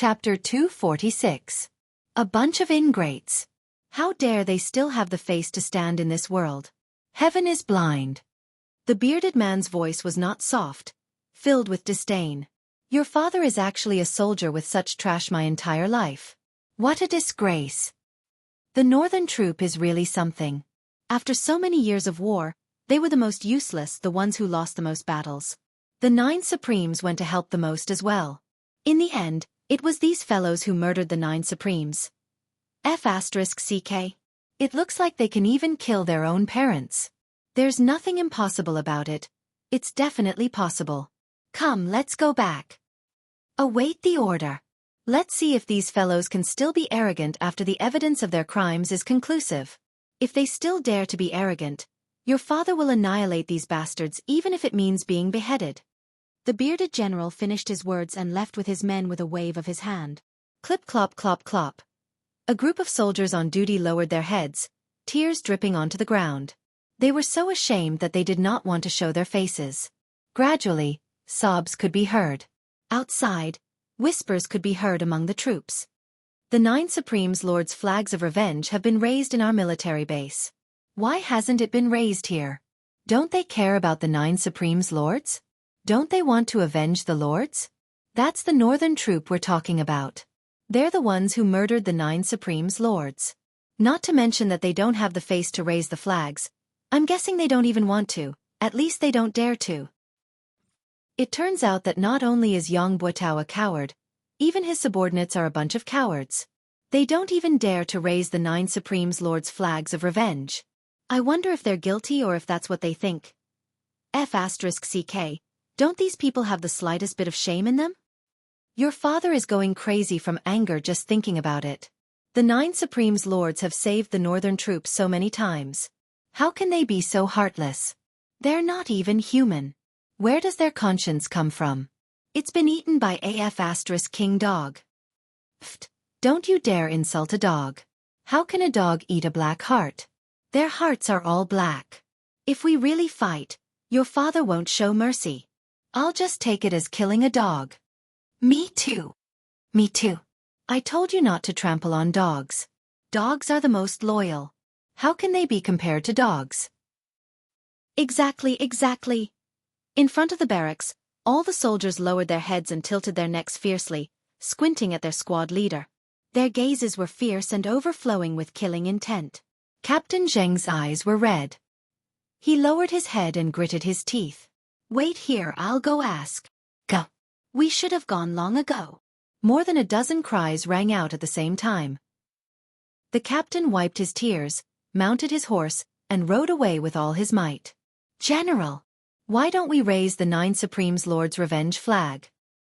Chapter 246. A bunch of ingrates. How dare they still have the face to stand in this world? Heaven is blind. The bearded man's voice was not soft, filled with disdain. Your father is actually a soldier with such trash my entire life. What a disgrace. The northern troop is really something. After so many years of war, they were the most useless, the ones who lost the most battles. The 9 Supremes went to help the most as well. In the end, it was these fellows who murdered the 9 Supremes. Xueqi. It looks like they can even kill their own parents. There's nothing impossible about it. It's definitely possible. Come, let's go back. Await the order. Let's see if these fellows can still be arrogant after the evidence of their crimes is conclusive. If they still dare to be arrogant, your father will annihilate these bastards even if it means being beheaded. The bearded general finished his words and left with his men with a wave of his hand. Clip clop clop clop. A group of soldiers on duty lowered their heads, tears dripping onto the ground. They were so ashamed that they did not want to show their faces. Gradually, sobs could be heard. Outside, whispers could be heard among the troops. The 9 Supremes Lord's flags of revenge have been raised in our military base. Why hasn't it been raised here? Don't they care about the 9 Supremes Lords? Don't they want to avenge the Lords? That's the northern troop we're talking about. They're the ones who murdered the 9 Supremes Lords. Not to mention that they don't have the face to raise the flags. I'm guessing they don't even want to, at least they don't dare to. It turns out that not only is Yang Buotao a coward, even his subordinates are a bunch of cowards. They don't even dare to raise the 9 Supremes Lords' flags of revenge. I wonder if they're guilty or if that's what they think. Xueqi. Don't these people have the slightest bit of shame in them? Your father is going crazy from anger just thinking about it. The 9 Supremes Lords have saved the northern troops so many times. How can they be so heartless? They're not even human. Where does their conscience come from? It's been eaten by King Dog. Pfft, don't you dare insult a dog. How can a dog eat a black heart? Their hearts are all black. If we really fight, your father won't show mercy. I'll just take it as killing a dog. Me too. Me too. I told you not to trample on dogs. Dogs are the most loyal. How can they be compared to dogs? Exactly. In front of the barracks, all the soldiers lowered their heads and tilted their necks fiercely, squinting at their squad leader. Their gazes were fierce and overflowing with killing intent. Captain Zheng's eyes were red. He lowered his head and gritted his teeth. Wait here, I'll go ask. Go. We should have gone long ago. More than a dozen cries rang out at the same time. The captain wiped his tears, mounted his horse, and rode away with all his might. General! Why don't we raise the 9 Supremes Lord's revenge flag?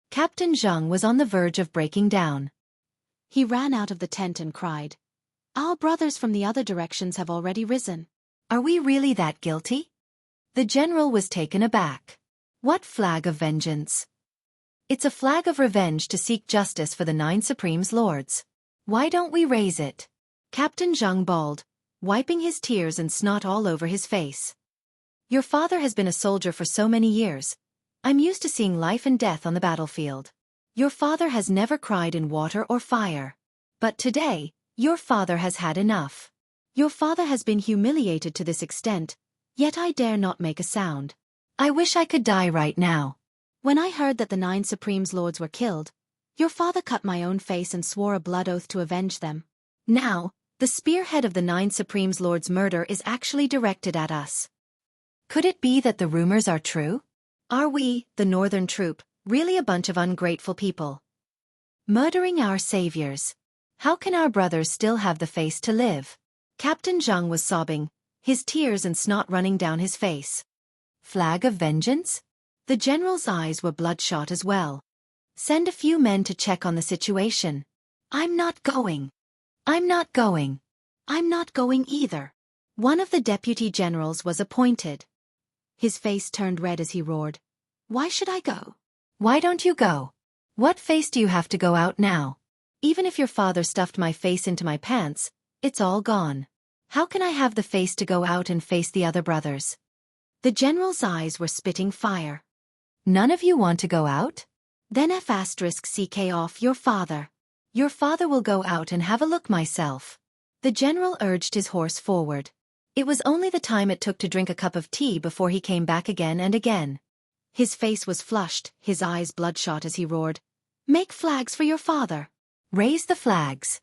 Captain Zheng was on the verge of breaking down. He ran out of the tent and cried. Our brothers from the other directions have already risen. Are we really that guilty? The general was taken aback. What flag of vengeance? It's a flag of revenge to seek justice for the 9 Supremes Lords. Why don't we raise it? Captain Zheng bawled, wiping his tears and snot all over his face. Your father has been a soldier for so many years. I'm used to seeing life and death on the battlefield. Your father has never cried in water or fire. But today, your father has had enough. Your father has been humiliated to this extent, yet I dare not make a sound. I wish I could die right now. When I heard that the 9 Supremes Lords were killed, your father cut my own face and swore a blood oath to avenge them. Now, the spearhead of the 9 Supremes Lords' murder is actually directed at us. Could it be that the rumors are true? Are we, the northern troop, really a bunch of ungrateful people? Murdering our saviors. How can our brothers still have the face to live? Captain Zheng was sobbing, his tears and snot running down his face. Flag of vengeance? The general's eyes were bloodshot as well. Send a few men to check on the situation. I'm not going. I'm not going. I'm not going either. One of the deputy generals was appointed. His face turned red as he roared. Why should I go? Why don't you go? What face do you have to go out now? Even if your father stuffed my face into my pants, it's all gone. How can I have the face to go out and face the other brothers? The general's eyes were spitting fire. None of you want to go out? Then F***CK off your father. Your father will go out and have a look myself. The general urged his horse forward. It was only the time it took to drink a cup of tea before he came back again and again. His face was flushed, his eyes bloodshot as he roared, "Make flags for your father. Raise the flags.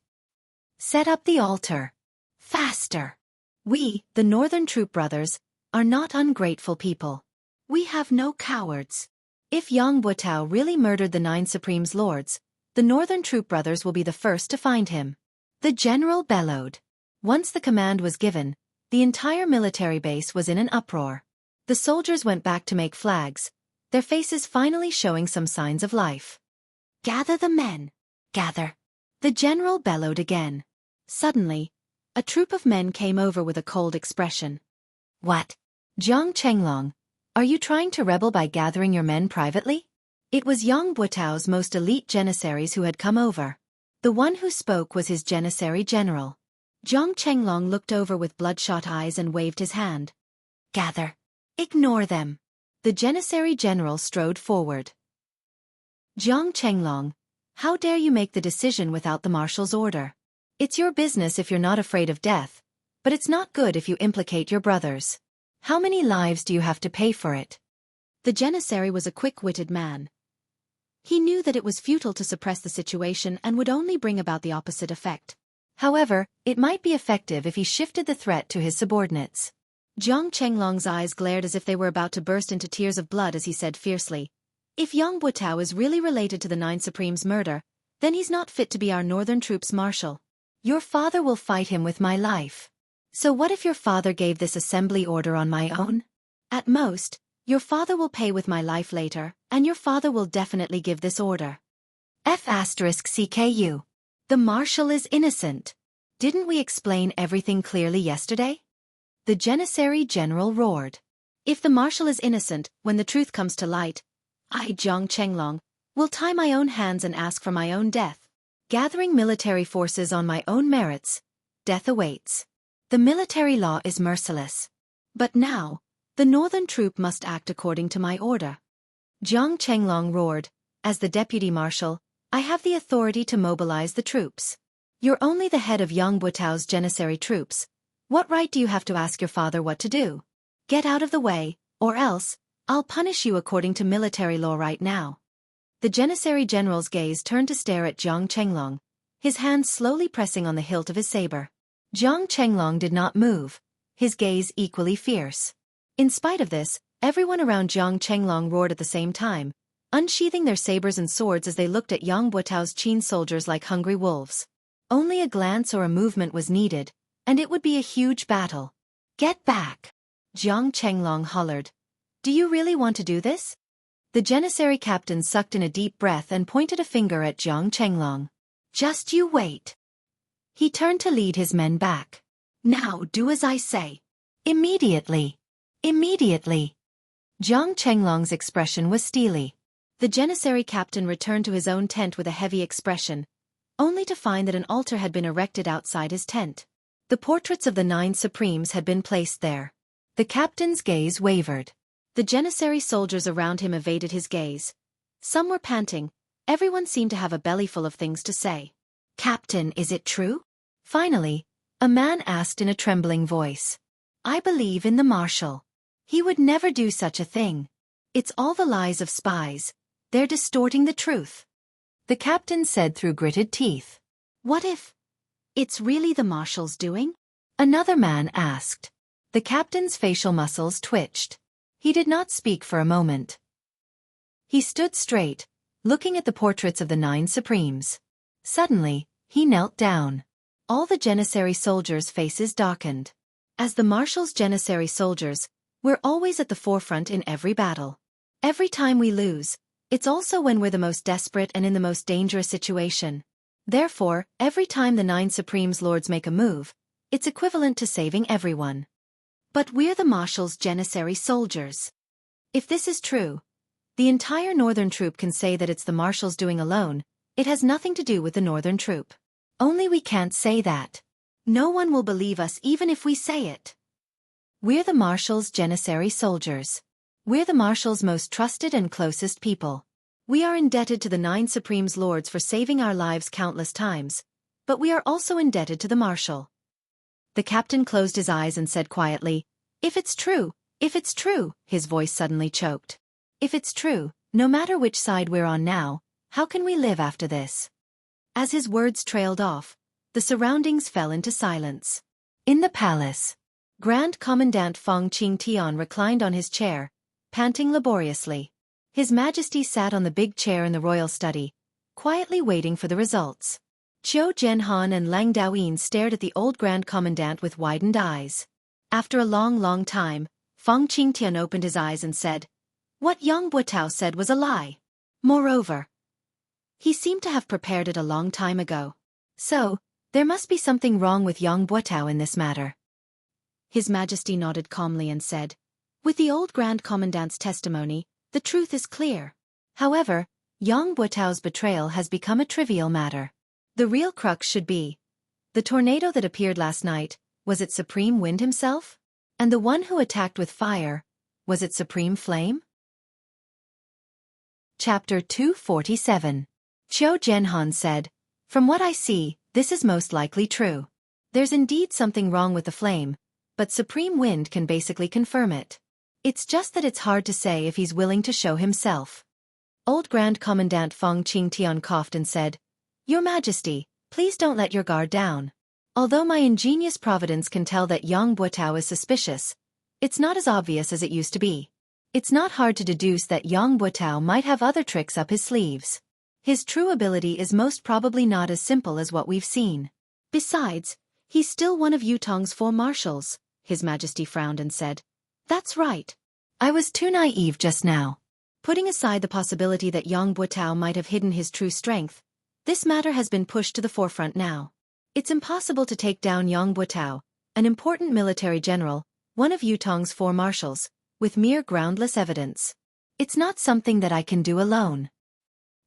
Set up the altar. Faster. We, the Northern Troop Brothers, are not ungrateful people. We have no cowards. If Yang Butao really murdered the 9 Supremes Lords, the Northern Troop Brothers will be the first to find him." The general bellowed. Once the command was given, the entire military base was in an uproar. The soldiers went back to make flags, their faces finally showing some signs of life. "Gather the men. Gather." The general bellowed again. Suddenly, a troop of men came over with a cold expression. "What? Jiang Chenglong, are you trying to rebel by gathering your men privately?" It was Yang Butao's most elite janissaries who had come over. The one who spoke was his janissary general. Jiang Chenglong looked over with bloodshot eyes and waved his hand. "Gather. Ignore them." The janissary general strode forward. "Jiang Chenglong, how dare you make the decision without the marshal's order? It's your business if you're not afraid of death, but it's not good if you implicate your brothers. How many lives do you have to pay for it?" The janissary was a quick-witted man. He knew that it was futile to suppress the situation and would only bring about the opposite effect. However, it might be effective if he shifted the threat to his subordinates. Jiang Chenglong's eyes glared as if they were about to burst into tears of blood as he said fiercely, "If Yang Butao is really related to the 9 Supremes' murder, then he's not fit to be our Northern Troops' marshal. Your father will fight him with my life. So what if your father gave this assembly order on my own? At most, your father will pay with my life later, and your father will definitely give this order. F***CKU. The marshal is innocent. Didn't we explain everything clearly yesterday?" The janissary general roared. "If the marshal is innocent, when the truth comes to light, I, Jiang Chenglong, will tie my own hands and ask for my own death. Gathering military forces on my own merits, death awaits. The military law is merciless. But now, the Northern Troop must act according to my order." Jiang Chenglong roared, "As the deputy marshal, I have the authority to mobilize the troops. You're only the head of Yang Butao's janissary troops. What right do you have to ask your father what to do? Get out of the way, or else, I'll punish you according to military law right now." The janissary general's gaze turned to stare at Jiang Chenglong, his hand slowly pressing on the hilt of his saber. Jiang Chenglong did not move, his gaze equally fierce. In spite of this, everyone around Jiang Chenglong roared at the same time, unsheathing their sabers and swords as they looked at Yang Butao's Qin soldiers like hungry wolves. Only a glance or a movement was needed, and it would be a huge battle. "Get back!" Jiang Chenglong hollered. "Do you really want to do this?" The janissary captain sucked in a deep breath and pointed a finger at Jiang Chenglong. "Just you wait." He turned to lead his men back. "Now do as I say. Immediately. Immediately." Jiang Chenglong's expression was steely. The janissary captain returned to his own tent with a heavy expression, only to find that an altar had been erected outside his tent. The portraits of the 9 Supremes had been placed there. The captain's gaze wavered. The janissary soldiers around him evaded his gaze. Some were panting, everyone seemed to have a bellyful of things to say. "Captain, is it true?" Finally, a man asked in a trembling voice. "I believe in the marshal. He would never do such a thing. It's all the lies of spies. They're distorting the truth." The captain said through gritted teeth. "What if it's really the marshal's doing?" Another man asked. The captain's facial muscles twitched. He did not speak for a moment. He stood straight, looking at the portraits of the 9 Supremes. Suddenly, he knelt down. All the janissary soldiers' faces darkened. As the marshal's janissary soldiers, we're always at the forefront in every battle. Every time we lose, it's also when we're the most desperate and in the most dangerous situation. Therefore, every time the 9 Supremes Lords make a move, it's equivalent to saving everyone. But we're the marshal's janissary soldiers. If this is true, the entire Northern Troop can say that it's the marshal's doing alone. It has nothing to do with the Northern Troop. Only we can't say that. No one will believe us even if we say it. We're the marshal's janissary soldiers. We're the marshal's most trusted and closest people. We are indebted to the 9 Supreme's lords for saving our lives countless times, but we are also indebted to the Marshal. The captain closed his eyes and said quietly, if it's true, his voice suddenly choked. If it's true, no matter which side we're on now, how can we live after this? As his words trailed off, the surroundings fell into silence. In the palace, Grand Commandant Feng Qingtian reclined on his chair, panting laboriously. His Majesty sat on the big chair in the royal study, quietly waiting for the results. Qiu Zhenhan and Lang Daoyin stared at the old Grand Commandant with widened eyes. After a long time, Feng Qingtian opened his eyes and said, "What Yang Buotao said was a lie. Moreover, he seemed to have prepared it a long time ago. So, there must be something wrong with Yang Buotao in this matter." His Majesty nodded calmly and said, "With the old Grand Commandant's testimony, the truth is clear. However, Yang Buotao's betrayal has become a trivial matter. The real crux should be, the tornado that appeared last night, was it Supreme Wind himself? And the one who attacked with fire, was it Supreme Flame?" Chapter 247. Qiu Zhenhan said, "From what I see, this is most likely true. There's indeed something wrong with the flame, but Supreme Wind can basically confirm it. It's just that it's hard to say if he's willing to show himself." Old Grand Commandant Feng Qingtian coughed and said, "Your Majesty, please don't let your guard down. Although my ingenious providence can tell that Yang Buotao is suspicious, it's not as obvious as it used to be. It's not hard to deduce that Yang Buotao might have other tricks up his sleeves. His true ability is most probably not as simple as what we've seen. Besides, he's still one of Yutong's 4 marshals," His Majesty frowned and said. "That's right. I was too naive just now. Putting aside the possibility that Yang Buotao might have hidden his true strength, this matter has been pushed to the forefront now. It's impossible to take down Yang Buotao, an important military general, one of Yutong's 4 marshals, with mere groundless evidence. It's not something that I can do alone.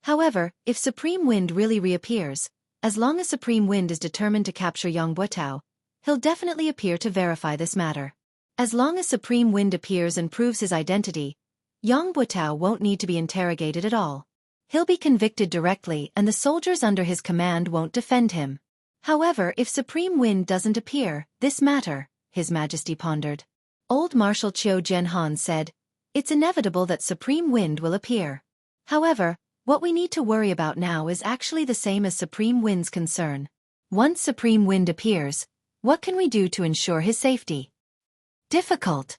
However, if Supreme Wind really reappears, as long as Supreme Wind is determined to capture Yang Buotao, he'll definitely appear to verify this matter. As long as Supreme Wind appears and proves his identity, Yang Buotao won't need to be interrogated at all. He'll be convicted directly and the soldiers under his command won't defend him. However, if Supreme Wind doesn't appear, this matter," His Majesty pondered. Old Marshal Qiu Zhenhan said, "It's inevitable that Supreme Wind will appear. However, what we need to worry about now is actually the same as Supreme Wind's concern. Once Supreme Wind appears, what can we do to ensure his safety?" "Difficult."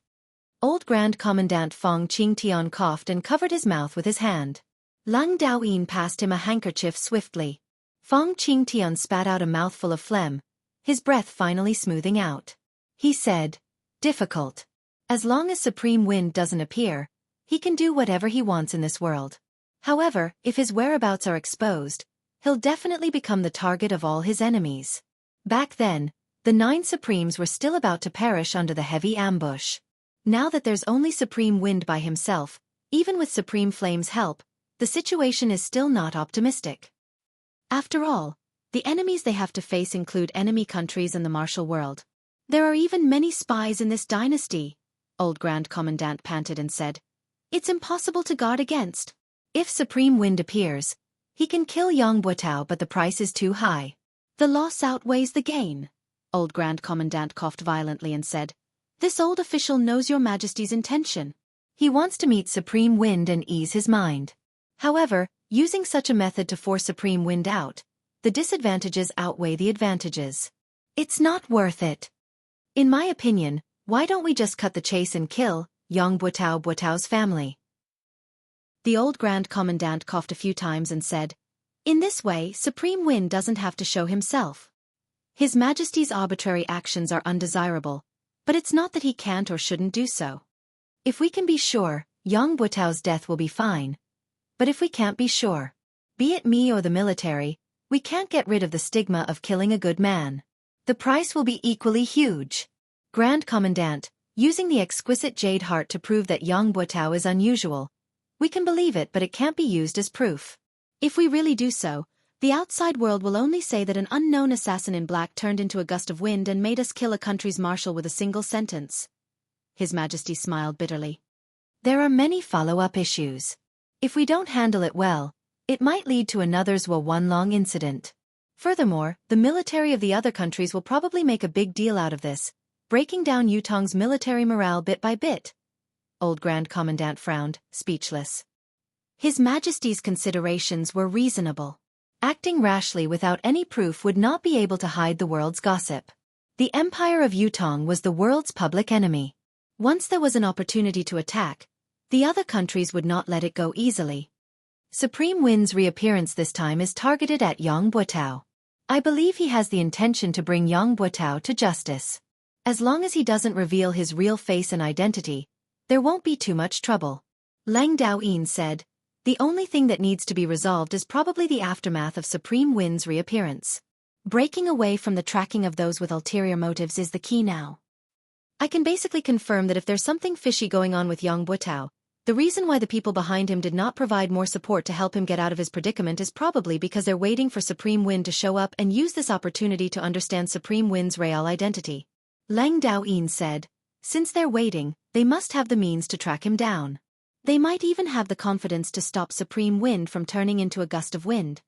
Old Grand Commandant Feng Qingtian coughed and covered his mouth with his hand. Lang Daoyin passed him a handkerchief swiftly. Feng Qingtian spat out a mouthful of phlegm, his breath finally smoothing out. He said, "Difficult. As long as Supreme Wind doesn't appear, he can do whatever he wants in this world. However, if his whereabouts are exposed, he'll definitely become the target of all his enemies." Back then, the 9 Supremes were still about to perish under the heavy ambush. Now that there's only Supreme Wind by himself, even with Supreme Flame's help, the situation is still not optimistic. After all, the enemies they have to face include enemy countries and the martial world. "There are even many spies in this dynasty," Old Grand Commandant panted and said. "It's impossible to guard against. If Supreme Wind appears, he can kill Yang Buotao, but the price is too high. The loss outweighs the gain." Old Grand Commandant coughed violently and said, "This old official knows Your Majesty's intention. He wants to meet Supreme Wind and ease his mind. However, using such a method to force Supreme Wind out, the disadvantages outweigh the advantages. It's not worth it. In my opinion, why don't we just cut the chase and kill Yang Buotao's family?" The old Grand Commandant coughed a few times and said, "In this way, Supreme Wind doesn't have to show himself. His Majesty's arbitrary actions are undesirable, but it's not that he can't or shouldn't do so. If we can be sure, Yang Buotao's death will be fine. But if we can't be sure, be it me or the military, we can't get rid of the stigma of killing a good man. The price will be equally huge. Grand Commandant, using the exquisite jade heart to prove that Yang Buotao is unusual. We can believe it, but it can't be used as proof. If we really do so, the outside world will only say that an unknown assassin in black turned into a gust of wind and made us kill a country's marshal with a single sentence." His Majesty smiled bitterly. "There are many follow-up issues. If we don't handle it well, it might lead to another Xueqi incident. Furthermore, the military of the other countries will probably make a big deal out of this, breaking down Yutong's military morale bit by bit. Old Grand Commandant frowned, speechless. His Majesty's considerations were reasonable. Acting rashly without any proof would not be able to hide the world's gossip. The Empire of Yutong was the world's public enemy. Once there was an opportunity to attack, the other countries would not let it go easily. Supreme Win's reappearance this time is targeted at Yang Buotao. I believe he has the intention to bring Yang Buotao to justice. As long as he doesn't reveal his real face and identity, there won't be too much trouble. Lang Daoyin said, the only thing that needs to be resolved is probably the aftermath of Supreme Win's reappearance. Breaking away from the tracking of those with ulterior motives is the key now. I can basically confirm that if there's something fishy going on with Yang Buotao, the reason why the people behind him did not provide more support to help him get out of his predicament is probably because they're waiting for Supreme Win to show up and use this opportunity to understand Supreme Win's real identity. Lang Daoyin said, since they're waiting, they must have the means to track him down. They might even have the confidence to stop Supreme Wind from turning into a gust of wind.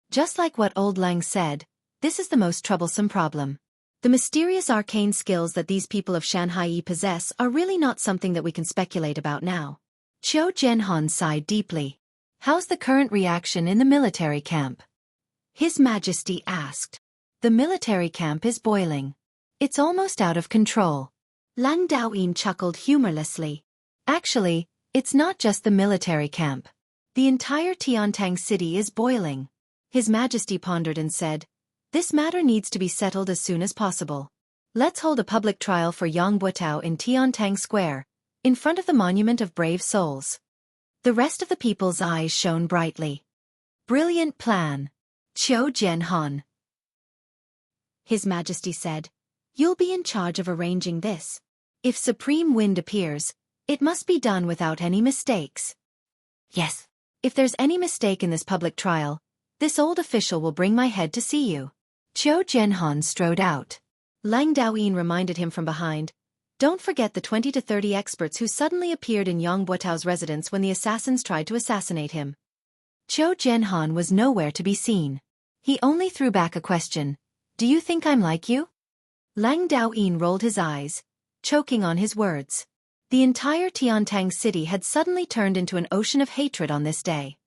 Just like what Old Lang said, this is the most troublesome problem. The mysterious arcane skills that these people of Shanhai possess are really not something that we can speculate about now. Qiu Jianhan sighed deeply. How's the current reaction in the military camp? His Majesty asked. The military camp is boiling. It's almost out of control. Lang Daoyin chuckled humorlessly. Actually, it's not just the military camp. The entire Tiantang city is boiling. His Majesty pondered and said, this matter needs to be settled as soon as possible. Let's hold a public trial for Yang Buotao in Tiantang Square, in front of the Monument of Brave Souls. The rest of the people's eyes shone brightly. Brilliant plan. Qiu Jianhan. His Majesty said, you'll be in charge of arranging this. If Supreme Wind appears, it must be done without any mistakes. Yes. If there's any mistake in this public trial, this old official will bring my head to see you. Qiu Jianhan strode out. Lang Daoyin reminded him from behind, don't forget the 20 to 30 experts who suddenly appeared in Yang Buotao's residence when the assassins tried to assassinate him. Qiu Jianhan was nowhere to be seen. He only threw back a question. Do you think I'm like you? Lang Daoyin rolled his eyes, choking on his words. The entire Tiantang city had suddenly turned into an ocean of hatred on this day.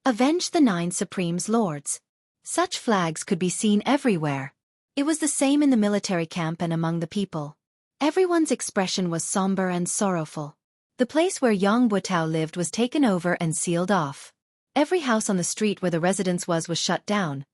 Avenge the 9 Supremes Lords. Such flags could be seen everywhere. It was the same in the military camp and among the people. Everyone's expression was somber and sorrowful. The place where Yang Buotao lived was taken over and sealed off. Every house on the street where the residence was shut down.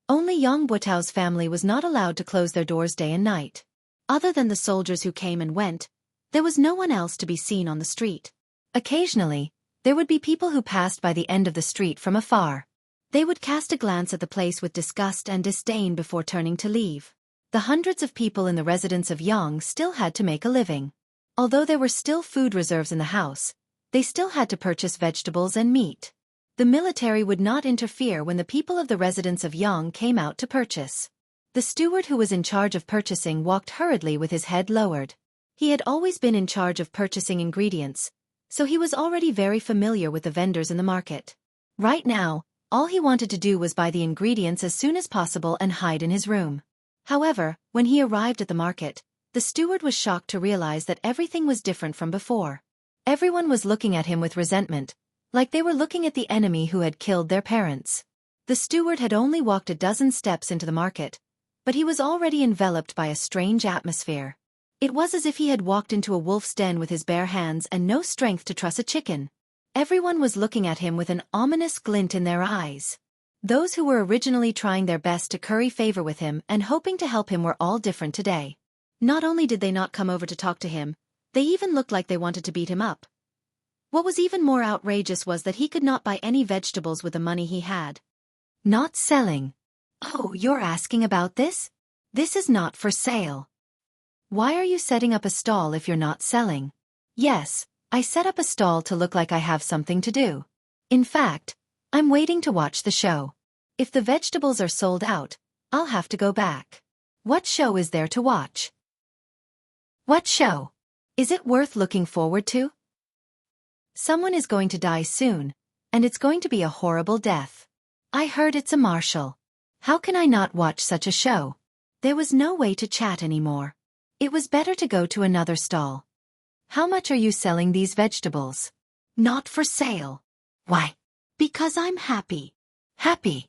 Only Yang Buotao's family was not allowed to close their doors day and night. Other than the soldiers who came and went, there was no one else to be seen on the street. Occasionally, there would be people who passed by the end of the street from afar. They would cast a glance at the place with disgust and disdain before turning to leave. The hundreds of people in the residence of Yang still had to make a living. Although there were still food reserves in the house, they still had to purchase vegetables and meat. The military would not interfere when the people of the residence of Yang came out to purchase. The steward who was in charge of purchasing walked hurriedly with his head lowered. He had always been in charge of purchasing ingredients, so he was already very familiar with the vendors in the market. Right now, all he wanted to do was buy the ingredients as soon as possible and hide in his room. However, when he arrived at the market, the steward was shocked to realize that everything was different from before. Everyone was looking at him with resentment, like they were looking at the enemy who had killed their parents. The steward had only walked a dozen steps into the market, but he was already enveloped by a strange atmosphere. It was as if he had walked into a wolf's den with his bare hands and no strength to truss a chicken. Everyone was looking at him with an ominous glint in their eyes. Those who were originally trying their best to curry favor with him and hoping to help him were all different today. Not only did they not come over to talk to him, they even looked like they wanted to beat him up. What was even more outrageous was that he could not buy any vegetables with the money he had. Not selling. Oh, you're asking about this? This is not for sale. Why are you setting up a stall if you're not selling? Yes, I set up a stall to look like I have something to do. In fact, I'm waiting to watch the show. If the vegetables are sold out, I'll have to go back. What show is there to watch? What show? Is it worth looking forward to? Someone is going to die soon, And it's going to be a horrible death. I heard it's a martial. How can I not watch such a show? There was no way to chat anymore. It was better to go to another stall. How much are you selling these vegetables? Not for sale. Why? Because I'm happy. Happy.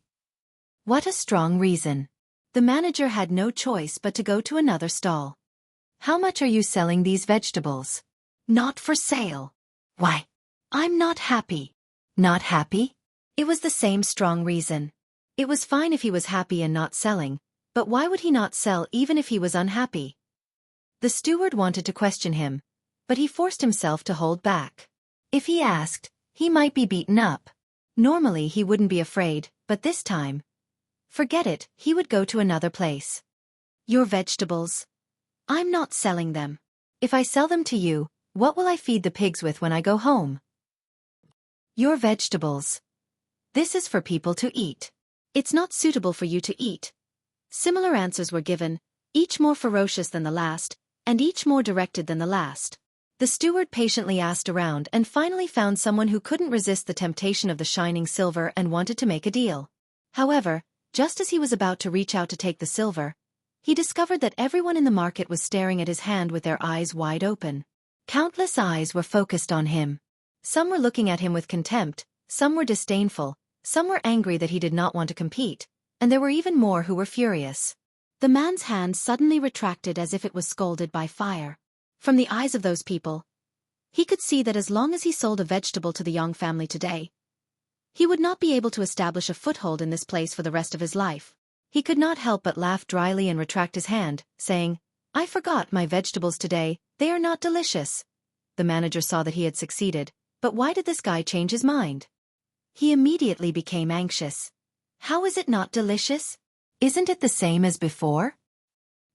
What a strong reason. The manager had no choice but to go to another stall. How much are you selling these vegetables? Not for sale. Why? I'm not happy. Not happy? It was the same strong reason. It was fine if he was happy and not selling, but why would he not sell even if he was unhappy? The steward wanted to question him, but he forced himself to hold back. If he asked, he might be beaten up. Normally he wouldn't be afraid, but this time, forget it, he would go to another place. Your vegetables? I'm not selling them. If I sell them to you, what will I feed the pigs with when I go home? Your vegetables. This is for people to eat. It's not suitable for you to eat. Similar answers were given, each more ferocious than the last, and each more directed than the last. The steward patiently asked around and finally found someone who couldn't resist the temptation of the shining silver and wanted to make a deal. However, just as he was about to reach out to take the silver, he discovered that everyone in the market was staring at his hand with their eyes wide open. Countless eyes were focused on him. Some were looking at him with contempt, some were disdainful, some were angry that he did not want to compete, and there were even more who were furious. The man's hand suddenly retracted as if it was scalded by fire. From the eyes of those people, he could see that as long as he sold a vegetable to the Young family today, he would not be able to establish a foothold in this place for the rest of his life. He could not help but laugh dryly and retract his hand, saying, I forgot my vegetables today, they are not delicious. The manager saw that he had succeeded, but why did this guy change his mind? He immediately became anxious. How is it not delicious? Isn't it the same as before?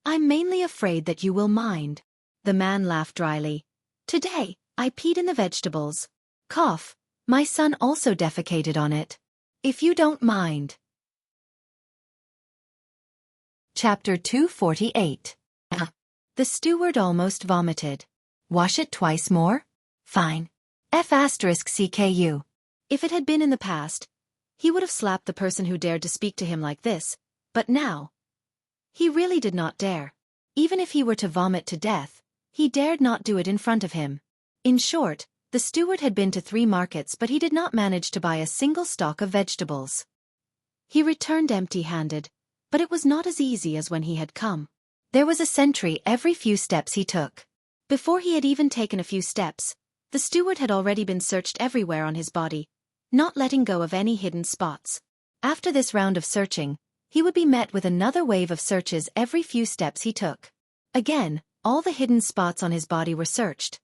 I'm mainly afraid that you will mind. The man laughed dryly. Today, I peed in the vegetables. Cough. My son also defecated on it. If you don't mind. Chapter 248. The steward almost vomited. Wash it twice more? Fine. F***CKU. If it had been in the past, he would have slapped the person who dared to speak to him like this, but now, he really did not dare. Even if he were to vomit to death, he dared not do it in front of him. In short, the steward had been to 3 markets but he did not manage to buy a single stalk of vegetables. He returned empty-handed, but it was not as easy as when he had come. There was a sentry every few steps he took. Before he had even taken a few steps, the steward had already been searched everywhere on his body, not letting go of any hidden spots. After this round of searching, he would be met with another wave of searches every few steps he took. Again, all the hidden spots on his body were searched.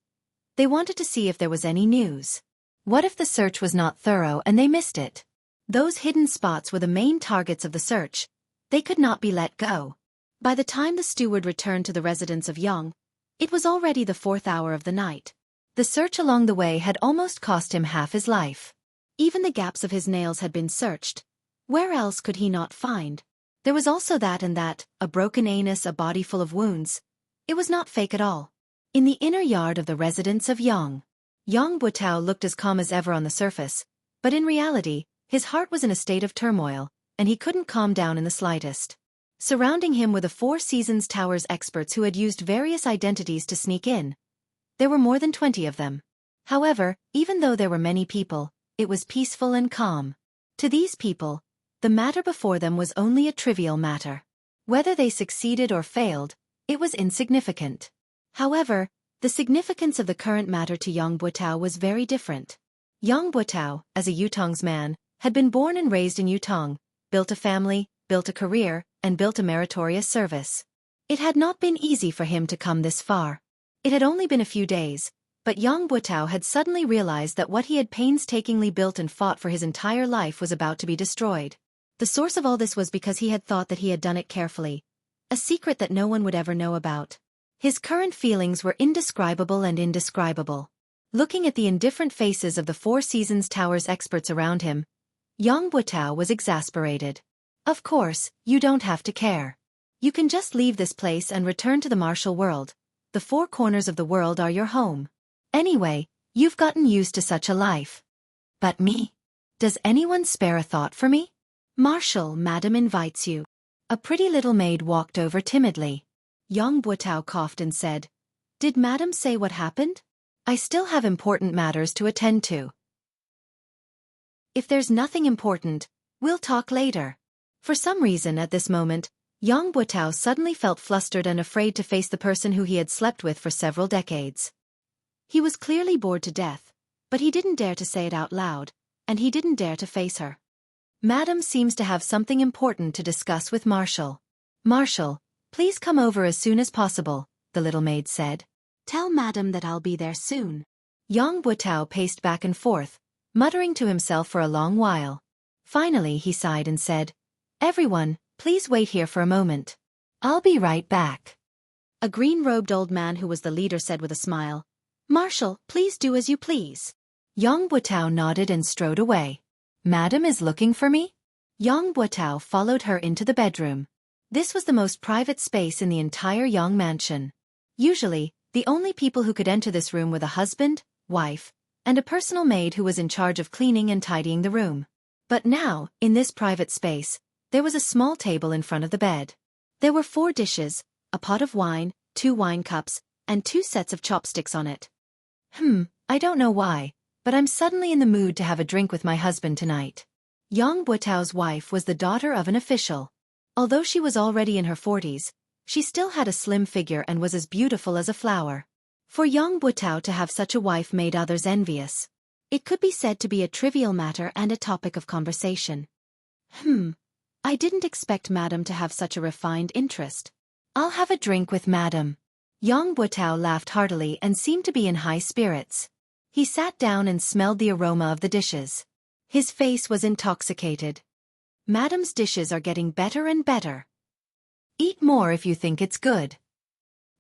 They wanted to see if there was any news. What if the search was not thorough and they missed it? Those hidden spots were the main targets of the search. They could not be let go. By the time the steward returned to the residence of Young, it was already the 4th hour of the night. The search along the way had almost cost him half his life. Even the gaps of his nails had been searched. Where else could he not find? There was also that, a broken anus, a body full of wounds. It was not fake at all. In the inner yard of the residence of Yang Buitao looked as calm as ever on the surface, but in reality, his heart was in a state of turmoil, and he couldn't calm down in the slightest. Surrounding him were the Four Seasons Tower's experts who had used various identities to sneak in. There were more than 20 of them. However, even though there were many people, it was peaceful and calm. To these people, the matter before them was only a trivial matter. Whether they succeeded or failed, it was insignificant. However, the significance of the current matter to Yang Buitao was very different. Yang Buitao, as a Yutong's man, had been born and raised in Yutong, built a family, built a career, and built a meritorious service. It had not been easy for him to come this far. It had only been a few days, but Yang Buitao had suddenly realized that what he had painstakingly built and fought for his entire life was about to be destroyed. The source of all this was because he had thought that he had done it carefully, a secret that no one would ever know about. His current feelings were indescribable and indescribable. Looking at the indifferent faces of the Four Seasons Tower's experts around him, Yang Buitao was exasperated. Of course, you don't have to care. You can just leave this place and return to the martial world. The 4 corners of the world are your home. Anyway, you've gotten used to such a life. But me? Does anyone spare a thought for me? Marshal, Madam invites you. A pretty little maid walked over timidly. Yang Buotao coughed and said, Did Madam say what happened? I still have important matters to attend to. If there's nothing important, we'll talk later. For some reason at this moment, Yang Buotao suddenly felt flustered and afraid to face the person who he had slept with for several decades. He was clearly bored to death, but he didn't dare to say it out loud, and he didn't dare to face her. Madam seems to have something important to discuss with Marshal. Marshal, please come over as soon as possible, the little maid said. Tell Madam that I'll be there soon. Yang Buotao paced back and forth, muttering to himself for a long while. Finally he sighed and said, Everyone, please wait here for a moment. I'll be right back. A green-robed old man who was the leader said with a smile, Marshal, please do as you please. Yang Buotao nodded and strode away. Madam is looking for me? Yang Buotao followed her into the bedroom. This was the most private space in the entire Yang mansion. Usually, the only people who could enter this room were the husband, wife, and a personal maid who was in charge of cleaning and tidying the room. But now, in this private space, there was a small table in front of the bed. There were 4 dishes, a pot of wine, 2 wine cups, and 2 sets of chopsticks on it. I don't know why, but I'm suddenly in the mood to have a drink with my husband tonight. Yang Buotao's wife was the daughter of an official. Although she was already in her 40s, she still had a slim figure and was as beautiful as a flower. For Yang Buotao to have such a wife made others envious. It could be said to be a trivial matter and a topic of conversation. I didn't expect Madam to have such a refined interest. I'll have a drink with Madam. Yang Buotao laughed heartily and seemed to be in high spirits. He sat down and smelled the aroma of the dishes. His face was intoxicated. Madam's dishes are getting better and better. Eat more if you think it's good.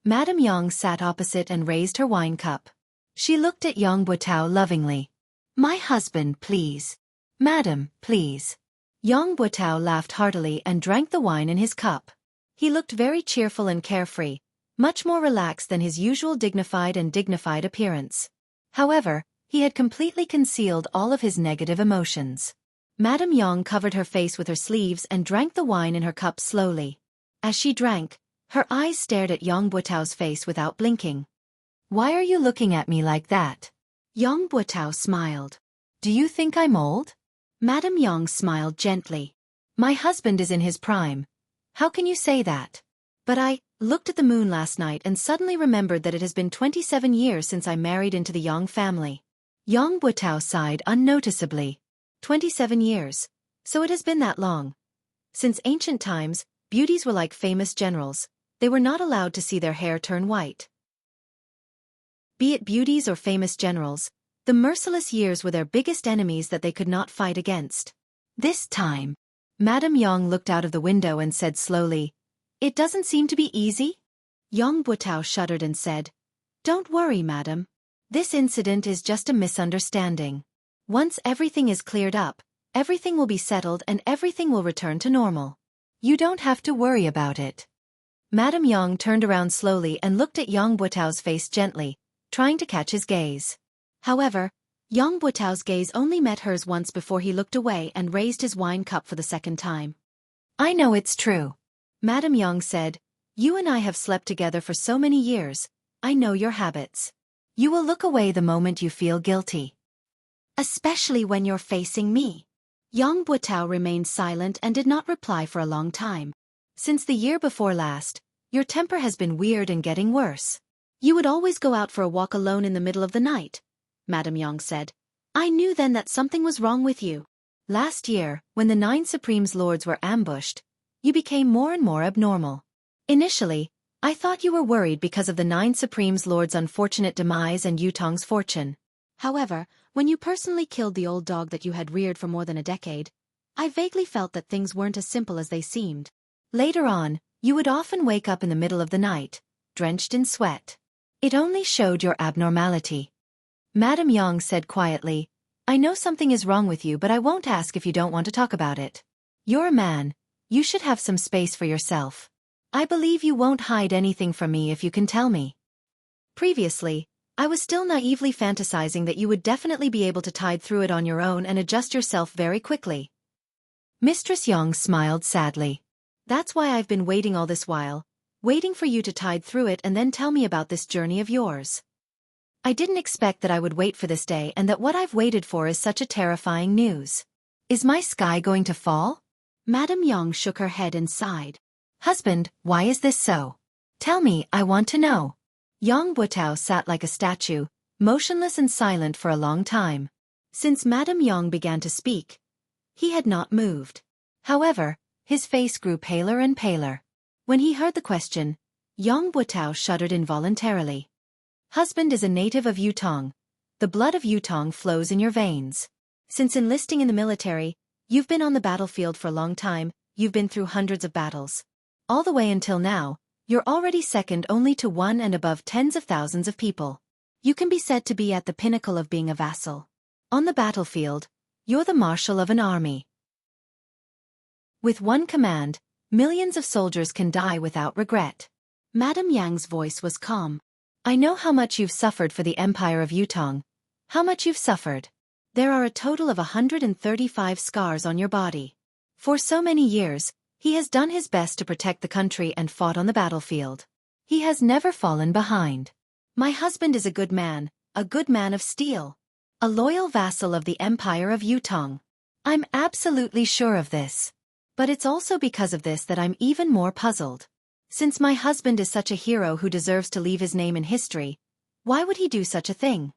Madam Yang sat opposite and raised her wine cup. She looked at Yang Buotao lovingly. My husband, please. Madam, please. Yang Buotao laughed heartily and drank the wine in his cup. He looked very cheerful and carefree, much more relaxed than his usual dignified appearance. However, he had completely concealed all of his negative emotions. Madam Yang covered her face with her sleeves and drank the wine in her cup slowly. As she drank, her eyes stared at Yang Buotao's face without blinking. Why are you looking at me like that? Yang Buotao smiled. Do you think I'm old? Madam Yang smiled gently. My husband is in his prime. How can you say that? But I looked at the moon last night and suddenly remembered that it has been 27 years since I married into the Yang family. Yang Buotao sighed unnoticeably. 27 years. So it has been that long. Since ancient times, beauties were like famous generals. They were not allowed to see their hair turn white. Be it beauties or famous generals, the merciless years were their biggest enemies that they could not fight against. This time, Madam Yang looked out of the window and said slowly, It doesn't seem to be easy? Yang Buotao shuddered and said, Don't worry, Madam. This incident is just a misunderstanding. Once everything is cleared up, everything will be settled and everything will return to normal. You don't have to worry about it. Madam Yang turned around slowly and looked at Yang Buotao's face gently, trying to catch his gaze. However, Yang Buotao's gaze only met hers once before he looked away and raised his wine cup for the second time. I know it's true. Madam Yang said, You and I have slept together for so many years. I know your habits. You will look away the moment you feel guilty. Especially when you're facing me. Yang Buotao remained silent and did not reply for a long time. Since the year before last, your temper has been weird and getting worse. You would always go out for a walk alone in the middle of the night, Madam Yang said. I knew then that something was wrong with you. Last year, when the 9 Supremes Lords were ambushed, you became more and more abnormal. Initially, I thought you were worried because of the 9 Supremes Lords' unfortunate demise and Yutong's fortune. However, when you personally killed the old dog that you had reared for more than a decade, I vaguely felt that things weren't as simple as they seemed. Later on, you would often wake up in the middle of the night, drenched in sweat. It only showed your abnormality. Madam Yang said quietly, I know something is wrong with you, but I won't ask if you don't want to talk about it. You're a man. You should have some space for yourself. I believe you won't hide anything from me if you can tell me. Previously, I was still naively fantasizing that you would definitely be able to tide through it on your own and adjust yourself very quickly. Mistress Yang smiled sadly. That's why I've been waiting all this while, waiting for you to tide through it and then tell me about this journey of yours. I didn't expect that I would wait for this day and that what I've waited for is such a terrifying news. Is my sky going to fall? Madame Yang shook her head and sighed. Husband, why is this so? Tell me, I want to know. Yang Butao sat like a statue, motionless and silent for a long time. Since Madame Yang began to speak, he had not moved. However, his face grew paler and paler. When he heard the question, Yang Butao shuddered involuntarily. Husband is a native of Yutong. The blood of Yutong flows in your veins. Since enlisting in the military, you've been on the battlefield for a long time, you've been through hundreds of battles. All the way until now, you're already second only to one and above tens of thousands of people. You can be said to be at the pinnacle of being a vassal. On the battlefield, you're the marshal of an army. With one command, millions of soldiers can die without regret. Madame Yang's voice was calm. I know how much you've suffered for the Empire of Yutong. How much you've suffered. There are a total of 135 scars on your body. For so many years, he has done his best to protect the country and fought on the battlefield. He has never fallen behind. My husband is a good man of steel. A loyal vassal of the Empire of Yutong. I'm absolutely sure of this. But it's also because of this that I'm even more puzzled. Since my husband is such a hero who deserves to leave his name in history, why would he do such a thing?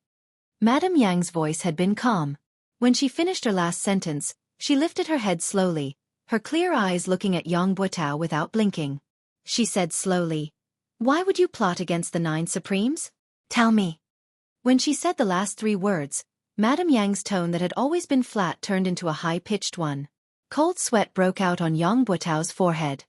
Madame Yang's voice had been calm. When she finished her last sentence, she lifted her head slowly, her clear eyes looking at Yang Butao without blinking. She said slowly, why would you plot against the 9 Supremes? Tell me. When she said the last 3 words, Madame Yang's tone that had always been flat turned into a high-pitched one. Cold sweat broke out on Yang Butao's forehead.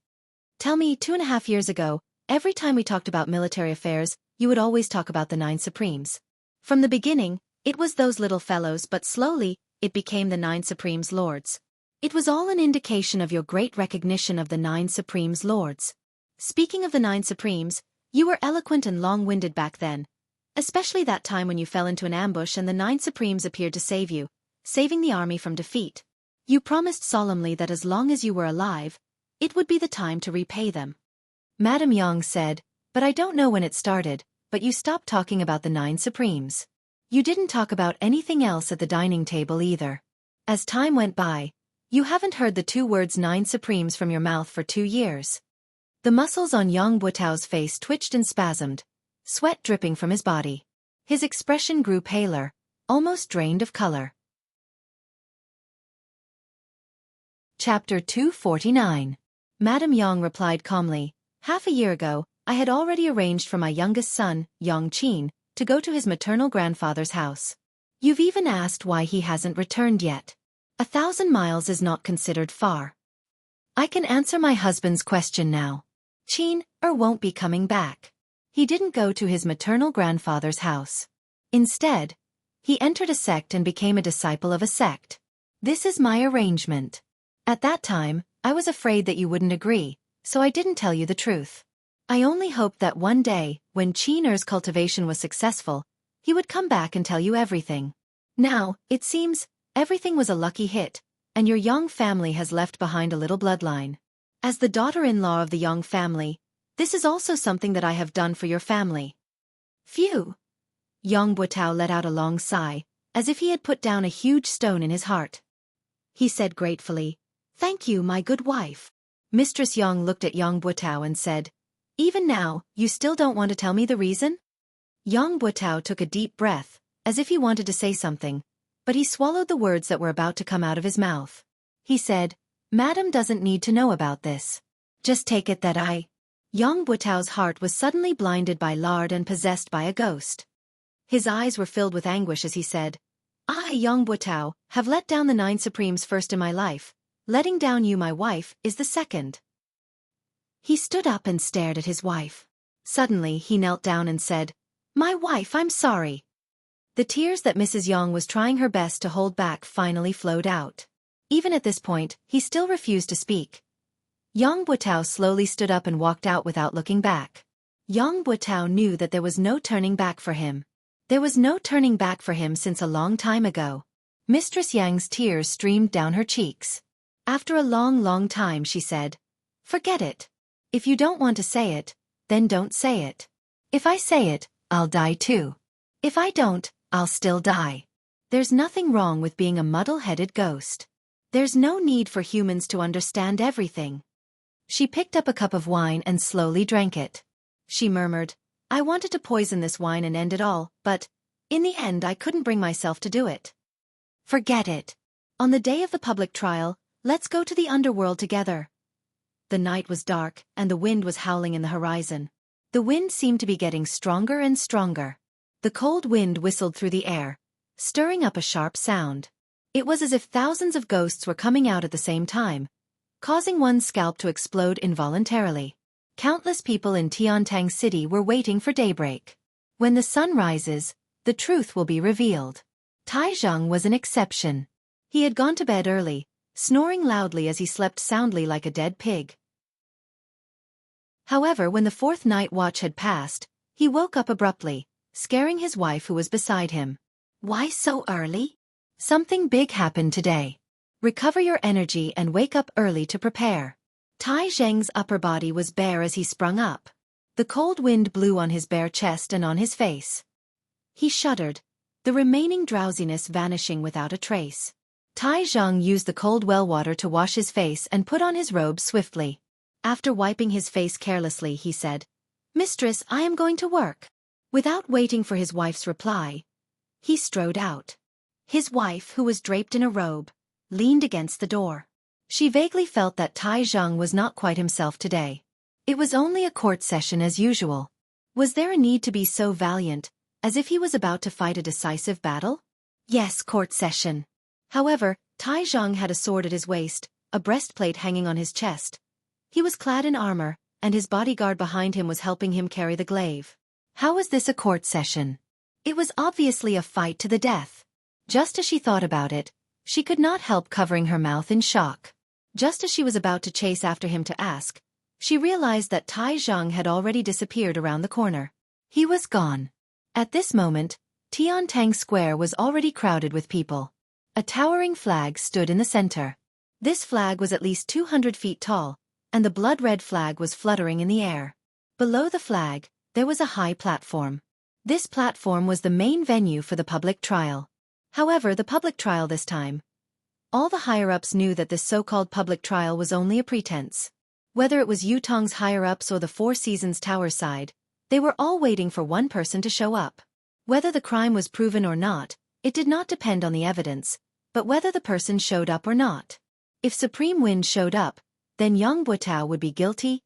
Tell me, 2.5 years ago, every time we talked about military affairs, you would always talk about the 9 Supremes. From the beginning, it was those little fellows, but slowly, it became the 9 Supremes Lords. It was all an indication of your great recognition of the 9 Supremes Lords. Speaking of the 9 Supremes, you were eloquent and long-winded back then. Especially that time when you fell into an ambush and the 9 Supremes appeared to save you, saving the army from defeat. You promised solemnly that as long as you were alive, it would be the time to repay them. Madame Yang said, but I don't know when it started, but you stopped talking about the 9 Supremes. You didn't talk about anything else at the dining table either. As time went by, you haven't heard the 2 words 9 Supremes from your mouth for 2 years. The muscles on Yang Butao's face twitched and spasmed, sweat dripping from his body. His expression grew paler, almost drained of color. Chapter 249. Madame Yang replied calmly, half a year ago, I had already arranged for my youngest son, Yang Qin, to go to his maternal grandfather's house. You've even asked why he hasn't returned yet. 1,000 miles is not considered far. I can answer my husband's question now. Qin won't be coming back. He didn't go to his maternal grandfather's house. Instead, he entered a sect and became a disciple of a sect. This is my arrangement. At that time, I was afraid that you wouldn't agree, so I didn't tell you the truth. I only hoped that one day, when Qin's cultivation was successful, he would come back and tell you everything. Now, it seems, everything was a lucky hit, and your Yang family has left behind a little bloodline. As the daughter-in-law of the Yang family, this is also something that I have done for your family. Phew! Yang Butao let out a long sigh, as if he had put down a huge stone in his heart. He said gratefully, Thank you, my good wife. Mistress Yang looked at Yang Butao and said, Even now, you still don't want to tell me the reason? Yang Butao took a deep breath, as if he wanted to say something, but he swallowed the words that were about to come out of his mouth. He said, Madam doesn't need to know about this. Just take it that Yang Butao's heart was suddenly blinded by lard and possessed by a ghost. His eyes were filled with anguish as he said, I, Yang Butao, have let down the 9 Supremes first in my life. Letting down you, my wife, is the second. He stood up and stared at his wife. Suddenly, he knelt down and said, My wife, I'm sorry. The tears that Mrs. Yang was trying her best to hold back finally flowed out. Even at this point, he still refused to speak. Yang Butao slowly stood up and walked out without looking back. Yang Butao knew that there was no turning back for him. There was no turning back for him since a long time ago. Mistress Yang's tears streamed down her cheeks. After a long time she said, "Forget it. If you don't want to say it, then don't say it. If I say it, I'll die too. If I don't, I'll still die. There's nothing wrong with being a muddle-headed ghost. There's no need for humans to understand everything." She picked up a cup of wine and slowly drank it. She murmured, "I wanted to poison this wine and end it all, but, in the end I couldn't bring myself to do it. Forget it. On the day of the public trial, let's go to the underworld together." The night was dark, and the wind was howling in the horizon. The wind seemed to be getting stronger and stronger. The cold wind whistled through the air, stirring up a sharp sound. It was as if thousands of ghosts were coming out at the same time, causing one's scalp to explode involuntarily. Countless people in Tiantang City were waiting for daybreak. When the sun rises, the truth will be revealed. Tai Zhang was an exception. He had gone to bed early, snoring loudly as he slept soundly like a dead pig. However, when the fourth night watch had passed, he woke up abruptly, scaring his wife who was beside him. "Why so early? Something big happened today. Recover your energy and wake up early to prepare." Tai Zheng's upper body was bare as he sprung up. The cold wind blew on his bare chest and on his face. He shuddered, the remaining drowsiness vanishing without a trace. Tai Zhang used the cold well water to wash his face and put on his robe swiftly. After wiping his face carelessly, he said, "Mistress, I am going to work." Without waiting for his wife's reply, he strode out. His wife, who was draped in a robe, leaned against the door. She vaguely felt that Tai Zhang was not quite himself today. It was only a court session as usual. Was there a need to be so valiant, as if he was about to fight a decisive battle? Yes, court session. However, Tai Zhang had a sword at his waist, a breastplate hanging on his chest. He was clad in armor, and his bodyguard behind him was helping him carry the glaive. How was this a court session? It was obviously a fight to the death. Just as she thought about it, she could not help covering her mouth in shock. Just as she was about to chase after him to ask, she realized that Tai Zhang had already disappeared around the corner. He was gone. At this moment, Tiantang Square was already crowded with people. A towering flag stood in the center. This flag was at least 200 feet tall, and the blood-red flag was fluttering in the air. Below the flag, there was a high platform. This platform was the main venue for the public trial. However, the public trial this time, all the higher-ups knew that this so-called public trial was only a pretense. Whether it was Yutong's higher-ups or the Four Seasons Tower side, they were all waiting for one person to show up. Whether the crime was proven or not, it did not depend on the evidence, but whether the person showed up or not. If Supreme Wind showed up, then Yang Butao would be guilty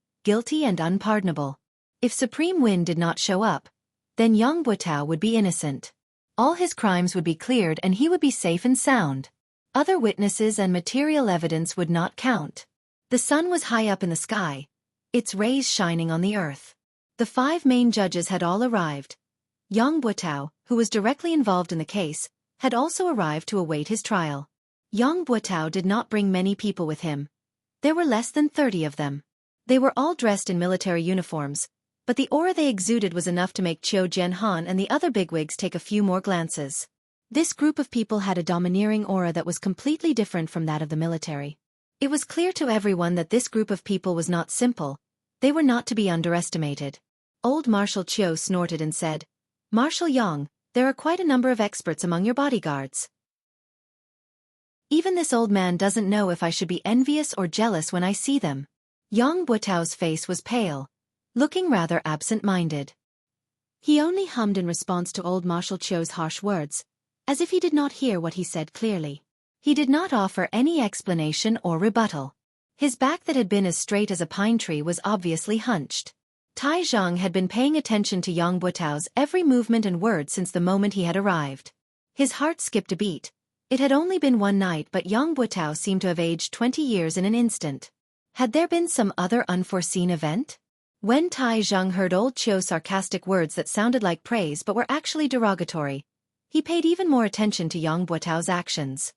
and unpardonable. If Supreme Wind did not show up, then Yang Butao would be innocent. All his crimes would be cleared and he would be safe and sound. Other witnesses and material evidence would not count. The sun was high up in the sky, its rays shining on the earth. The 5 main judges had all arrived. Yang Butao, who was directly involved in the case, had also arrived to await his trial. Yang Butao did not bring many people with him. There were less than 30 of them. They were all dressed in military uniforms, but the aura they exuded was enough to make Qiu Jianhan and the other bigwigs take a few more glances. This group of people had a domineering aura that was completely different from that of the military. It was clear to everyone that this group of people was not simple. They were not to be underestimated. Old Marshal Qiu snorted and said, "Marshal Yang, there are quite a number of experts among your bodyguards. Even this old man doesn't know if I should be envious or jealous when I see them." Yang Butao's face was pale, looking rather absent-minded. He only hummed in response to old Marshal Qiu's harsh words, as if he did not hear what he said clearly. He did not offer any explanation or rebuttal. His back that had been as straight as a pine tree was obviously hunched. Tai Zhang had been paying attention to Yang Butao's every movement and word since the moment he had arrived. His heart skipped a beat. It had only been one night, but Yang Butao seemed to have aged 20 years in an instant. Had there been some other unforeseen event? When Tai Zhang heard old Qiu's sarcastic words that sounded like praise but were actually derogatory, he paid even more attention to Yang Butao's actions.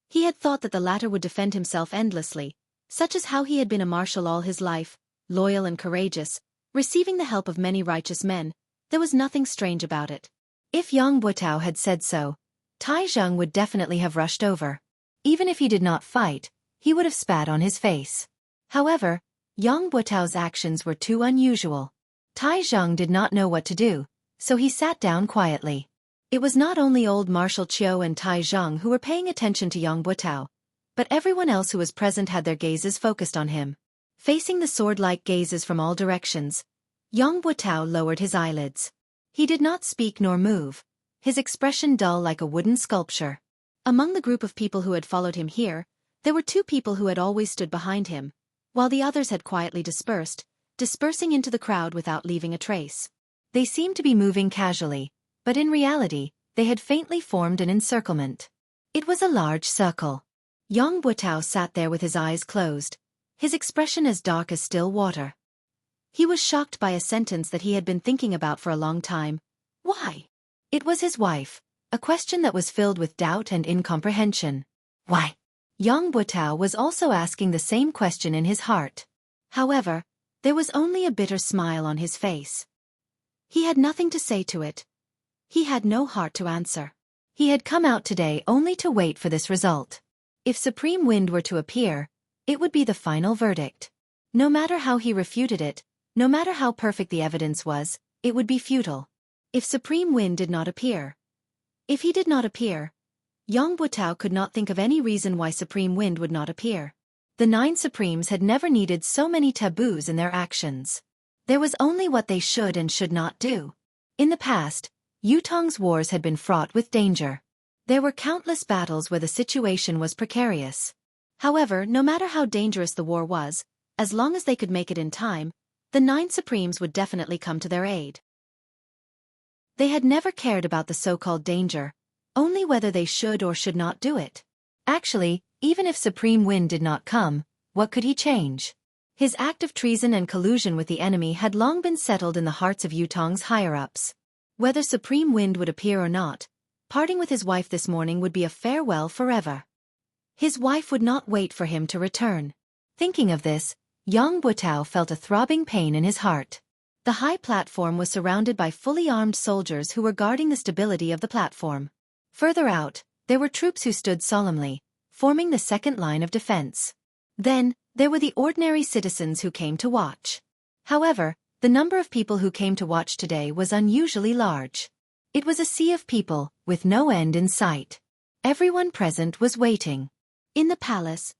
He had thought that the latter would defend himself endlessly, such as how he had been a marshal all his life, loyal and courageous, receiving the help of many righteous men. There was nothing strange about it. If Yang Butao had said so, Tai Zheng would definitely have rushed over. Even if he did not fight, he would have spat on his face. However, Yang Butao's actions were too unusual. Tai Zheng did not know what to do, so he sat down quietly. It was not only old Marshal Qiu and Tai Zheng who were paying attention to Yang Butao, but everyone else who was present had their gazes focused on him. Facing the sword-like gazes from all directions, Yang Butao lowered his eyelids. He did not speak nor move, his expression dull like a wooden sculpture. Among the group of people who had followed him here, there were two people who had always stood behind him, while the others had quietly dispersing into the crowd without leaving a trace. They seemed to be moving casually, but in reality, they had faintly formed an encirclement. It was a large circle. Yang Butao sat there with his eyes closed, his expression as dark as still water. He was shocked by a sentence that he had been thinking about for a long time. Why? It was his wife, a question that was filled with doubt and incomprehension. Why? Yang Butao was also asking the same question in his heart. However, there was only a bitter smile on his face. He had nothing to say to it. He had no heart to answer. He had come out today only to wait for this result. If Supreme Wind were to appear, it would be the final verdict. No matter how he refuted it, no matter how perfect the evidence was, it would be futile. If Supreme Wind did not appear. If he did not appear, Yang Butao could not think of any reason why Supreme Wind would not appear. The 9 Supremes had never needed so many taboos in their actions. There was only what they should and should not do. In the past, Yutong's wars had been fraught with danger. There were countless battles where the situation was precarious. However, no matter how dangerous the war was, as long as they could make it in time, the 9 Supremes would definitely come to their aid. They had never cared about the so-called danger, only whether they should or should not do it. Actually, even if Supreme Wind did not come, what could he change? His act of treason and collusion with the enemy had long been settled in the hearts of Yutong's higher-ups. Whether Supreme Wind would appear or not, parting with his wife this morning would be a farewell forever. His wife would not wait for him to return. Thinking of this, Yang Butao felt a throbbing pain in his heart. The high platform was surrounded by fully armed soldiers who were guarding the stability of the platform. Further out, there were troops who stood solemnly, forming the second line of defense. Then, there were the ordinary citizens who came to watch. However, the number of people who came to watch today was unusually large. It was a sea of people, with no end in sight. Everyone present was waiting. In the palace,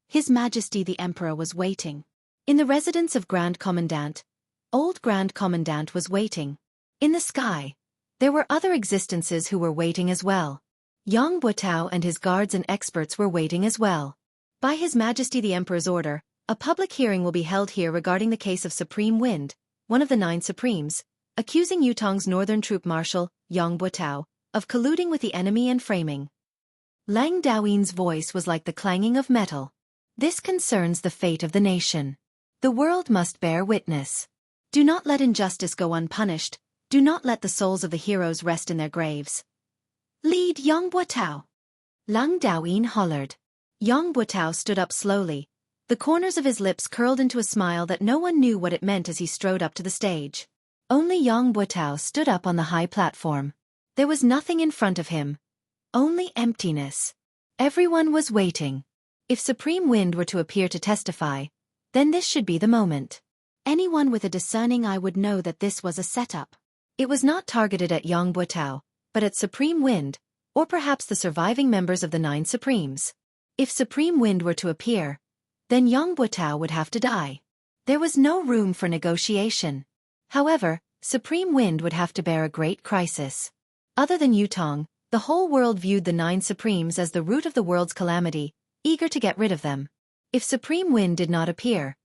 His Majesty the Emperor was waiting. In the residence of Grand Commandant, Old Grand Commandant was waiting. In the sky, there were other existences who were waiting as well. Yang Butao and his guards and experts were waiting as well. By His Majesty the Emperor's order, a public hearing will be held here regarding the case of Supreme Wind, one of the 9 Supremes, accusing Yutong's northern troop marshal, Yang Butao, of colluding with the enemy and framing. Lang Daoyin's voice was like the clanging of metal. This concerns the fate of the nation. The world must bear witness. Do not let injustice go unpunished. Do not let the souls of the heroes rest in their graves. Lead Yang Butao. Lang Daoyin hollered. Yang Butao stood up slowly. The corners of his lips curled into a smile that no one knew what it meant as he strode up to the stage. Only Yang Butao stood up on the high platform. There was nothing in front of him. Only emptiness. Everyone was waiting. If Supreme Wind were to appear to testify, then this should be the moment. Anyone with a discerning eye would know that this was a setup. It was not targeted at Yang Butao, but at Supreme Wind, or perhaps the surviving members of the 9 Supremes. If Supreme Wind were to appear, then Yang Butao would have to die. There was no room for negotiation. However, Supreme Wind would have to bear a great crisis. Other than Yutong, the whole world viewed the 9 Supremes as the root of the world's calamity, eager to get rid of them. If Supreme Wind did not appear,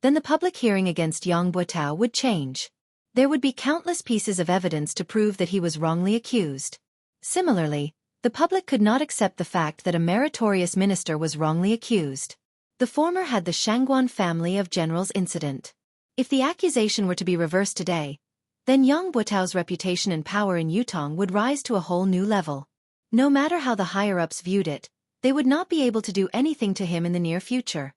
then the public hearing against Yang Butao would change. There would be countless pieces of evidence to prove that he was wrongly accused. Similarly, the public could not accept the fact that a meritorious minister was wrongly accused. The former had the Shangguan family of generals incident. If the accusation were to be reversed today, then Yang Butao's reputation and power in Yutong would rise to a whole new level. No matter how the higher-ups viewed it, they would not be able to do anything to him in the near future.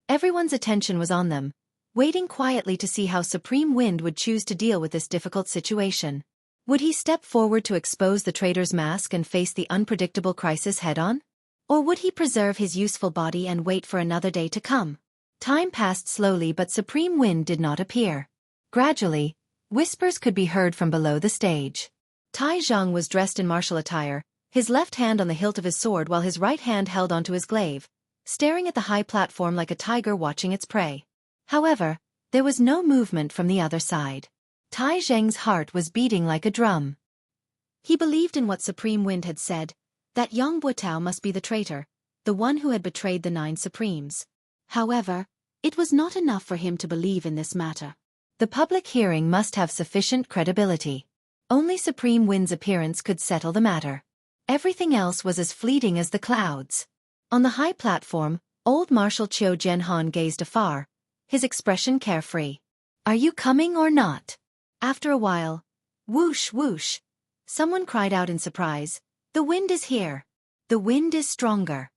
Everyone's attention was on them, waiting quietly to see how Supreme Wind would choose to deal with this difficult situation. Would he step forward to expose the traitor's mask and face the unpredictable crisis head-on? Or would he preserve his useful body and wait for another day to come? Time passed slowly, but Supreme Wind did not appear. Gradually, whispers could be heard from below the stage. Tai Zhang was dressed in martial attire, his left hand on the hilt of his sword while his right hand held onto his glaive, staring at the high platform like a tiger watching its prey. However, there was no movement from the other side. Tai Zheng's heart was beating like a drum. He believed in what Supreme Wind had said, that Yang Buotao must be the traitor, the one who had betrayed the 9 Supremes. However, it was not enough for him to believe in this matter. The public hearing must have sufficient credibility. Only Supreme Wind's appearance could settle the matter. Everything else was as fleeting as the clouds. On the high platform, old Marshal Qiu Jianhan gazed afar, his expression carefree. "Are you coming or not?" After a while, whoosh whoosh, someone cried out in surprise, "The wind is here. The wind is stronger."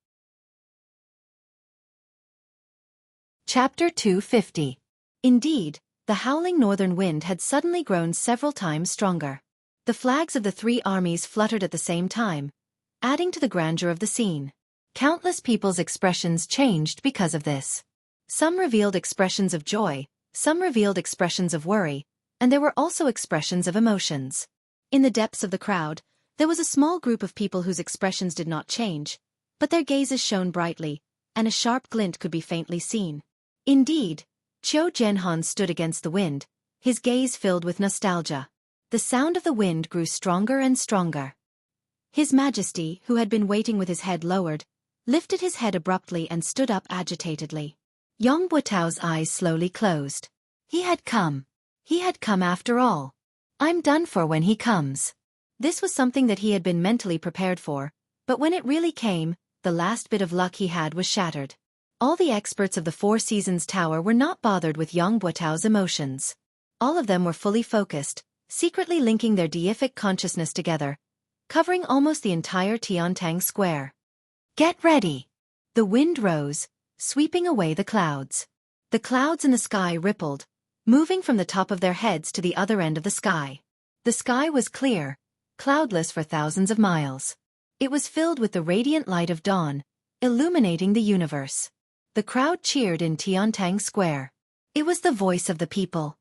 Chapter 250. Indeed, the howling northern wind had suddenly grown several times stronger. The flags of the 3 armies fluttered at the same time, adding to the grandeur of the scene. Countless people's expressions changed because of this. Some revealed expressions of joy, some revealed expressions of worry, and there were also expressions of emotions. In the depths of the crowd, there was a small group of people whose expressions did not change, but their gazes shone brightly, and a sharp glint could be faintly seen. Indeed, Qiu Jianhan stood against the wind, his gaze filled with nostalgia. The sound of the wind grew stronger and stronger. His Majesty, who had been waiting with his head lowered, lifted his head abruptly and stood up agitatedly. Yang Buotao's eyes slowly closed. He had come. He had come after all. I'm done for when he comes. This was something that he had been mentally prepared for, but when it really came, the last bit of luck he had was shattered. All the experts of the 4 Seasons Tower were not bothered with Yang Buotao's emotions. All of them were fully focused, secretly linking their deific consciousness together, covering almost the entire Tiantang Square. Get ready! The wind rose, sweeping away the clouds. The clouds in the sky rippled, moving from the top of their heads to the other end of the sky. The sky was clear, cloudless for thousands of miles. It was filled with the radiant light of dawn, illuminating the universe. The crowd cheered in Tiantang Square. It was the voice of the people.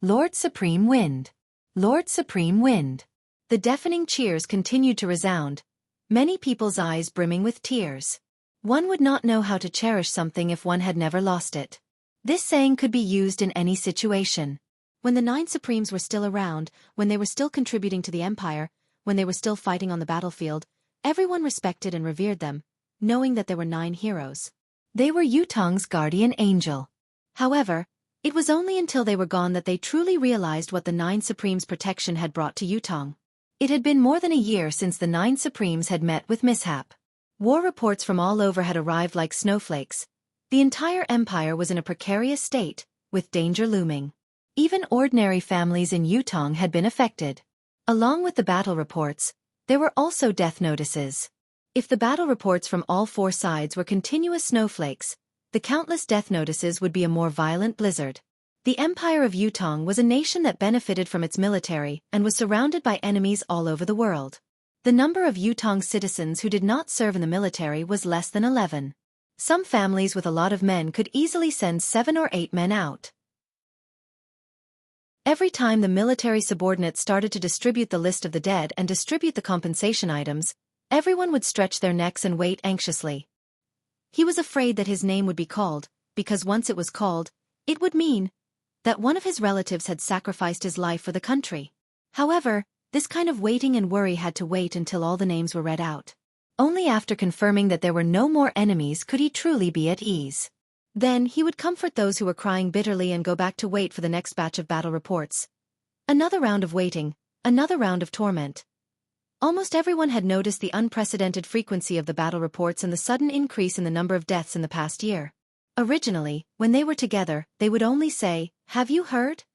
Lord Supreme Wind! Lord Supreme Wind! The deafening cheers continued to resound, many people's eyes brimming with tears. One would not know how to cherish something if one had never lost it. This saying could be used in any situation. When the 9 Supremes were still around, when they were still contributing to the empire, when they were still fighting on the battlefield, everyone respected and revered them, knowing that there were 9 heroes. They were Yutong's guardian angel. However, it was only until they were gone that they truly realized what the 9 Supremes' protection had brought to Yutong. It had been more than a year since the 9 Supremes had met with mishap. War reports from all over had arrived like snowflakes. The entire empire was in a precarious state, with danger looming. Even ordinary families in Yutong had been affected. Along with the battle reports, there were also death notices. If the battle reports from all 4 sides were continuous snowflakes, the countless death notices would be a more violent blizzard. The Empire of Yutong was a nation that benefited from its military and was surrounded by enemies all over the world. The number of Yutong citizens who did not serve in the military was less than 11. Some families with a lot of men could easily send 7 or 8 men out. Every time the military subordinates started to distribute the list of the dead and distribute the compensation items, everyone would stretch their necks and wait anxiously. He was afraid that his name would be called, because once it was called, it would mean that one of his relatives had sacrificed his life for the country. However, this kind of waiting and worry had to wait until all the names were read out. Only after confirming that there were no more enemies could he truly be at ease. Then he would comfort those who were crying bitterly and go back to wait for the next batch of battle reports. Another round of waiting, another round of torment. Almost everyone had noticed the unprecedented frequency of the battle reports and the sudden increase in the number of deaths in the past year. Originally, when they were together, they would only say, "Have you heard?"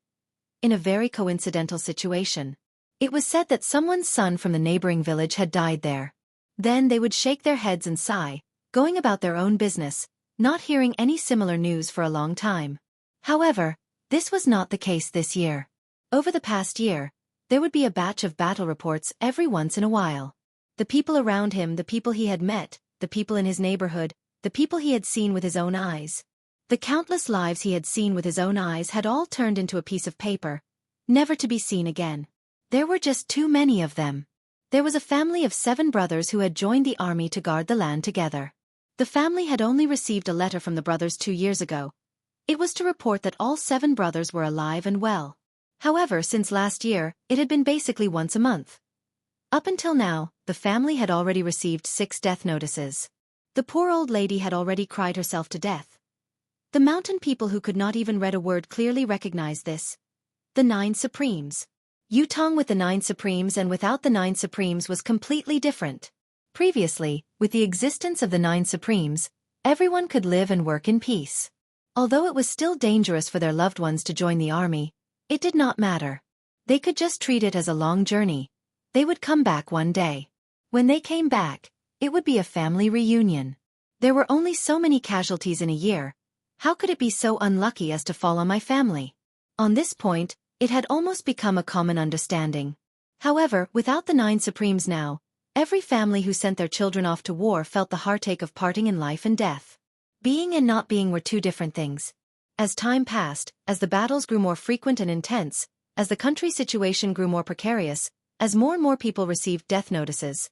In a very coincidental situation. It was said that someone's son from the neighboring village had died there. Then they would shake their heads and sigh, going about their own business, not hearing any similar news for a long time. However, this was not the case this year. Over the past year, There would be a batch of battle reports every once in a while. The people around him, the people he had met, the people in his neighborhood, the people he had seen with his own eyes. The countless lives he had seen with his own eyes had all turned into a piece of paper, never to be seen again. There were just too many of them. There was a family of 7 brothers who had joined the army to guard the land together. The family had only received a letter from the brothers 2 years ago. It was to report that all 7 brothers were alive and well. However, since last year, it had been basically once a month. Up until now, the family had already received 6 death notices. The poor old lady had already cried herself to death. The mountain people who could not even read a word clearly recognized this. The 9 Supremes. Yutong with the 9 Supremes and without the 9 Supremes was completely different. Previously, with the existence of the 9 Supremes, everyone could live and work in peace. Although it was still dangerous for their loved ones to join the army, it did not matter. They could just treat it as a long journey. They would come back one day. When they came back, it would be a family reunion. There were only so many casualties in a year. How could it be so unlucky as to fall on my family? On this point, it had almost become a common understanding. However, without the 9 Supremes now, every family who sent their children off to war felt the heartache of parting in life and death. Being and not being were 2 different things. As time passed, as the battles grew more frequent and intense, as the country's situation grew more precarious, as more and more people received death notices,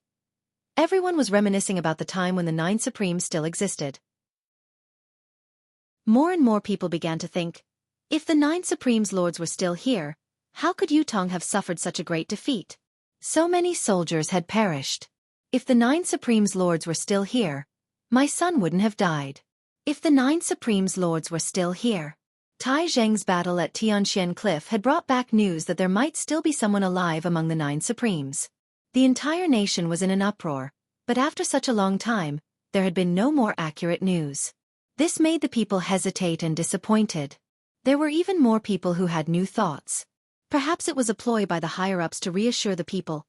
everyone was reminiscing about the time when the 9 Supremes still existed. More and more people began to think, if the 9 Supremes Lords were still here, how could Yutong have suffered such a great defeat? So many soldiers had perished. If the 9 Supremes Lords were still here, my son wouldn't have died. If the 9 Supremes Lords were still here. Tai Zheng's battle at Tianxian Cliff had brought back news that there might still be someone alive among the 9 Supremes. The entire nation was in an uproar, but after such a long time, there had been no more accurate news. This made the people hesitate and disappointed. There were even more people who had new thoughts. Perhaps it was a ploy by the higher-ups to reassure the people.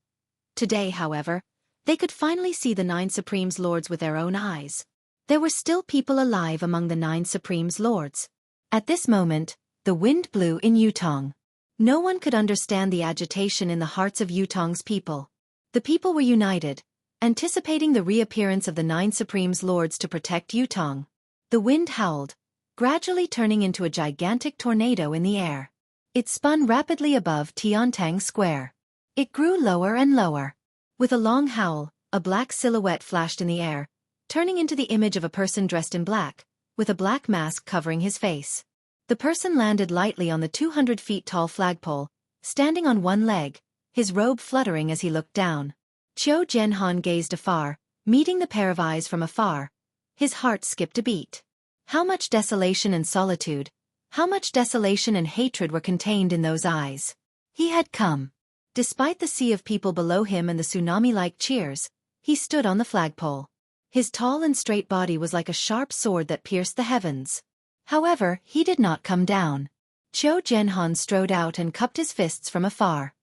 Today, however, they could finally see the 9 Supremes Lords with their own eyes. There were still people alive among the 9 Supremes Lords. At this moment, the wind blew in Yutong. No one could understand the agitation in the hearts of Yutong's people. The people were united, anticipating the reappearance of the 9 Supremes Lords to protect Yutong. The wind howled, gradually turning into a gigantic tornado in the air. It spun rapidly above Tiantang Square. It grew lower and lower. With a long howl, a black silhouette flashed in the air, turning into the image of a person dressed in black, with a black mask covering his face. The person landed lightly on the 200 feet tall flagpole, standing on one leg, his robe fluttering as he looked down. Qiu Jianhan gazed afar, meeting the pair of eyes from afar. His heart skipped a beat. How much desolation and solitude, how much desolation and hatred were contained in those eyes. He had come. Despite the sea of people below him and the tsunami-like cheers, he stood on the flagpole. His tall and straight body was like a sharp sword that pierced the heavens. However, he did not come down. Qiu Jianhan strode out and cupped his fists from afar.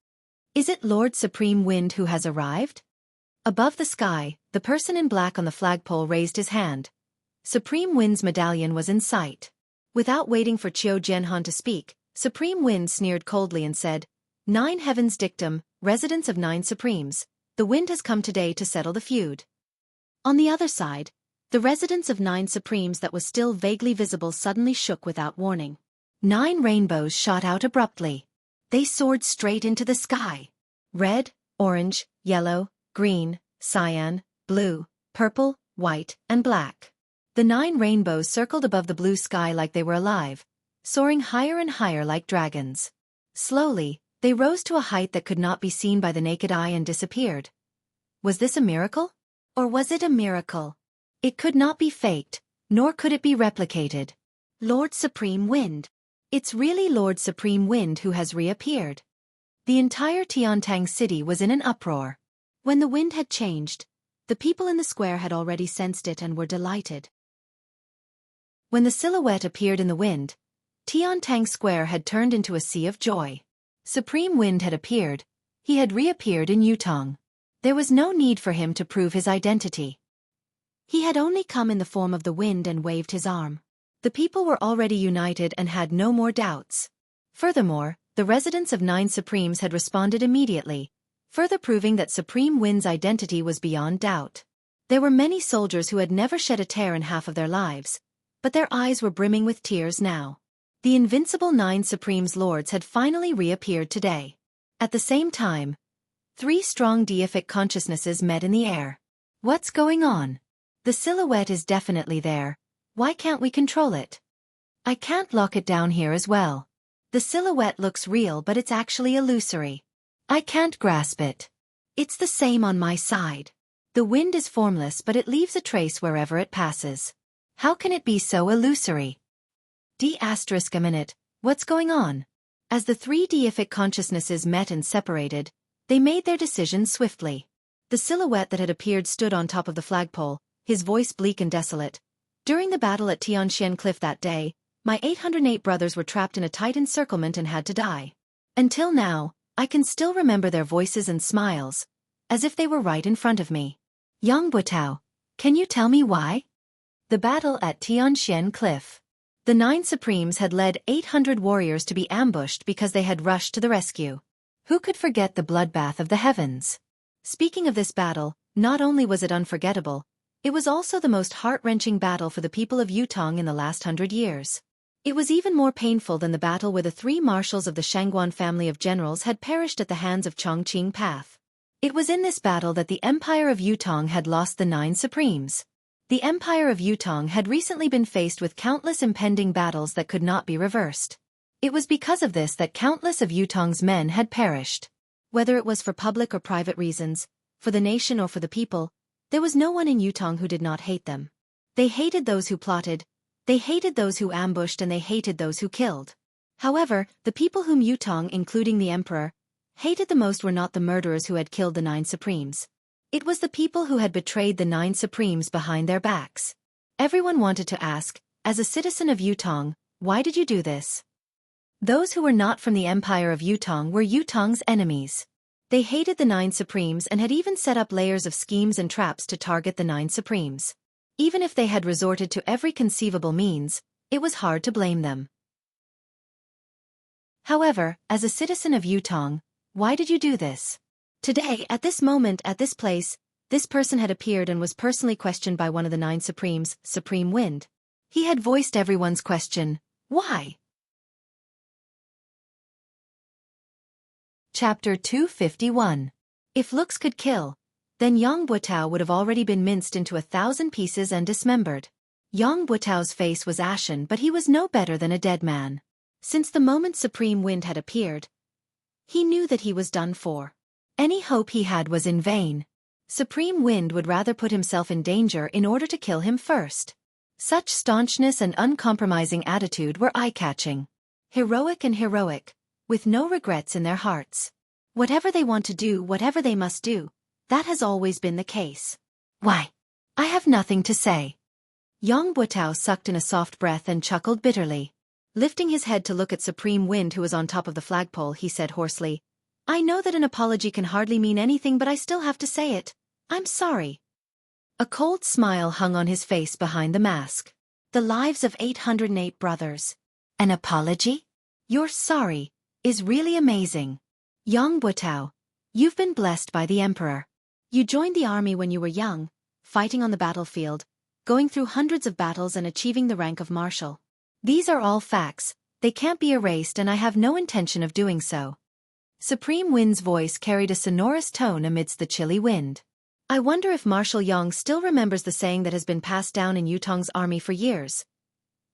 Is it Lord Supreme Wind who has arrived? Above the sky, the person in black on the flagpole raised his hand. Supreme Wind's medallion was in sight. Without waiting for Qiu Jianhan to speak, Supreme Wind sneered coldly and said, 9 Heavens Dictum, residents of 9 Supremes, the wind has come today to settle the feud. On the other side, the residents of 9 Supremes that was still vaguely visible suddenly shook without warning. 9 rainbows shot out abruptly. They soared straight into the sky. Red, orange, yellow, green, cyan, blue, purple, white, and black. The 9 rainbows circled above the blue sky like they were alive, soaring higher and higher like dragons. Slowly, they rose to a height that could not be seen by the naked eye and disappeared. Was this a miracle? Or was it a miracle? It could not be faked, nor could it be replicated. Lord Supreme Wind. It's really Lord Supreme Wind who has reappeared. The entire Tiantang city was in an uproar. When the wind had changed, the people in the square had already sensed it and were delighted. When the silhouette appeared in the wind, Tiantang Square had turned into a sea of joy. Supreme Wind had appeared. He had reappeared in Yutong. There was no need for him to prove his identity. He had only come in the form of the wind and waved his arm. The people were already united and had no more doubts. Furthermore, The residents of 9 Supremes had responded immediately, further proving that Supreme Wind's identity was beyond doubt. There were many soldiers who had never shed a tear in half of their lives, but their eyes were brimming with tears now. The invincible 9 Supremes lords had finally reappeared today. At the same time, 3 strong deific consciousnesses met in the air. What's going on? The silhouette is definitely there. Why can't we control it? I can't lock it down here as well. The silhouette looks real, but it's actually illusory. I can't grasp it. It's the same on my side. The wind is formless, but it leaves a trace wherever it passes. How can it be so illusory? A minute, what's going on? As the 3 deific consciousnesses met and separated, they made their decision swiftly. The silhouette that had appeared stood on top of the flagpole, his voice bleak and desolate. During the battle at Tianxian Cliff that day, my 808 brothers were trapped in a tight encirclement and had to die. Until now, I can still remember their voices and smiles, as if they were right in front of me. Yang Butao, can you tell me why? The battle at Tianxian Cliff. The 9 Supremes had led 800 warriors to be ambushed because they had rushed to the rescue. Who could forget the bloodbath of the heavens? Speaking of this battle, not only was it unforgettable, it was also the most heart-wrenching battle for the people of Yutong in the last 100 years. It was even more painful than the battle where the 3 marshals of the Shangguan family of generals had perished at the hands of Chongqing Path. It was in this battle that the Empire of Yutong had lost the 9 Supremes. The Empire of Yutong had recently been faced with countless impending battles that could not be reversed. It was because of this that countless of Yutong's men had perished. Whether it was for public or private reasons, for the nation or for the people, there was no one in Yutong who did not hate them. They hated those who plotted, they hated those who ambushed, and they hated those who killed. However, the people whom Yutong, including the emperor, hated the most were not the murderers who had killed the 9 Supremes. It was the people who had betrayed the 9 Supremes behind their backs. Everyone wanted to ask, as a citizen of Yutong, why did you do this? Those who were not from the Empire of Yutong were Yutong's enemies. They hated the 9 Supremes and had even set up layers of schemes and traps to target the 9 Supremes. Even if they had resorted to every conceivable means, it was hard to blame them. However, as a citizen of Yutong, why did you do this? Today, at this moment, at this place, this person had appeared and was personally questioned by one of the 9 Supremes, Supreme Wind. He had voiced everyone's question, why? Chapter 251. If looks could kill, then Yang Butao would have already been minced into 1,000 pieces and dismembered. Yang Butao's face was ashen, but he was no better than a dead man. Since the moment Supreme Wind had appeared, he knew that he was done for. Any hope he had was in vain. Supreme Wind would rather put himself in danger in order to kill him first. Such staunchness and uncompromising attitude were eye-catching. Heroic and heroic, with no regrets in their hearts. Whatever they want to do, whatever they must do, that has always been the case. Why? I have nothing to say. Yang Butao sucked in a soft breath and chuckled bitterly. Lifting his head to look at Supreme Wind, who was on top of the flagpole, he said hoarsely, I know that an apology can hardly mean anything, but I still have to say it. I'm sorry. A cold smile hung on his face behind the mask. The lives of 808 brothers. An apology? You're sorry is really amazing. Yang Butao, you've been blessed by the Emperor. You joined the army when you were young, fighting on the battlefield, going through hundreds of battles and achieving the rank of marshal. These are all facts, they can't be erased, and I have no intention of doing so. Supreme Wind's voice carried a sonorous tone amidst the chilly wind. I wonder if Marshal Yang still remembers the saying that has been passed down in Yutong's army for years.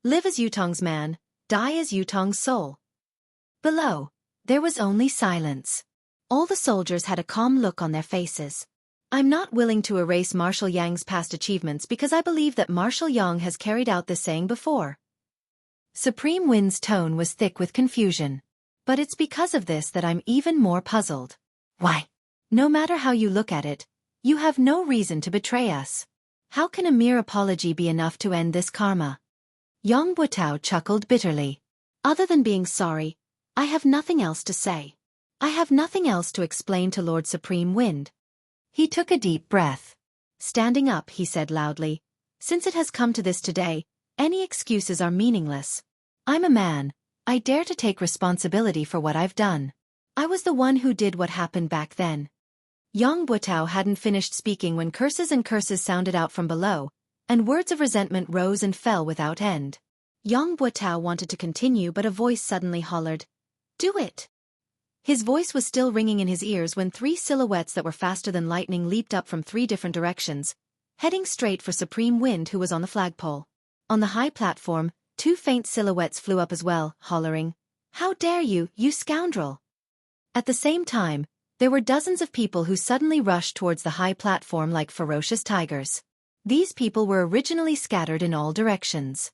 Live as Yutong's man, die as Yutong's soul. Below, there was only silence. All the soldiers had a calm look on their faces. I'm not willing to erase Marshal Yang's past achievements because I believe that Marshal Yang has carried out this saying before. Supreme Wind's tone was thick with confusion. But it's because of this that I'm even more puzzled. Why? No matter how you look at it, you have no reason to betray us. How can a mere apology be enough to end this karma? Yang Butao chuckled bitterly. Other than being sorry, I have nothing else to say. I have nothing else to explain to Lord Supreme Wind. He took a deep breath. Standing up, he said loudly, since it has come to this today, any excuses are meaningless. I'm a man, I dare to take responsibility for what I've done. I was the one who did what happened back then. Yang Butao hadn't finished speaking when curses and curses sounded out from below, and words of resentment rose and fell without end. Yang Butao wanted to continue, but a voice suddenly hollered, "Do it!" His voice was still ringing in his ears when 3 silhouettes that were faster than lightning leaped up from 3 different directions, heading straight for Supreme Wind, who was on the flagpole. On the high platform, 2 faint silhouettes flew up as well, hollering, "How dare you, you scoundrel!" At the same time, there were dozens of people who suddenly rushed towards the high platform like ferocious tigers. These people were originally scattered in all directions.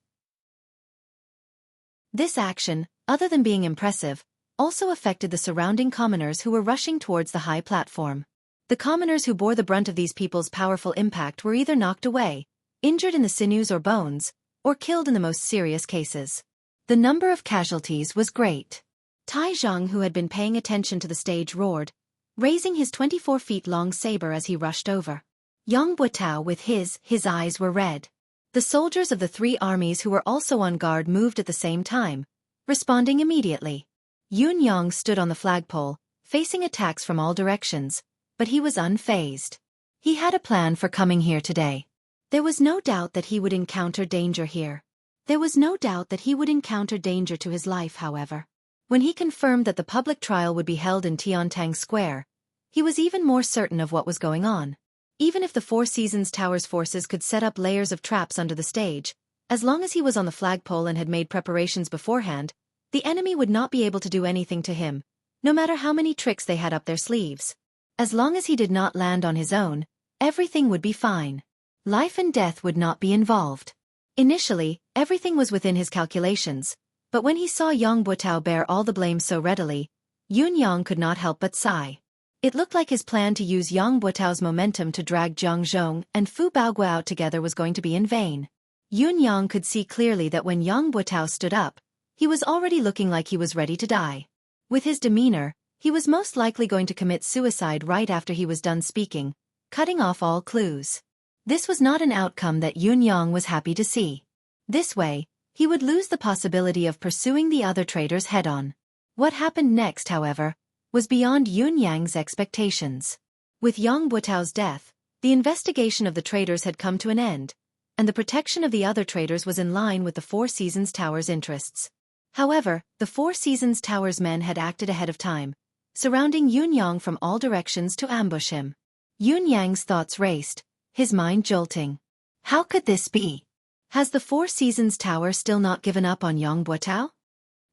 This action, other than being impressive, also affected the surrounding commoners who were rushing towards the high platform. The commoners who bore the brunt of these people's powerful impact were either knocked away, injured in the sinews or bones, or killed in the most serious cases. The number of casualties was great. Tai Zhang, who had been paying attention to the stage, roared, raising his 24-feet-long saber as he rushed over. Yang Butao with his eyes were red. The soldiers of the 3 armies who were also on guard moved at the same time, responding immediately. Yun Yang stood on the flagpole, facing attacks from all directions, but he was unfazed. He had a plan for coming here today. There was no doubt that he would encounter danger here. There was no doubt that he would encounter danger to his life, however. When he confirmed that the public trial would be held in Tiantang Square, he was even more certain of what was going on. Even if the Four Seasons Tower's forces could set up layers of traps under the stage, as long as he was on the flagpole and had made preparations beforehand, the enemy would not be able to do anything to him, no matter how many tricks they had up their sleeves. As long as he did not land on his own, everything would be fine. Life and death would not be involved. Initially, everything was within his calculations, but when he saw Yang Butao bear all the blame so readily, Yun Yang could not help but sigh. It looked like his plan to use Yang Butao's momentum to drag Zhang Zhong and Fu Baogua out together was going to be in vain. Yun Yang could see clearly that when Yang Butao stood up, he was already looking like he was ready to die. With his demeanor, he was most likely going to commit suicide right after he was done speaking, cutting off all clues. This was not an outcome that Yun Yang was happy to see. This way, he would lose the possibility of pursuing the other traitors head-on. What happened next, however, was beyond Yun Yang's expectations. With Yang Butao's death, the investigation of the traitors had come to an end, and the protection of the other traitors was in line with the Four Seasons Tower's interests. However, the Four Seasons Tower's men had acted ahead of time, surrounding Yun Yang from all directions to ambush him. Yun Yang's thoughts raced, his mind jolting. How could this be? Has the Four Seasons Tower still not given up on Yang Butao?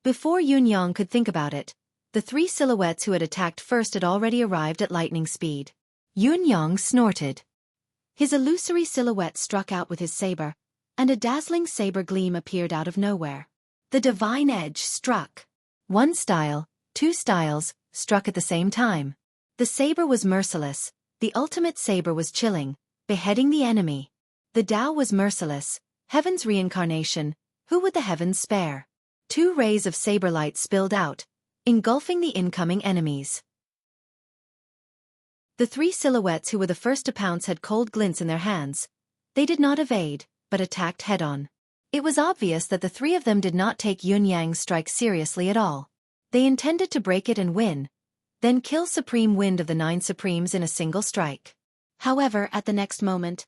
Before Yun Yang could think about it, the 3 silhouettes who had attacked first had already arrived at lightning speed. Yun Yang snorted. His illusory silhouette struck out with his saber, and a dazzling saber gleam appeared out of nowhere. The divine edge struck. 1 style, 2 styles, struck at the same time. The saber was merciless, the ultimate saber was chilling, beheading the enemy. The Tao was merciless, heaven's reincarnation, who would the heavens spare? 2 rays of saber light spilled out, engulfing the incoming enemies. The 3 silhouettes who were the first to pounce had cold glints in their hands. They did not evade, but attacked head-on. It was obvious that the 3 of them did not take Yun Yang's strike seriously at all. They intended to break it and win, then kill Supreme Wind of the 9 Supremes in a single strike. However, at the next moment,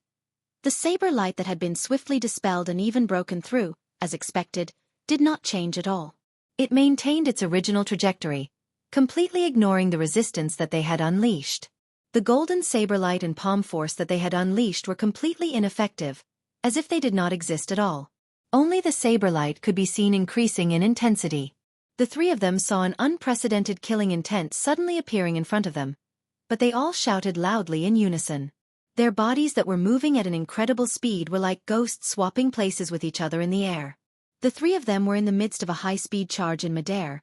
the saber light that had been swiftly dispelled and even broken through, as expected, did not change at all. It maintained its original trajectory, completely ignoring the resistance that they had unleashed. The golden saber light and palm force that they had unleashed were completely ineffective, as if they did not exist at all. Only the saber light could be seen increasing in intensity. The 3 of them saw an unprecedented killing intent suddenly appearing in front of them, but they all shouted loudly in unison. Their bodies that were moving at an incredible speed were like ghosts swapping places with each other in the air. The 3 of them were in the midst of a high-speed charge in midair.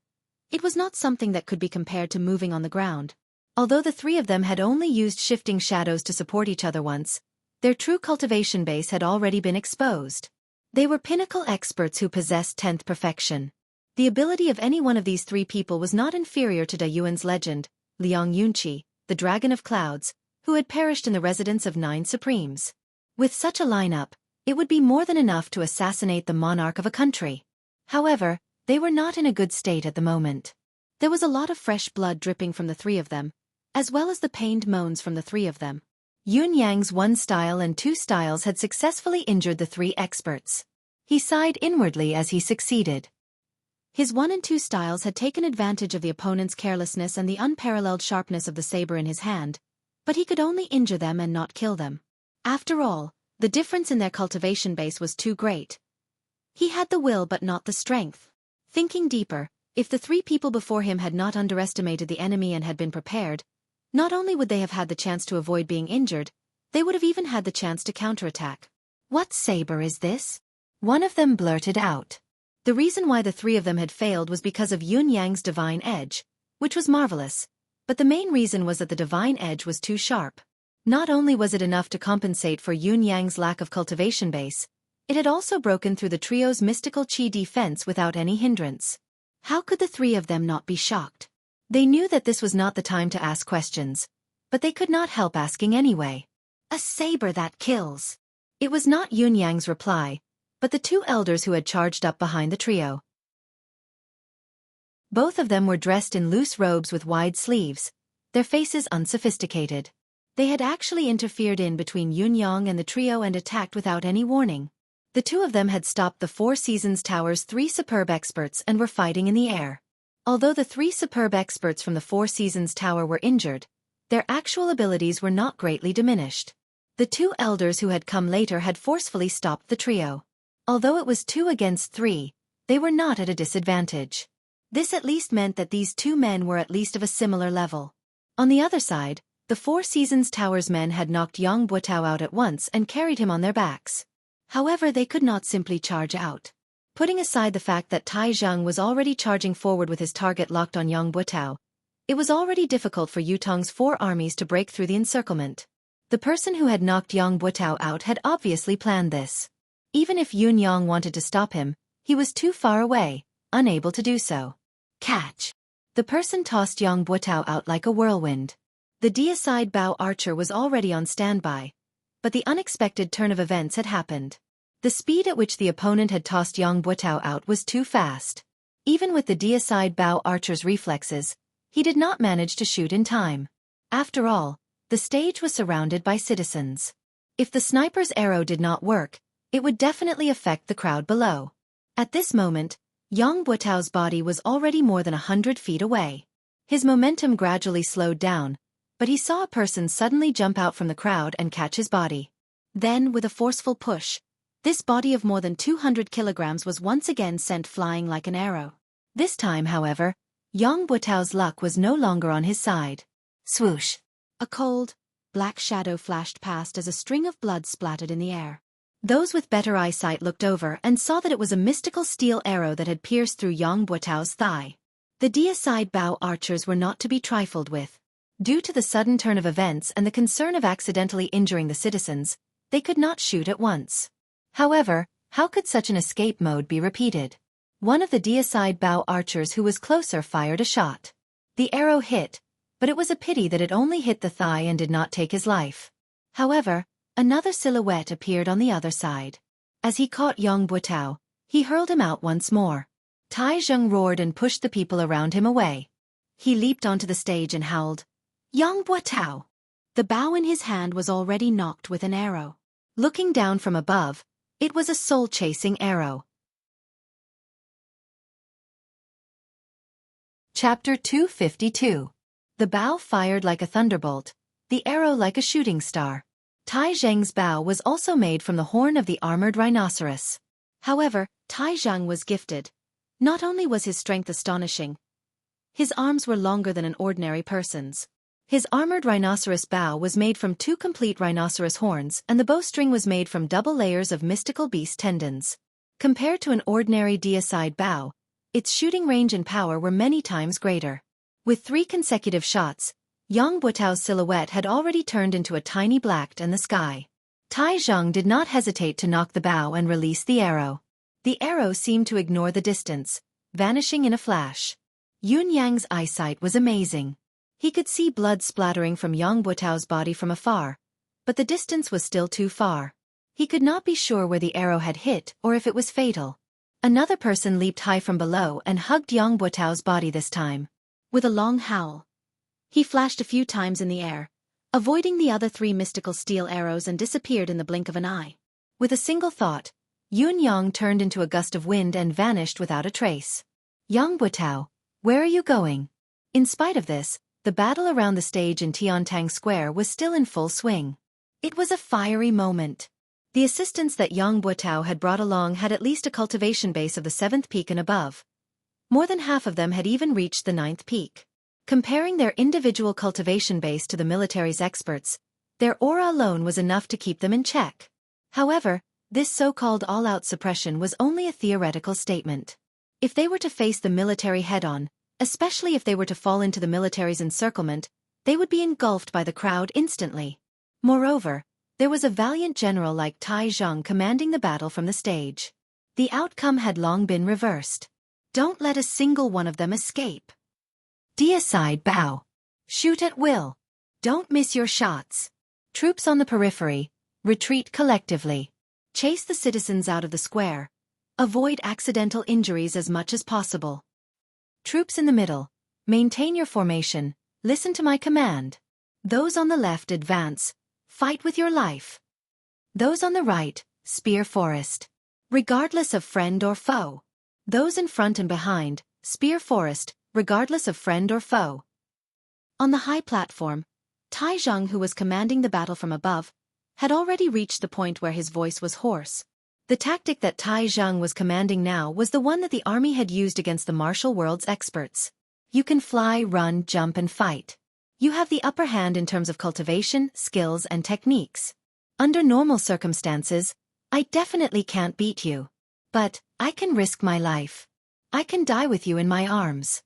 It was not something that could be compared to moving on the ground. Although the 3 of them had only used shifting shadows to support each other once, their true cultivation base had already been exposed. They were pinnacle experts who possessed 10th perfection. The ability of any one of these 3 people was not inferior to Da Yuan's legend, Liang Yunqi, the Dragon of Clouds, who had perished in the residence of 9 Supremes. With such a lineup, it would be more than enough to assassinate the monarch of a country. However, They were not in a good state at the moment. There was a lot of fresh blood dripping from the three of them, as well as the pained moans from the three of them. Yun Yang's 1 style and 2 styles had successfully injured the 3 experts. He sighed inwardly as he succeeded. His 1 and 2 styles had taken advantage of the opponent's carelessness and the unparalleled sharpness of the saber in his hand, but he could only injure them and not kill them. After all, the difference in their cultivation base was too great. He had the will but not the strength. Thinking deeper, if the 3 people before him had not underestimated the enemy and had been prepared, not only would they have had the chance to avoid being injured, they would have even had the chance to counterattack. "What saber is this?" one of them blurted out. The reason why the 3 of them had failed was because of Yun Yang's divine edge, which was marvelous, but the main reason was that the divine edge was too sharp. Not only was it enough to compensate for Yun Yang's lack of cultivation base, it had also broken through the trio's mystical chi defense without any hindrance. How could the 3 of them not be shocked? They knew that this was not the time to ask questions, but they could not help asking anyway. "A saber that kills." It was not Yun Yang's reply, but the 2 elders who had charged up behind the trio. Both of them were dressed in loose robes with wide sleeves, their faces unsophisticated. They had actually interfered in between Yun Yang and the trio and attacked without any warning. The 2 of them had stopped the 4 Seasons Tower's 3 superb experts and were fighting in the air. Although the 3 superb experts from the 4 Seasons Tower were injured, their actual abilities were not greatly diminished. The 2 elders who had come later had forcefully stopped the trio. Although it was 2 against 3, they were not at a disadvantage. This at least meant that these 2 men were at least of a similar level. On the other side, the 4 Seasons Tower's men had knocked Yang Buotao out at once and carried him on their backs. However, they could not simply charge out. Putting aside the fact that Tai Zheng was already charging forward with his target locked on Yang Buotao, it was already difficult for Yutong's 4 armies to break through the encirclement. The person who had knocked Yang Buotao out had obviously planned this. Even if Yun Yang wanted to stop him, he was too far away, unable to do so. Catch! The person tossed Yang Buotao out like a whirlwind. The deicide bow archer was already on standby, but the unexpected turn of events had happened. The speed at which the opponent had tossed Yang Buotao out was too fast. Even with the deicide bow archer's reflexes, he did not manage to shoot in time. After all, the stage was surrounded by citizens. If the sniper's arrow did not work, it would definitely affect the crowd below. At this moment, Yang Buotao's body was already more than 100 feet away. His momentum gradually slowed down, but he saw a person suddenly jump out from the crowd and catch his body. Then, with a forceful push, this body of more than 200 kilograms was once again sent flying like an arrow. This time, however, Yang Buotao's luck was no longer on his side. Swoosh! A cold, black shadow flashed past as a string of blood splattered in the air. Those with better eyesight looked over and saw that it was a mystical steel arrow that had pierced through Yang Buotao's thigh. The deicide bow archers were not to be trifled with. Due to the sudden turn of events and the concern of accidentally injuring the citizens, they could not shoot at once. However, how could such an escape mode be repeated? One of the deicide bow archers who was closer fired a shot. The arrow hit, but it was a pity that it only hit the thigh and did not take his life. However, another silhouette appeared on the other side. As he caught Yang Buotao, he hurled him out once more. Tai Zheng roared and pushed the people around him away. He leaped onto the stage and howled, "Yang Buotao!" The bow in his hand was already knocked with an arrow. Looking down from above, it was a soul-chasing arrow. Chapter 252. The bow fired like a thunderbolt, the arrow like a shooting star. Tai Zheng's bow was also made from the horn of the armored rhinoceros. However, Tai Zheng was gifted. Not only was his strength astonishing, his arms were longer than an ordinary person's. His armored rhinoceros bow was made from 2 complete rhinoceros horns and the bowstring was made from double layers of mystical beast tendons. Compared to an ordinary deicide bow, its shooting range and power were many times greater. With 3 consecutive shots, Yang Buotao's silhouette had already turned into a tiny black in the sky. Tai Zheng did not hesitate to knock the bow and release the arrow. The arrow seemed to ignore the distance, vanishing in a flash. Yun Yang's eyesight was amazing. He could see blood splattering from Yang Buotao's body from afar, but the distance was still too far. He could not be sure where the arrow had hit or if it was fatal. Another person leaped high from below and hugged Yang Buotao's body this time. With a long howl, he flashed a few times in the air, avoiding the other three mystical steel arrows, and disappeared in the blink of an eye. With a single thought, Yun Yang turned into a gust of wind and vanished without a trace. Yang Buotao, where are you going? In spite of this, the battle around the stage in Tiantang Square was still in full swing. It was a fiery moment. The assistants that Yang Buotao had brought along had at least a cultivation base of the 7th peak and above. More than half of them had even reached the 9th peak. Comparing their individual cultivation base to the military's experts, their aura alone was enough to keep them in check. However, this so-called all-out suppression was only a theoretical statement. If they were to face the military head-on, especially if they were to fall into the military's encirclement, they would be engulfed by the crowd instantly. Moreover, there was a valiant general like Tai Zhang commanding the battle from the stage. The outcome had long been reversed. Don't let a single one of them escape. Deicide bow. Shoot at will. Don't miss your shots. Troops on the periphery, retreat collectively. Chase the citizens out of the square. Avoid accidental injuries as much as possible. Troops in the middle, maintain your formation, listen to my command. Those on the left advance, fight with your life. Those on the right, spear forest. Regardless of friend or foe. Those in front and behind, spear forest, regardless of friend or foe. On the high platform, Tai Zhang, who was commanding the battle from above, had already reached the point where his voice was hoarse. The tactic that Tai Zhang was commanding now was the one that the army had used against the martial world's experts. You can fly, run, jump, and fight. You have the upper hand in terms of cultivation, skills, and techniques. Under normal circumstances, I definitely can't beat you. But I can risk my life. I can die with you in my arms.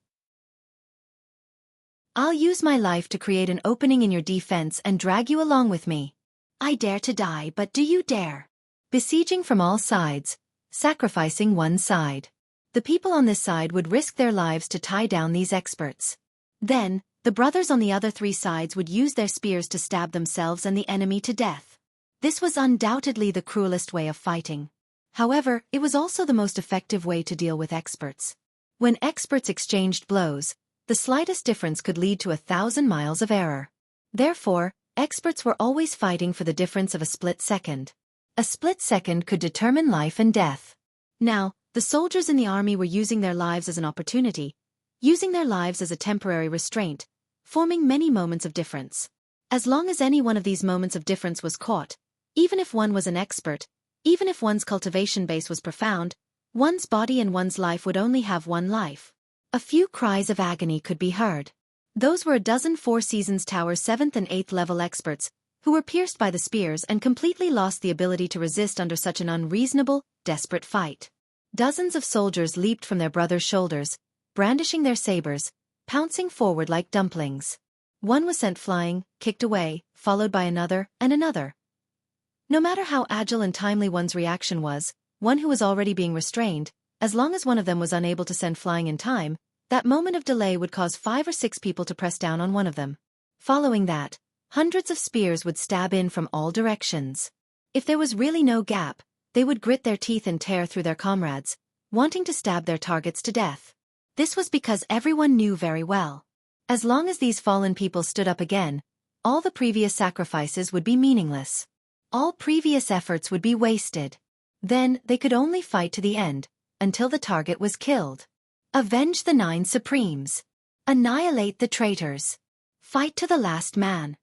I'll use my life to create an opening in your defense and drag you along with me. I dare to die, but do you dare? Besieging from all sides, sacrificing one side. The people on this side would risk their lives to tie down these experts. Then, the brothers on the other three sides would use their spears to stab themselves and the enemy to death. This was undoubtedly the cruelest way of fighting. However, it was also the most effective way to deal with experts. When experts exchanged blows, the slightest difference could lead to 1,000 miles of error. Therefore, experts were always fighting for the difference of a split second. A split second could determine life and death. Now, the soldiers in the army were using their lives as an opportunity, using their lives as a temporary restraint, forming many moments of difference. As long as any one of these moments of difference was caught, even if one was an expert, even if one's cultivation base was profound, one's body and one's life would only have one life. A few cries of agony could be heard. Those were a dozen Four Seasons Tower 7th and 8th level experts, who were pierced by the spears and completely lost the ability to resist under such an unreasonable, desperate fight. Dozens of soldiers leaped from their brothers' shoulders, brandishing their sabers, pouncing forward like dumplings. One was sent flying, kicked away, followed by another, and another. No matter how agile and timely one's reaction was, one who was already being restrained, as long as one of them was unable to send flying in time, that moment of delay would cause 5 or 6 people to press down on one of them. Following that, hundreds of spears would stab in from all directions. If there was really no gap, they would grit their teeth and tear through their comrades, wanting to stab their targets to death. This was because everyone knew very well. As long as these fallen people stood up again, all the previous sacrifices would be meaningless. All previous efforts would be wasted. Then they could only fight to the end, until the target was killed. Avenge the 9 Supremes. Annihilate the traitors. Fight to the last man.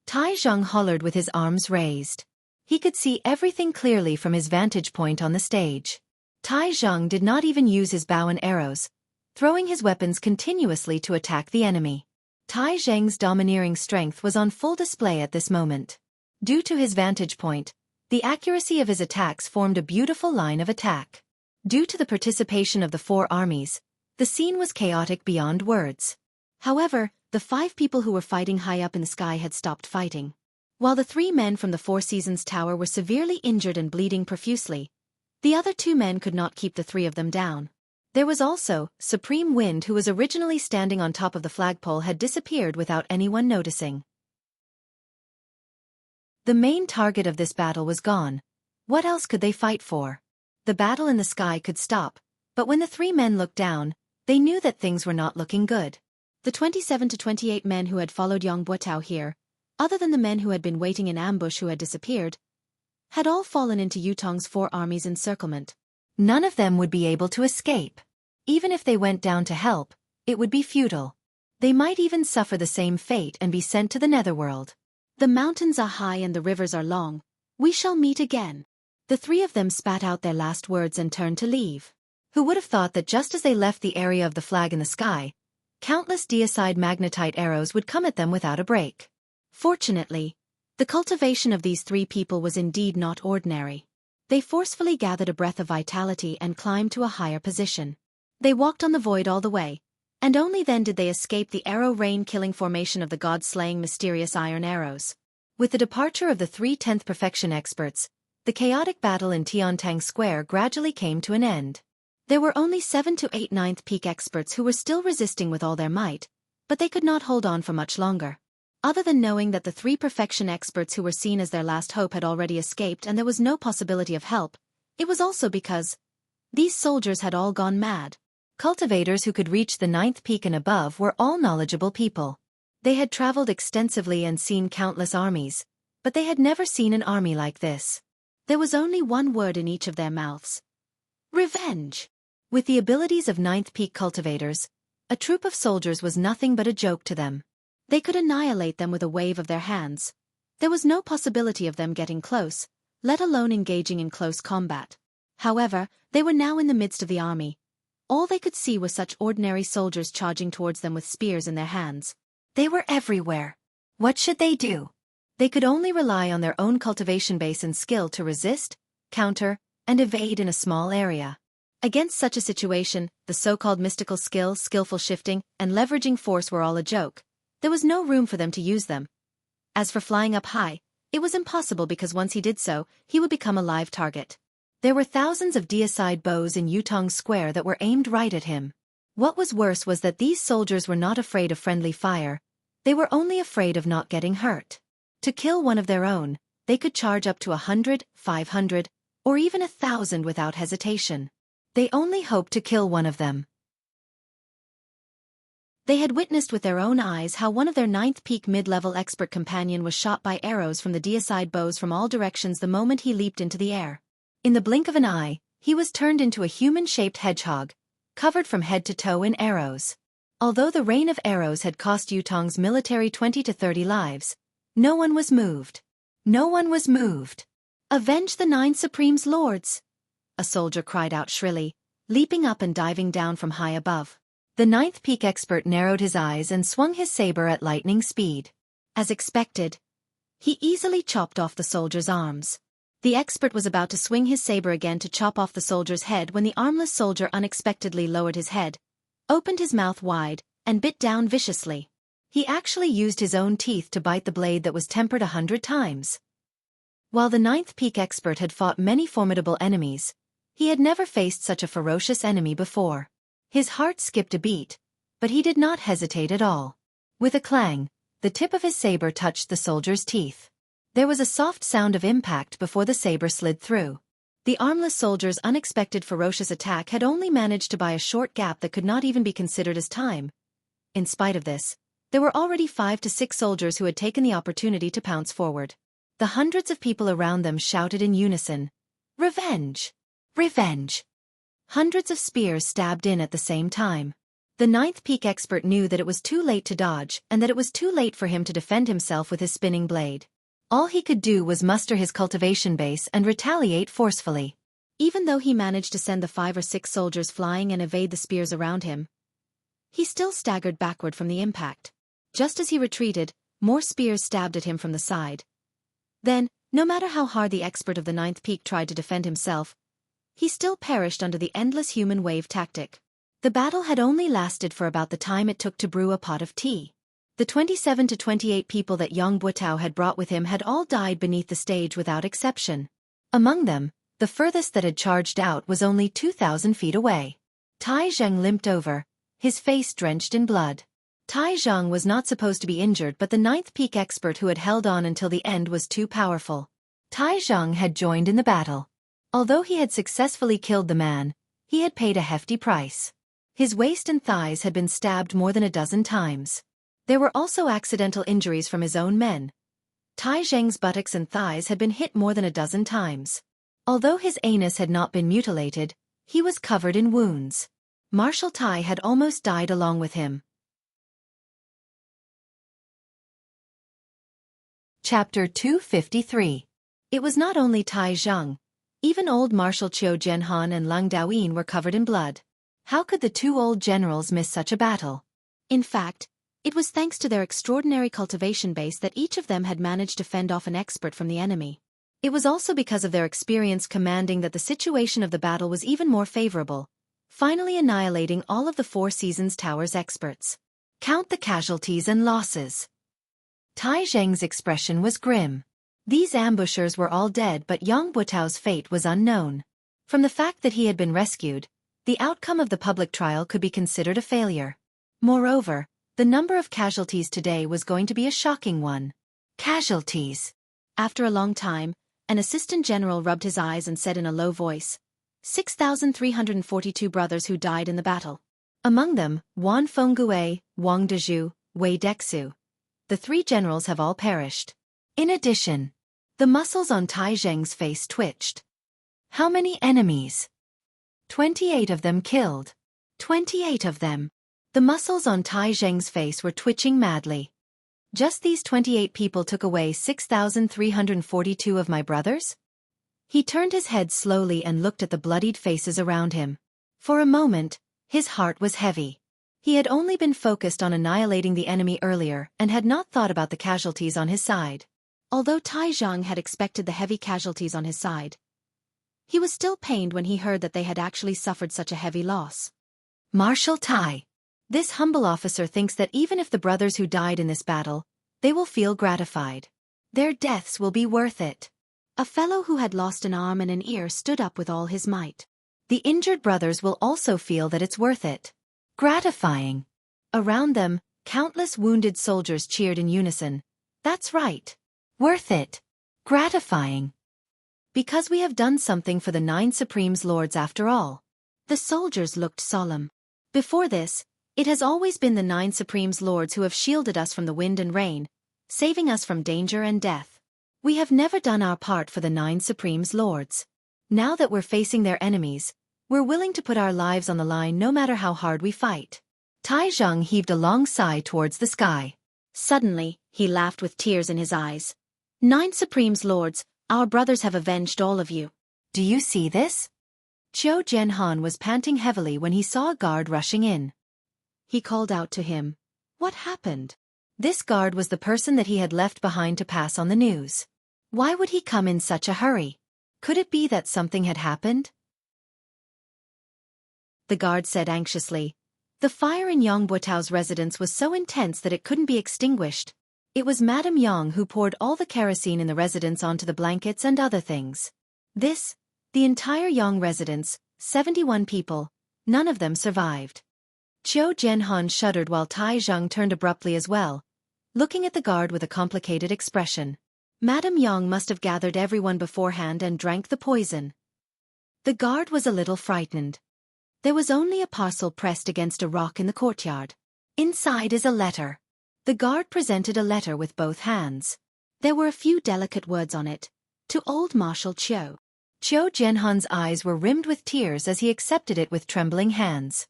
Tai Zhang hollered with his arms raised. He could see everything clearly from his vantage point on the stage. Tai Zhang did not even use his bow and arrows, throwing his weapons continuously to attack the enemy. Tai Zhang's domineering strength was on full display at this moment. Due to his vantage point, the accuracy of his attacks formed a beautiful line of attack. Due to the participation of the 4 armies, the scene was chaotic beyond words. However, the 5 people who were fighting high up in the sky had stopped fighting. While the 3 men from the Four Seasons Tower were severely injured and bleeding profusely, the other 2 men could not keep the 3 of them down. There was also Supreme Wind, who was originally standing on top of the flagpole, had disappeared without anyone noticing. The main target of this battle was gone. What else could they fight for? The battle in the sky could stop, but when the three men looked down, they knew that things were not looking good. The 27 to 28 men who had followed Yang Buotao here, other than the men who had been waiting in ambush who had disappeared, had all fallen into Yutong's 4 armies' encirclement. None of them would be able to escape. Even if they went down to help, it would be futile. They might even suffer the same fate and be sent to the netherworld. The mountains are high and the rivers are long. We shall meet again. The 3 of them spat out their last words and turned to leave. Who would have thought that just as they left the area of the flag in the sky, countless deicide magnetite arrows would come at them without a break. Fortunately, the cultivation of these 3 people was indeed not ordinary. They forcefully gathered a breath of vitality and climbed to a higher position. They walked on the void all the way, and only then did they escape the arrow rain-killing formation of the god-slaying mysterious iron arrows. With the departure of the 3 10th perfection experts, the chaotic battle in Tiantang Square gradually came to an end. There were only 7 to 8 9th peak experts who were still resisting with all their might, but they could not hold on for much longer. Other than knowing that the 3 perfection experts who were seen as their last hope had already escaped and there was no possibility of help, it was also because these soldiers had all gone mad. Cultivators who could reach the 9th peak and above were all knowledgeable people. They had traveled extensively and seen countless armies, but they had never seen an army like this. There was only one word in each of their mouths: revenge. With the abilities of 9th peak cultivators, a troop of soldiers was nothing but a joke to them. They could annihilate them with a wave of their hands. There was no possibility of them getting close, let alone engaging in close combat. However, they were now in the midst of the army. All they could see were such ordinary soldiers charging towards them with spears in their hands. They were everywhere. What should they do? They could only rely on their own cultivation base and skill to resist, counter, and evade in a small area. Against such a situation, the so-called mystical skill, skillful shifting, and leveraging force were all a joke. There was no room for them to use them. As for flying up high, it was impossible because once he did so, he would become a live target. There were thousands of deicide bows in Yutong Square that were aimed right at him. What was worse was that these soldiers were not afraid of friendly fire. They were only afraid of not getting hurt. To kill one of their own, they could charge up to 100, 500, or even 1,000 without hesitation. They only hoped to kill one of them. They had witnessed with their own eyes how one of their 9th peak mid-level expert companion was shot by arrows from the deicide bows from all directions the moment he leaped into the air. In the blink of an eye, he was turned into a human-shaped hedgehog, covered from head to toe in arrows. Although the rain of arrows had cost Yutong's military 20 to 30 lives, no one was moved. No one was moved. "Avenge the 9 Supreme's lords!" a soldier cried out shrilly, leaping up and diving down from high above. The 9th peak expert narrowed his eyes and swung his saber at lightning speed. As expected, he easily chopped off the soldier's arms. The expert was about to swing his saber again to chop off the soldier's head when the armless soldier unexpectedly lowered his head, opened his mouth wide, and bit down viciously. He actually used his own teeth to bite the blade that was tempered 100 times. While the 9th peak expert had fought many formidable enemies, he had never faced such a ferocious enemy before. His heart skipped a beat, but he did not hesitate at all. With a clang, the tip of his saber touched the soldier's teeth. There was a soft sound of impact before the saber slid through. The armless soldier's unexpected ferocious attack had only managed to buy a short gap that could not even be considered as time. In spite of this, there were already 5 to 6 soldiers who had taken the opportunity to pounce forward. The hundreds of people around them shouted in unison, "Revenge! Revenge!" Hundreds of spears stabbed in at the same time. The 9th peak expert knew that it was too late to dodge and that it was too late for him to defend himself with his spinning blade. All he could do was muster his cultivation base and retaliate forcefully. Even though he managed to send the 5 or 6 soldiers flying and evade the spears around him, he still staggered backward from the impact. Just as he retreated, more spears stabbed at him from the side. Then, no matter how hard the expert of the 9th peak tried to defend himself, he still perished under the endless human wave tactic. The battle had only lasted for about the time it took to brew a pot of tea. The 27 to 28 people that Yang Buotao had brought with him had all died beneath the stage without exception. Among them, the furthest that had charged out was only 2,000 feet away. Tai Zheng limped over, his face drenched in blood. Tai Zheng was not supposed to be injured, but the 9th peak expert who had held on until the end was too powerful. Tai Zheng had joined in the battle. Although he had successfully killed the man, he had paid a hefty price. His waist and thighs had been stabbed more than a dozen times. There were also accidental injuries from his own men. Tai Zheng's buttocks and thighs had been hit more than a dozen times. Although his anus had not been mutilated, he was covered in wounds. Marshal Tai had almost died along with him. Chapter 253. It was not only Tai Zheng. Even old Marshal Qiu Jianhan and Leng Daoyin were covered in blood. How could the two old generals miss such a battle? In fact, it was thanks to their extraordinary cultivation base that each of them had managed to fend off an expert from the enemy. It was also because of their experience commanding that the situation of the battle was even more favorable, finally annihilating all of the Four Seasons Tower's experts. Count the casualties and losses. Tai Zheng's expression was grim. These ambushers were all dead, but Yang Buotao's fate was unknown. From the fact that he had been rescued, the outcome of the public trial could be considered a failure. Moreover, the number of casualties today was going to be a shocking one. Casualties. After a long time, an assistant general rubbed his eyes and said in a low voice, 6,342 brothers who died in the battle. Among them, Wan Fenggue, Wang Dezhu, Wei Dexu. The three generals have all perished. In addition, the muscles on Tai Zheng's face twitched. How many enemies? 28 of them killed. 28 of them. The muscles on Tai Zheng's face were twitching madly. Just these 28 people took away 6,342 of my brothers? He turned his head slowly and looked at the bloodied faces around him. For a moment, his heart was heavy. He had only been focused on annihilating the enemy earlier and had not thought about the casualties on his side. Although Tai Zheng had expected the heavy casualties on his side, he was still pained when he heard that they had actually suffered such a heavy loss. Marshal Tai. This humble officer thinks that even if the brothers who died in this battle, they will feel gratified. Their deaths will be worth it. A fellow who had lost an arm and an ear stood up with all his might. The injured brothers will also feel that it's worth it. Gratifying. Around them, countless wounded soldiers cheered in unison. That's right. Worth it. Gratifying. Because we have done something for the 9 Supremes Lords after all. The soldiers looked solemn. Before this, it has always been the 9 Supremes Lords who have shielded us from the wind and rain, saving us from danger and death. We have never done our part for the 9 Supremes Lords. Now that we're facing their enemies, we're willing to put our lives on the line no matter how hard we fight. Tai Zheng heaved a long sigh towards the sky. Suddenly, he laughed with tears in his eyes. 9 Supremes Lords, our brothers have avenged all of you. Do you see this? Qiu Jianhan was panting heavily when he saw a guard rushing in. He called out to him. What happened? This guard was the person that he had left behind to pass on the news. Why would he come in such a hurry? Could it be that something had happened? The guard said anxiously. The fire in Yang Buotao's residence was so intense that it couldn't be extinguished. It was Madame Yang who poured all the kerosene in the residence onto the blankets and other things. The entire Yang residence, 71 people, none of them survived. Qiu Jianhan shuddered while Tai Zheng turned abruptly as well, looking at the guard with a complicated expression. Madame Yang must have gathered everyone beforehand and drank the poison. The guard was a little frightened. There was only a parcel pressed against a rock in the courtyard. Inside is a letter. The guard presented a letter with both hands. There were a few delicate words on it. To old Marshal Qiu. Qiu Jianhan's eyes were rimmed with tears as he accepted it with trembling hands.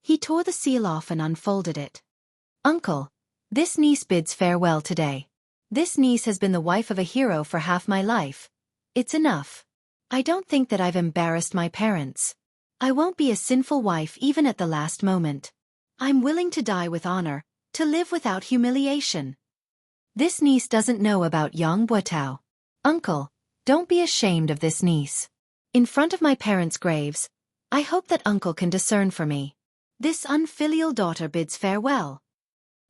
He tore the seal off and unfolded it. Uncle, this niece bids farewell today. This niece has been the wife of a hero for half my life. It's enough. I don't think that I've embarrassed my parents. I won't be a sinful wife even at the last moment. I'm willing to die with honor, to live without humiliation. This niece doesn't know about Yang Buotao. Uncle, don't be ashamed of this niece. In front of my parents' graves, I hope that uncle can discern for me. This unfilial daughter bids farewell.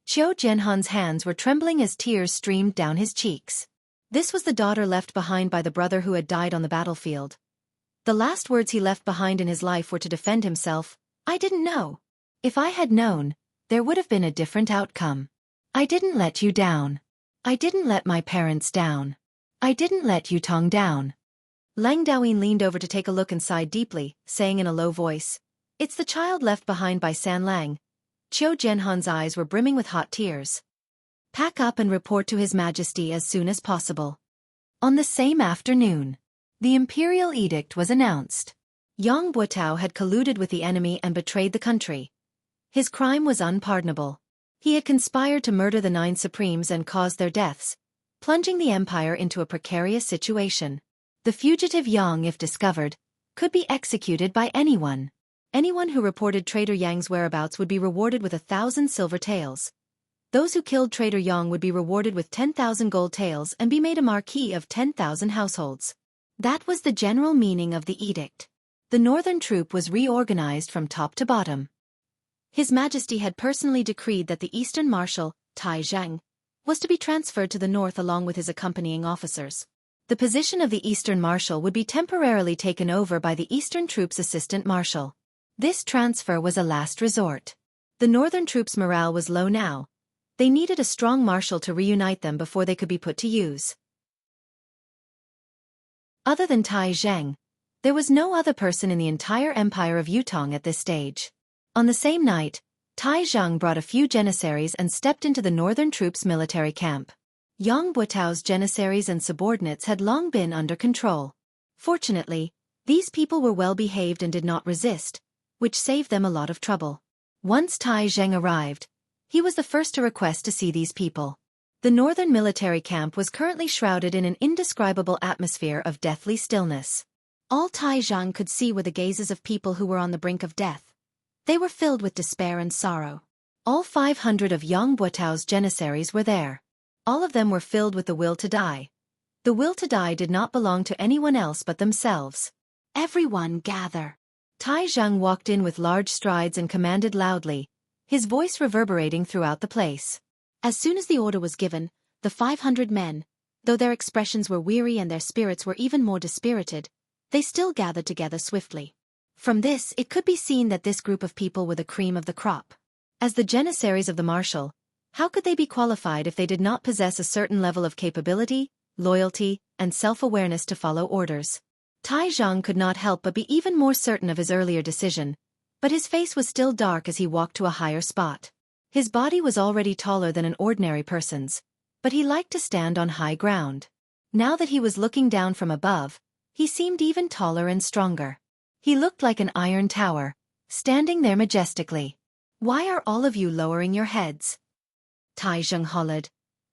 Qiu Jianhan's hands were trembling as tears streamed down his cheeks. This was the daughter left behind by the brother who had died on the battlefield. The last words he left behind in his life were to defend himself. I didn't know. If I had known, there would have been a different outcome. I didn't let you down. I didn't let my parents down. I didn't let Yutong down. Lang Daoyin leaned over to take a look and sighed deeply, saying in a low voice, "It's the child left behind by San Lang." Qiu Jianhan's eyes were brimming with hot tears. "Pack up and report to His Majesty as soon as possible." On the same afternoon, the imperial edict was announced. Yang Buotao had colluded with the enemy and betrayed the country. His crime was unpardonable. He had conspired to murder the 9 supremes and caused their deaths, plunging the empire into a precarious situation. The fugitive Yang, if discovered, could be executed by anyone. Anyone who reported Traitor Yang's whereabouts would be rewarded with 1,000 silver taels. Those who killed Traitor Yang would be rewarded with 10,000 gold taels and be made a marquis of 10,000 households. That was the general meaning of the edict. The northern troop was reorganized from top to bottom. His Majesty had personally decreed that the eastern marshal, Tai Zhang, was to be transferred to the north along with his accompanying officers. The position of the eastern marshal would be temporarily taken over by the eastern troops' assistant marshal. This transfer was a last resort. The northern troops' morale was low now. They needed a strong marshal to reunite them before they could be put to use. Other than Tai Zhang, there was no other person in the entire empire of Yutong at this stage. On the same night, Tai Zhang brought a few janissaries and stepped into the northern troops' military camp. Yang Buotao's janissaries and subordinates had long been under control. Fortunately, these people were well behaved and did not resist, which saved them a lot of trouble. Once Tai Zhang arrived, he was the first to request to see these people. The northern military camp was currently shrouded in an indescribable atmosphere of deathly stillness. All Tai Zhang could see were the gazes of people who were on the brink of death. They were filled with despair and sorrow. All 500 of Yang Buotao's janissaries were there. All of them were filled with the will to die. The will to die did not belong to anyone else but themselves. "Everyone gather." Tai Zhang walked in with large strides and commanded loudly, his voice reverberating throughout the place. As soon as the order was given, the 500 men, though their expressions were weary and their spirits were even more dispirited, they still gathered together swiftly. From this, it could be seen that this group of people were the cream of the crop. As the janissaries of the marshal, how could they be qualified if they did not possess a certain level of capability, loyalty, and self-awareness to follow orders? Tai Zhang could not help but be even more certain of his earlier decision, but his face was still dark as he walked to a higher spot. His body was already taller than an ordinary person's, but he liked to stand on high ground. Now that he was looking down from above, he seemed even taller and stronger. He looked like an iron tower, standing there majestically. "Why are all of you lowering your heads?" Tai Zhang hollered.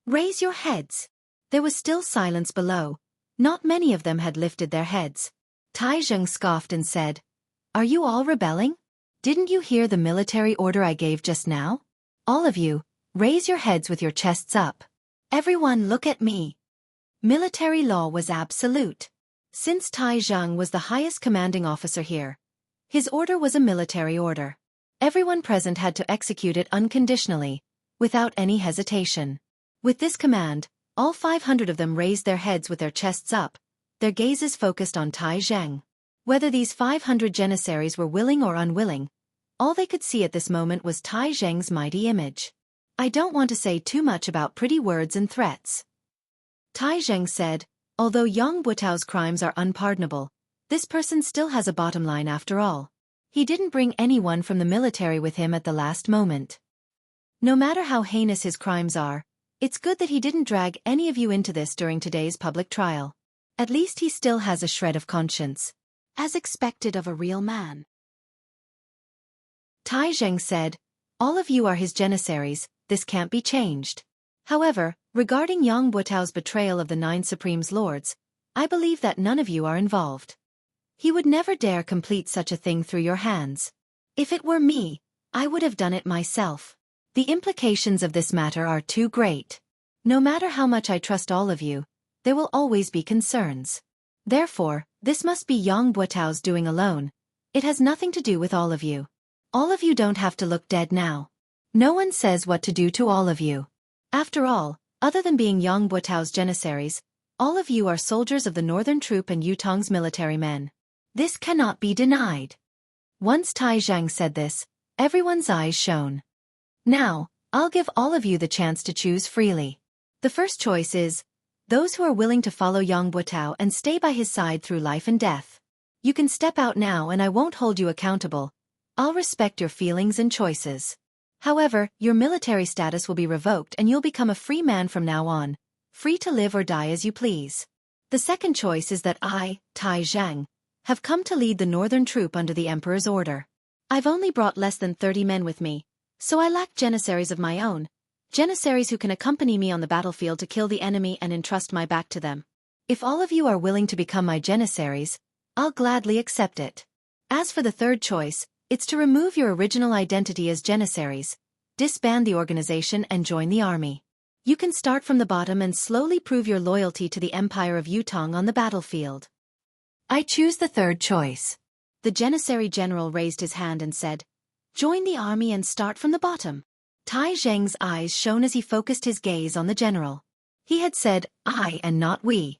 "Raise your heads." There was still silence below. Not many of them had lifted their heads. Tai Zhang scoffed and said, "Are you all rebelling? Didn't you hear the military order I gave just now? All of you, raise your heads with your chests up. Everyone look at me." Military law was absolute. Since Tai Zhang was the highest commanding officer here, his order was a military order. Everyone present had to execute it unconditionally, without any hesitation. With this command, all 500 of them raised their heads with their chests up, their gazes focused on Tai Zhang. Whether these 500 janissaries were willing or unwilling, all they could see at this moment was Tai Zhang's mighty image. "I don't want to say too much about pretty words and threats," Tai Zhang said, "although Yang Buotao's crimes are unpardonable, this person still has a bottom line after all. He didn't bring anyone from the military with him at the last moment. No matter how heinous his crimes are, it's good that he didn't drag any of you into this during today's public trial. At least he still has a shred of conscience, as expected of a real man." Tai Zhang said, "All of you are his janissaries, this can't be changed. However, regarding Yang Buotao's betrayal of the 9 Supreme's lords, I believe that none of you are involved. He would never dare complete such a thing through your hands. If it were me, I would have done it myself. The implications of this matter are too great. No matter how much I trust all of you, there will always be concerns. Therefore, this must be Yang Buotao's doing alone. It has nothing to do with all of you. All of you don't have to look dead now. No one says what to do to all of you. After all, other than being Yang Buotao's janissaries, all of you are soldiers of the northern troop and Yutong's military men. This cannot be denied." Once Tai Zhang said this, everyone's eyes shone. "Now, I'll give all of you the chance to choose freely. The first choice is, those who are willing to follow Yang Buotao and stay by his side through life and death. You can step out now and I won't hold you accountable. I'll respect your feelings and choices. However, your military status will be revoked and you'll become a free man from now on, free to live or die as you please. The second choice is that I, Tai Zhang, have come to lead the northern troop under the Emperor's order. I've only brought less than 30 men with me, so I lack janissaries of my own, janissaries who can accompany me on the battlefield to kill the enemy and entrust my back to them. If all of you are willing to become my janissaries, I'll gladly accept it. As for the third choice, it's to remove your original identity as janissaries, disband the organization and join the army. You can start from the bottom and slowly prove your loyalty to the Empire of Yutong on the battlefield. I choose the third choice. The Janissary general raised his hand and said, "Join the army and start from the bottom." Tai Zheng's eyes shone as he focused his gaze on the general. He had said, "I" and not "we."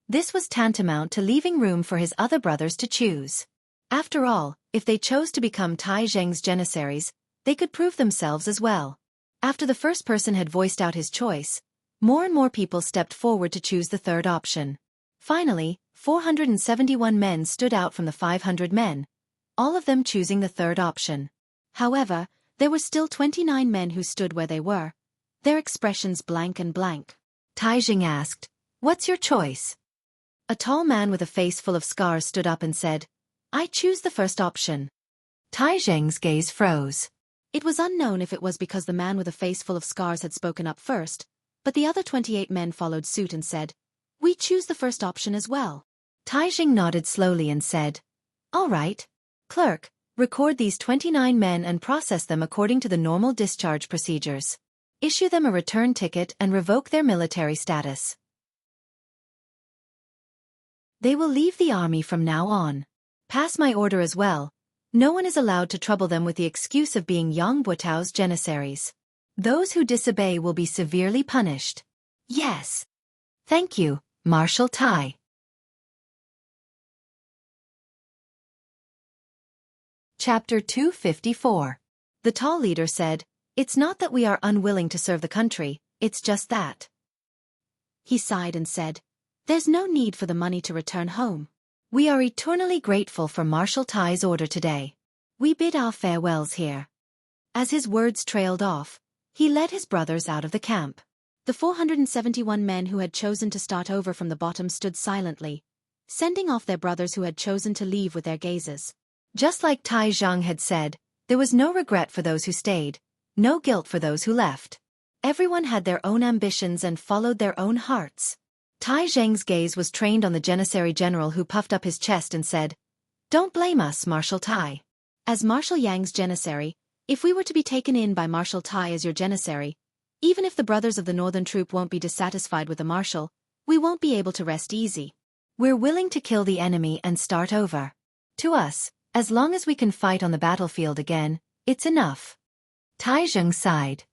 This was tantamount to leaving room for his other brothers to choose. After all, if they chose to become Tai Zheng's janissaries, they could prove themselves as well. After the first person had voiced out his choice, more and more people stepped forward to choose the third option. Finally, 471 men stood out from the 500 men, all of them choosing the third option. However, there were still 29 men who stood where they were, their expressions blank and blank. Tai Zheng asked, "What's your choice?" A tall man with a face full of scars stood up and said, "I choose the first option." Tai Zheng's gaze froze. It was unknown if it was because the man with a face full of scars had spoken up first, but the other 28 men followed suit and said, "We choose the first option as well." Tai Zheng nodded slowly and said, "All right. Clerk, record these 29 men and process them according to the normal discharge procedures. Issue them a return ticket and revoke their military status. They will leave the army from now on. Pass my order as well. No one is allowed to trouble them with the excuse of being Yang Buotao's janissaries. Those who disobey will be severely punished." "Yes. Thank you, Marshal Tai." Chapter 254. The tall leader said, "It's not that we are unwilling to serve the country, it's just that." He sighed and said, "There's no need for the money to return home. We are eternally grateful for Marshal Tai's order today. We bid our farewells here." As his words trailed off, he led his brothers out of the camp. The 471 men who had chosen to start over from the bottom stood silently, sending off their brothers who had chosen to leave with their gazes. Just like Tai Zhang had said, there was no regret for those who stayed, no guilt for those who left. Everyone had their own ambitions and followed their own hearts. Tai Zheng's gaze was trained on the Janissary general who puffed up his chest and said, "Don't blame us, Marshal Tai. As Marshal Yang's janissary, if we were to be taken in by Marshal Tai as your janissary, even if the brothers of the northern troop won't be dissatisfied with the marshal, we won't be able to rest easy. We're willing to kill the enemy and start over. To us, as long as we can fight on the battlefield again, it's enough." Tai Zheng sighed.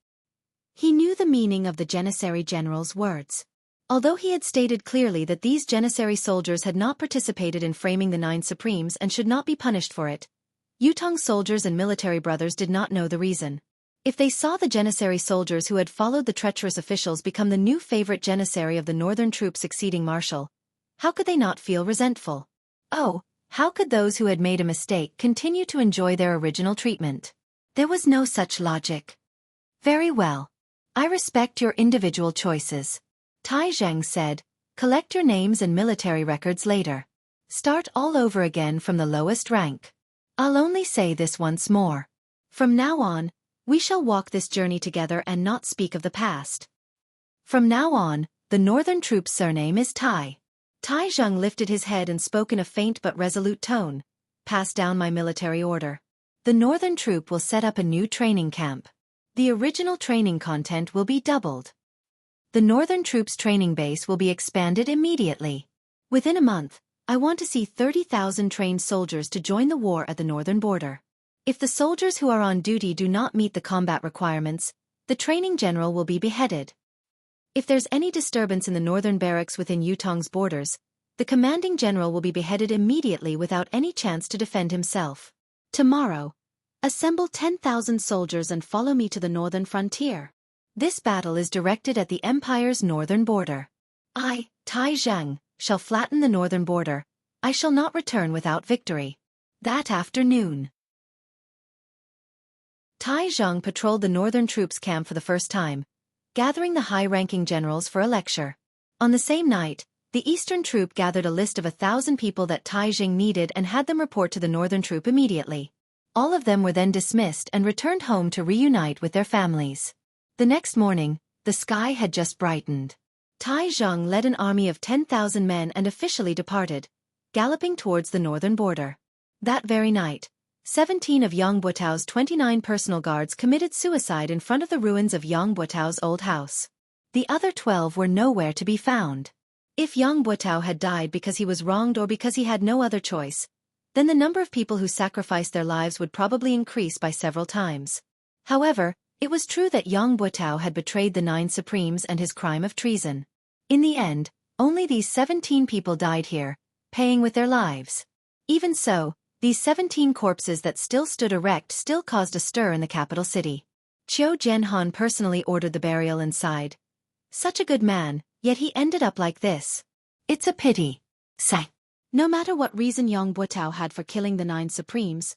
He knew the meaning of the janissary general's words. Although he had stated clearly that these janissary soldiers had not participated in framing the Nine Supremes and should not be punished for it, Yutong's soldiers and military brothers did not know the reason. If they saw the janissary soldiers who had followed the treacherous officials become the new favorite janissary of the northern troop succeeding marshal, how could they not feel resentful? Oh, how could those who had made a mistake continue to enjoy their original treatment? There was no such logic. "Very well. I respect your individual choices," Tai Zheng said. "Collect your names and military records later. Start all over again from the lowest rank. I'll only say this once more. From now on, we shall walk this journey together and not speak of the past. From now on, the northern troop's surname is Tai." Tai Zheng lifted his head and spoke in a faint but resolute tone. "Pass down my military order. The northern troop will set up a new training camp. The original training content will be doubled. The northern troops' training base will be expanded immediately. Within a month, I want to see 30,000 trained soldiers to join the war at the northern border. If the soldiers who are on duty do not meet the combat requirements, the training general will be beheaded. If there's any disturbance in the northern barracks within Yutong's borders, the commanding general will be beheaded immediately without any chance to defend himself. Tomorrow, assemble 10,000 soldiers and follow me to the northern frontier. This battle is directed at the Empire's northern border. I, Tai Zhang, shall flatten the northern border. I shall not return without victory. That afternoon, Tai Zhang patrolled the northern troops' camp for the first time, gathering the high-ranking generals for a lecture. On the same night, the eastern troop gathered a list of 1,000 people that Tai Zhang needed and had them report to the northern troop immediately. All of them were then dismissed and returned home to reunite with their families. The next morning, the sky had just brightened. Tai Zhang led an army of 10,000 men and officially departed, galloping towards the northern border. That very night, 17 of Yang Buotao's 29 personal guards committed suicide in front of the ruins of Yang Buotao's old house. The other 12 were nowhere to be found. If Yang Buotao had died because he was wronged or because he had no other choice, then the number of people who sacrificed their lives would probably increase by several times. However, it was true that Yang Buotao had betrayed the 9 Supremes and his crime of treason. In the end, only these 17 people died here, paying with their lives. Even so, these 17 corpses that still stood erect still caused a stir in the capital city. Qiu Jianhan personally ordered the burial inside. Such a good man, yet he ended up like this. It's a pity. Say. No matter what reason Yang Buotao had for killing the 9 Supremes,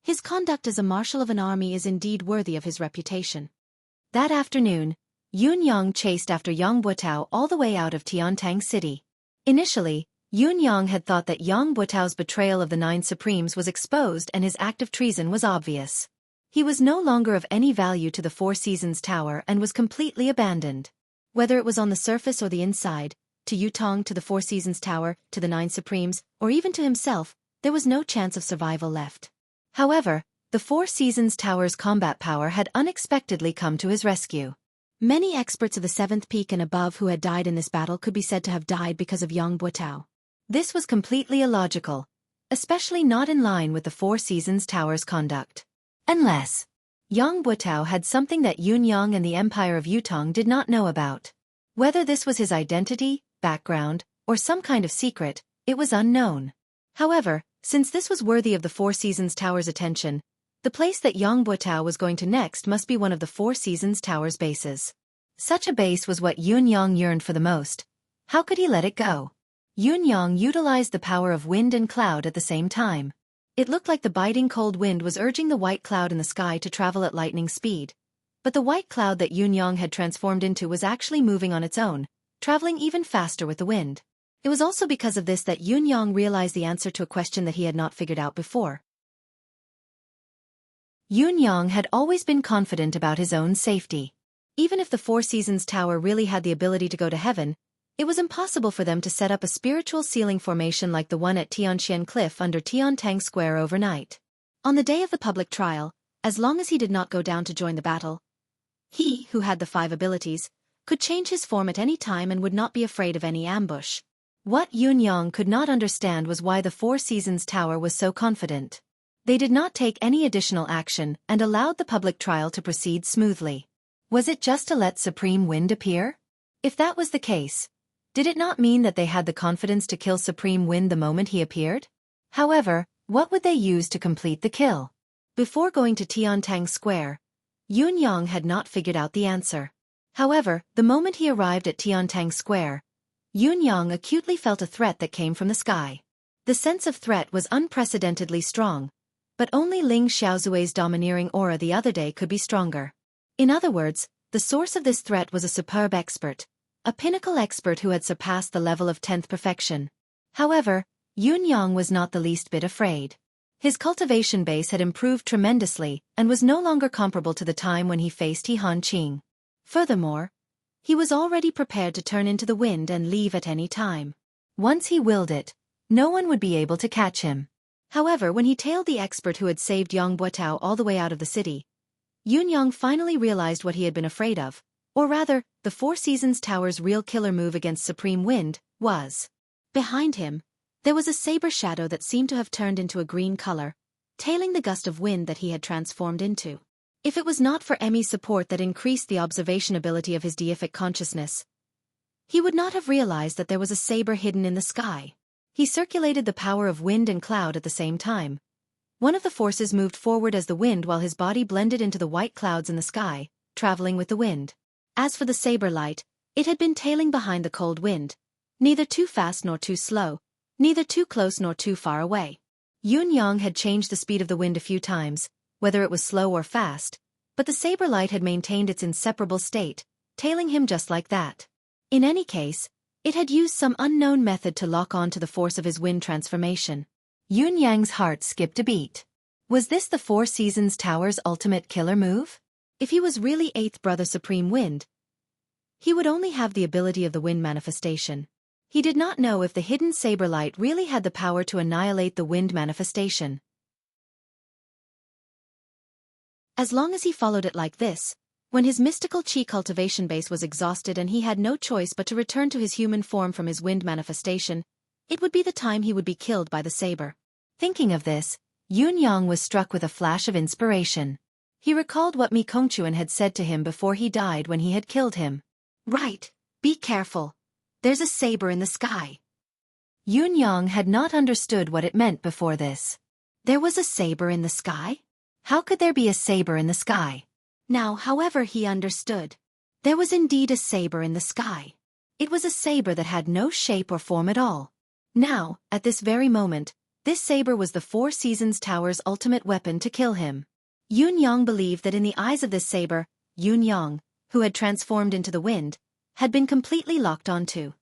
his conduct as a marshal of an army is indeed worthy of his reputation. That afternoon, Yun Yang chased after Yang Buotao all the way out of Tiantang City. Initially, Yun Yang had thought that Yang Buotao's betrayal of the 9 Supremes was exposed and his act of treason was obvious. He was no longer of any value to the Four Seasons Tower and was completely abandoned. Whether it was on the surface or the inside, to Yutong, to the Four Seasons Tower, to the 9 Supremes, or even to himself, there was no chance of survival left. However, the Four Seasons Tower's combat power had unexpectedly come to his rescue. Many experts of the 7th peak and above who had died in this battle could be said to have died because of Yang Buotao. This was completely illogical, especially not in line with the Four Seasons Tower's conduct. Unless Yang Buotao had something that Yun Yang and the Empire of Yutong did not know about. Whether this was his identity, background, or some kind of secret, it was unknown. However, since this was worthy of the Four Seasons Tower's attention, the place that Yang Buotao was going to next must be one of the Four Seasons Tower's bases. Such a base was what Yun Yang yearned for the most. How could he let it go? Yun Yang utilized the power of wind and cloud at the same time. It looked like the biting cold wind was urging the white cloud in the sky to travel at lightning speed. But the white cloud that Yun Yang had transformed into was actually moving on its own, traveling even faster with the wind. It was also because of this that Yun Yang realized the answer to a question that he had not figured out before. Yun Yang had always been confident about his own safety. Even if the Four Seasons Tower really had the ability to go to heaven, it was impossible for them to set up a spiritual ceiling formation like the one at Tianxian Cliff under Tiantang Square overnight. On the day of the public trial, as long as he did not go down to join the battle, he, who had the 5 abilities, could change his form at any time and would not be afraid of any ambush. What Yun Yang could not understand was why the Four Seasons Tower was so confident. They did not take any additional action and allowed the public trial to proceed smoothly. Was it just to let Supreme Wind appear? If that was the case, did it not mean that they had the confidence to kill Supreme Wind the moment he appeared? However, what would they use to complete the kill? Before going to Tiantang Square, Yun Yang had not figured out the answer. However, the moment he arrived at Tiantang Square, Yun Yang acutely felt a threat that came from the sky. The sense of threat was unprecedentedly strong, but only Ling Xiaozui's domineering aura the other day could be stronger. In other words, the source of this threat was a superb expert, a pinnacle expert who had surpassed the level of 10th perfection. However, Yun Yang was not the least bit afraid. His cultivation base had improved tremendously and was no longer comparable to the time when he faced He Han Qing. Furthermore, he was already prepared to turn into the wind and leave at any time. Once he willed it, no one would be able to catch him. However, when he tailed the expert who had saved Yang Buotao all the way out of the city, Yun Yang finally realized what he had been afraid of, or rather, the Four Seasons Tower's real killer move against Supreme Wind was. Behind him, there was a saber shadow that seemed to have turned into a green color, tailing the gust of wind that he had transformed into. If it was not for Emmy's support that increased the observation ability of his deific consciousness, he would not have realized that there was a saber hidden in the sky. He circulated the power of wind and cloud at the same time. One of the forces moved forward as the wind while his body blended into the white clouds in the sky, traveling with the wind. As for the saber light, It had been tailing behind the cold wind, neither too fast nor too slow, neither too close nor too far away. Yun-yang had changed the speed of the wind a few times, whether it was slow or fast, but the saber light had maintained its inseparable state, tailing him just like that. In any case, it had used some unknown method to lock on to the force of his wind transformation. Yun-yang's heart skipped a beat. Was this the Four Seasons Tower's ultimate killer move? If he was really Eighth Brother Supreme Wind, he would only have the ability of the wind manifestation. He did not know if the hidden saber light really had the power to annihilate the wind manifestation. As long as he followed it like this, when his mystical chi cultivation base was exhausted and he had no choice but to return to his human form from his wind manifestation, it would be the time he would be killed by the saber. Thinking of this, Yun-yang was struck with a flash of inspiration. He recalled what Mi Kongquan had said to him before he died when he had killed him. Right, be careful. There's a saber in the sky. Yun-yang had not understood what it meant before this. There was a saber in the sky? How could there be a saber in the sky? Now, however, he understood. There was indeed a saber in the sky. It was a saber that had no shape or form at all. Now, at this very moment, this saber was the Four Seasons Tower's ultimate weapon to kill him. Yun-yang believed that in the eyes of this saber, Yun-yang, who had transformed into the wind, had been completely locked onto.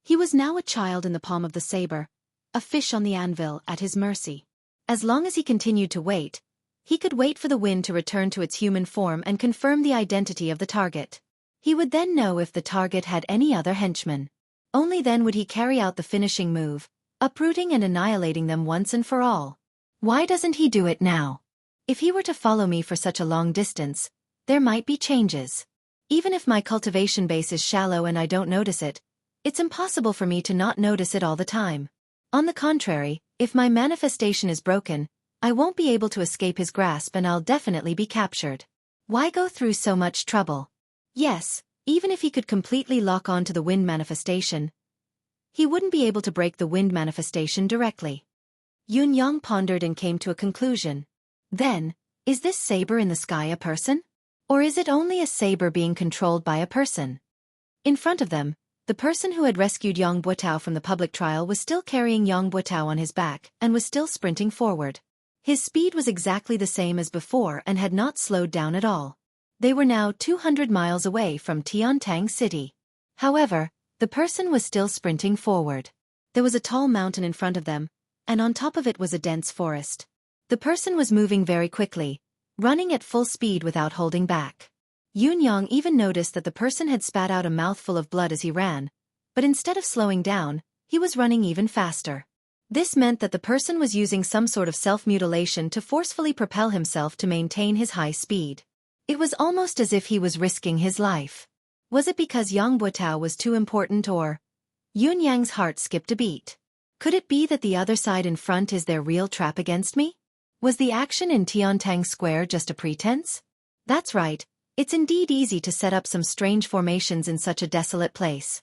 He was now a child in the palm of the saber, a fish on the anvil at his mercy. As long as he continued to wait, he could wait for the wind to return to its human form and confirm the identity of the target. He would then know if the target had any other henchmen. Only then would he carry out the finishing move, uprooting and annihilating them once and for all. Why doesn't he do it now? If he were to follow me for such a long distance, there might be changes. Even if my cultivation base is shallow and I don't notice it, it's impossible for me to not notice it all the time. On the contrary, if my manifestation is broken, I won't be able to escape his grasp and I'll definitely be captured. Why go through so much trouble? Yes, even if he could completely lock on to the wind manifestation, he wouldn't be able to break the wind manifestation directly. Yun-yang pondered and came to a conclusion. Then, is this saber in the sky a person? Or is it only a saber being controlled by a person? In front of them, the person who had rescued Yang Buotao from the public trial was still carrying Yang Buotao on his back and was still sprinting forward. His speed was exactly the same as before and had not slowed down at all. They were now 200 miles away from Tiantang City. However, the person was still sprinting forward. There was a tall mountain in front of them, and on top of it was a dense forest. The person was moving very quickly, running at full speed without holding back. Yun-yang even noticed that the person had spat out a mouthful of blood as he ran, but instead of slowing down, he was running even faster. This meant that the person was using some sort of self-mutilation to forcefully propel himself to maintain his high speed. It was almost as if he was risking his life. Was it because Yang Buotao was too important or? Yun-yang's heart skipped a beat. Could it be that the other side in front is their real trap against me? Was the action in Tiantang Square just a pretense? That's right, it's indeed easy to set up some strange formations in such a desolate place.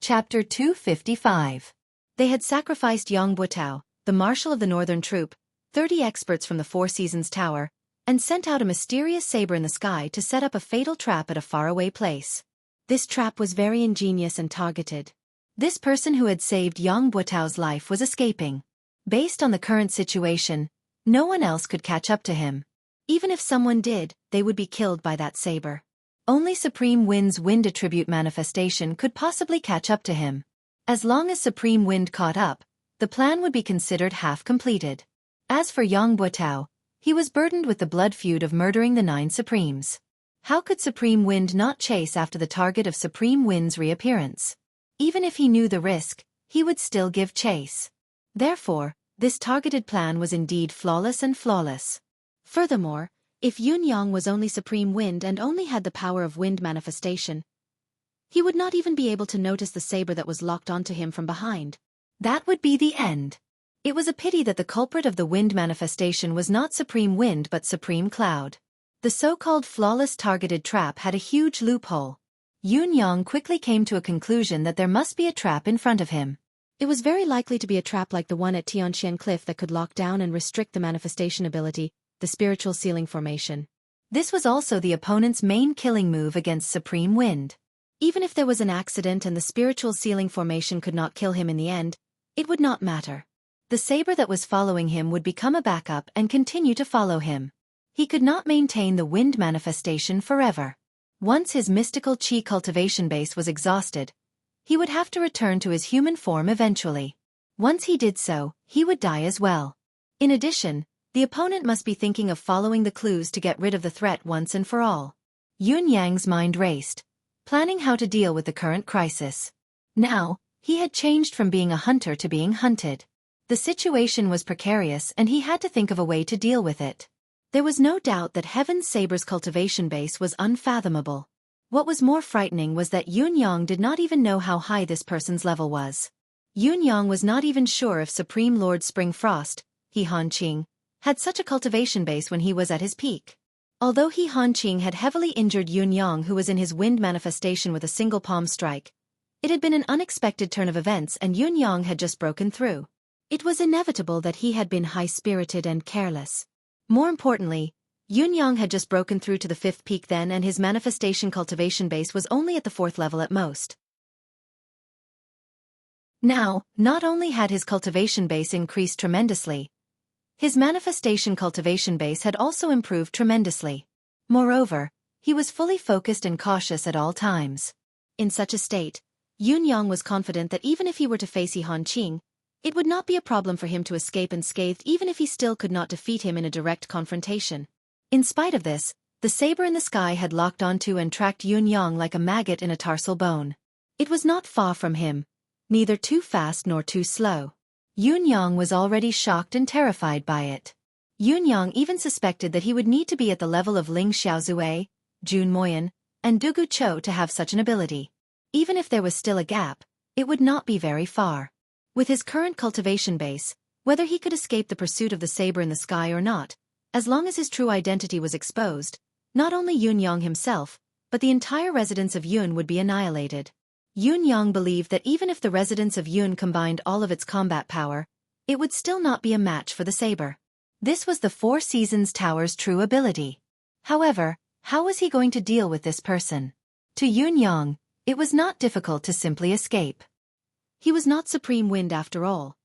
Chapter 255. They had sacrificed Yang Buotao, the marshal of the northern troop, 30 experts from the Four Seasons Tower, and sent out a mysterious saber in the sky to set up a fatal trap at a faraway place. This trap was very ingenious and targeted. This person who had saved Yang Buotao's life was escaping. Based on the current situation, no one else could catch up to him. Even if someone did, they would be killed by that saber. Only Supreme Wind's wind attribute manifestation could possibly catch up to him. As long as Supreme Wind caught up, the plan would be considered half completed. As for Yang Buotao, he was burdened with the blood feud of murdering the 9 Supremes. How could Supreme Wind not chase after the target of Supreme Wind's reappearance? Even if he knew the risk, he would still give chase. Therefore, this targeted plan was indeed flawless and flawless. Furthermore, if Yun-yang was only Supreme Wind and only had the power of wind manifestation, he would not even be able to notice the saber that was locked onto him from behind. That would be the end. It was a pity that the culprit of the wind manifestation was not Supreme Wind but Supreme Cloud. The so-called flawless targeted trap had a huge loophole. Yun-yang quickly came to a conclusion that there must be a trap in front of him. It was very likely to be a trap like the one at Tianxian Cliff that could lock down and restrict the manifestation ability, the spiritual ceiling formation. This was also the opponent's main killing move against Supreme Wind. Even if there was an accident and the spiritual ceiling formation could not kill him in the end, it would not matter. The saber that was following him would become a backup and continue to follow him. He could not maintain the wind manifestation forever. Once his mystical chi cultivation base was exhausted, he would have to return to his human form eventually. Once he did so, he would die as well. In addition, the opponent must be thinking of following the clues to get rid of the threat once and for all. Yun Yang's mind raced, planning how to deal with the current crisis. Now, he had changed from being a hunter to being hunted. The situation was precarious and he had to think of a way to deal with it. There was no doubt that Heaven's Saber's cultivation base was unfathomable. What was more frightening was that Yun Yang did not even know how high this person's level was. Yun Yang was not even sure if Supreme Lord Spring Frost, He Hanqing, had such a cultivation base when he was at his peak. Although He Hanqing had heavily injured Yun Yang, who was in his wind manifestation with a single palm strike, it had been an unexpected turn of events and Yun Yang had just broken through. It was inevitable that he had been high-spirited and careless. More importantly, Yun Yang had just broken through to the 5th peak then and his manifestation cultivation base was only at the 4th level at most. Now, not only had his cultivation base increased tremendously, his manifestation cultivation base had also improved tremendously. Moreover, he was fully focused and cautious at all times. In such a state, Yun Yang was confident that even if he were to face He Hanqing, it would not be a problem for him to escape unscathed even if he still could not defeat him in a direct confrontation. In spite of this, the saber in the sky had locked onto and tracked Yun Yang like a maggot in a tarsal bone. It was not far from him, neither too fast nor too slow. Yun Yang was already shocked and terrified by it. Yun Yang even suspected that he would need to be at the level of Ling Xiaozue, Jun Moyan, and Dugu Cho to have such an ability. Even if there was still a gap, it would not be very far. With his current cultivation base, whether he could escape the pursuit of the saber in the sky or not, as long as his true identity was exposed, not only Yun Yang himself, but the entire residence of Yun would be annihilated. Yun Yang believed that even if the residence of Yun combined all of its combat power, it would still not be a match for the saber. This was the Four Seasons Tower's true ability. However, how was he going to deal with this person? To Yun Yang, it was not difficult to simply escape. He was not Supreme Wind after all.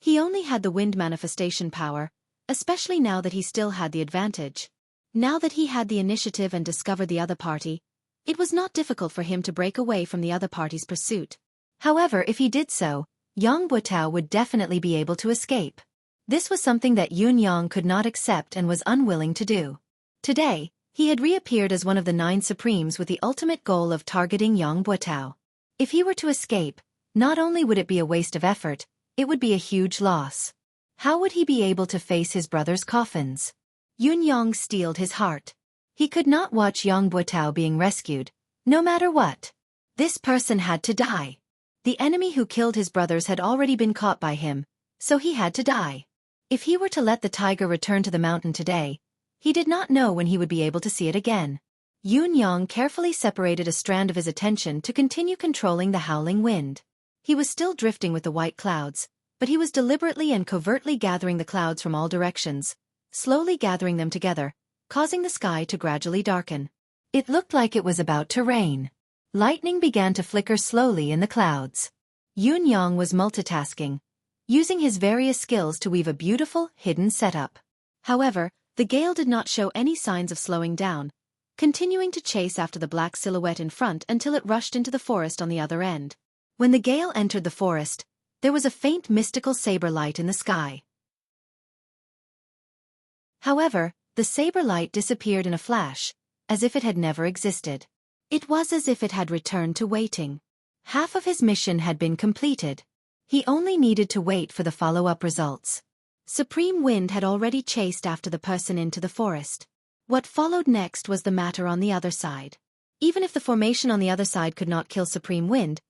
He only had the wind manifestation power, especially now that he still had the advantage. Now that he had the initiative and discovered the other party, it was not difficult for him to break away from the other party's pursuit. However, if he did so, Yang Buotao would definitely be able to escape. This was something that Yun Yang could not accept and was unwilling to do. Today, he had reappeared as one of the 9 Supremes with the ultimate goal of targeting Yang Buotao. If he were to escape, not only would it be a waste of effort, it would be a huge loss. How would he be able to face his brother's coffins? Yun Yang steeled his heart. He could not watch Yang Buotao being rescued, no matter what. This person had to die. The enemy who killed his brothers had already been caught by him, so he had to die. If he were to let the tiger return to the mountain today, he did not know when he would be able to see it again. Yun Yang carefully separated a strand of his attention to continue controlling the howling wind. He was still drifting with the white clouds, but he was deliberately and covertly gathering the clouds from all directions, slowly gathering them together, causing the sky to gradually darken. It looked like it was about to rain. Lightning began to flicker slowly in the clouds. Yun Yang was multitasking, using his various skills to weave a beautiful, hidden setup. However, the gale did not show any signs of slowing down, continuing to chase after the black silhouette in front until it rushed into the forest on the other end. When the gale entered the forest, there was a faint mystical saber light in the sky. However, the saber light disappeared in a flash, as if it had never existed. It was as if it had returned to waiting. Half of his mission had been completed. He only needed to wait for the follow-up results. Supreme Wind had already chased after the person into the forest. What followed next was the matter on the other side. Even if the formation on the other side could not kill Supreme Wind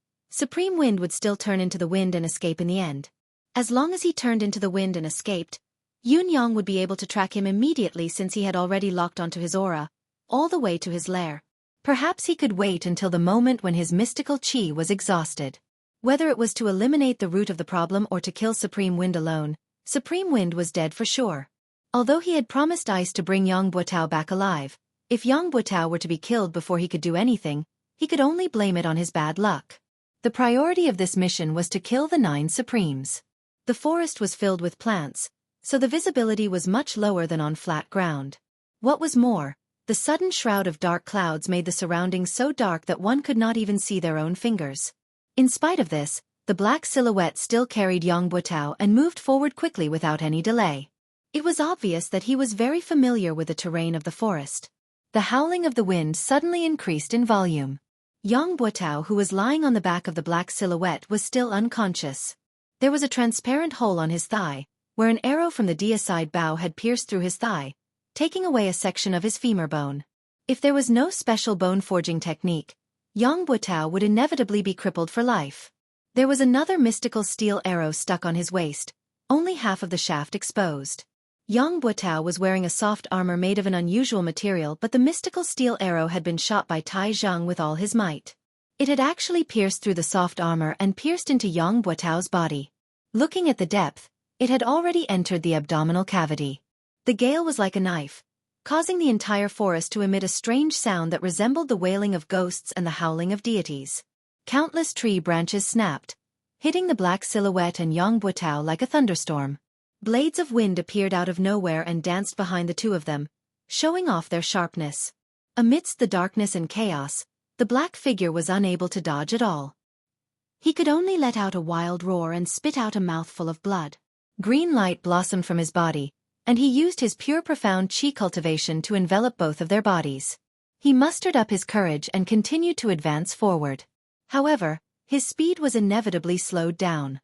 would still turn into the wind and escape in the end. As long as he turned into the wind and escaped, Yun Yang would be able to track him immediately since he had already locked onto his aura, all the way to his lair. Perhaps he could wait until the moment when his mystical chi was exhausted. Whether it was to eliminate the root of the problem or to kill Supreme Wind alone, Supreme Wind was dead for sure. Although he had promised Ice to bring Yang Buotao back alive, if Yang Buotao were to be killed before he could do anything, he could only blame it on his bad luck. The priority of this mission was to kill the 9 Supremes. The forest was filled with plants, so the visibility was much lower than on flat ground. What was more, the sudden shroud of dark clouds made the surroundings so dark that one could not even see their own fingers. In spite of this, the black silhouette still carried Yang Buotao and moved forward quickly without any delay. It was obvious that he was very familiar with the terrain of the forest. The howling of the wind suddenly increased in volume. Yang Buotao, who was lying on the back of the black silhouette, was still unconscious. There was a transparent hole on his thigh, where an arrow from the deicide bow had pierced through his thigh, taking away a section of his femur bone. If there was no special bone-forging technique, Yang Buotao would inevitably be crippled for life. There was another mystical steel arrow stuck on his waist, only half of the shaft exposed. Yang Buotao was wearing a soft armor made of an unusual material, but the mystical steel arrow had been shot by Tai Zhang with all his might. It had actually pierced through the soft armor and pierced into Yang Buotao's body. Looking at the depth, it had already entered the abdominal cavity. The gale was like a knife, causing the entire forest to emit a strange sound that resembled the wailing of ghosts and the howling of deities. Countless tree branches snapped, hitting the black silhouette and Yang Buotao like a thunderstorm. Blades of wind appeared out of nowhere and danced behind the two of them, showing off their sharpness. Amidst the darkness and chaos, the black figure was unable to dodge at all. He could only let out a wild roar and spit out a mouthful of blood. Green light blossomed from his body, and he used his pure profound qi cultivation to envelop both of their bodies. He mustered up his courage and continued to advance forward. However, his speed was inevitably slowed down.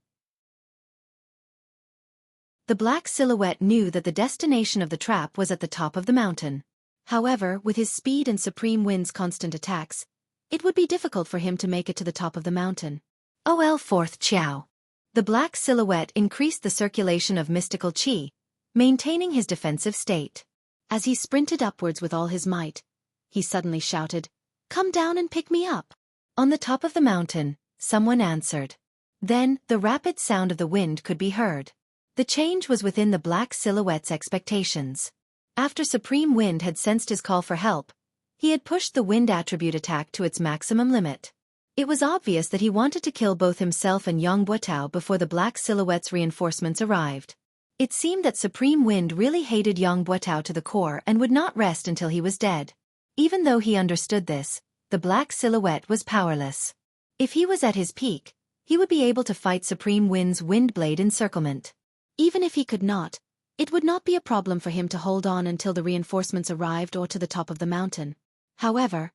The black silhouette knew that the destination of the trap was at the top of the mountain. However, with his speed and Supreme Wind's constant attacks, it would be difficult for him to make it to the top of the mountain. OL 4th Qiao. The black silhouette increased the circulation of mystical qi, maintaining his defensive state. As he sprinted upwards with all his might, he suddenly shouted, "Come down and pick me up." On the top of the mountain, someone answered. Then, the rapid sound of the wind could be heard. The change was within the black silhouette's expectations. After Supreme Wind had sensed his call for help, he had pushed the wind attribute attack to its maximum limit. It was obvious that he wanted to kill both himself and Yang Buotao before the black silhouette's reinforcements arrived. It seemed that Supreme Wind really hated Yang Buotao to the core and would not rest until he was dead. Even though he understood this, the black silhouette was powerless. If he was at his peak, he would be able to fight Supreme Wind's wind blade encirclement. Even if he could not, it would not be a problem for him to hold on until the reinforcements arrived or to the top of the mountain. However,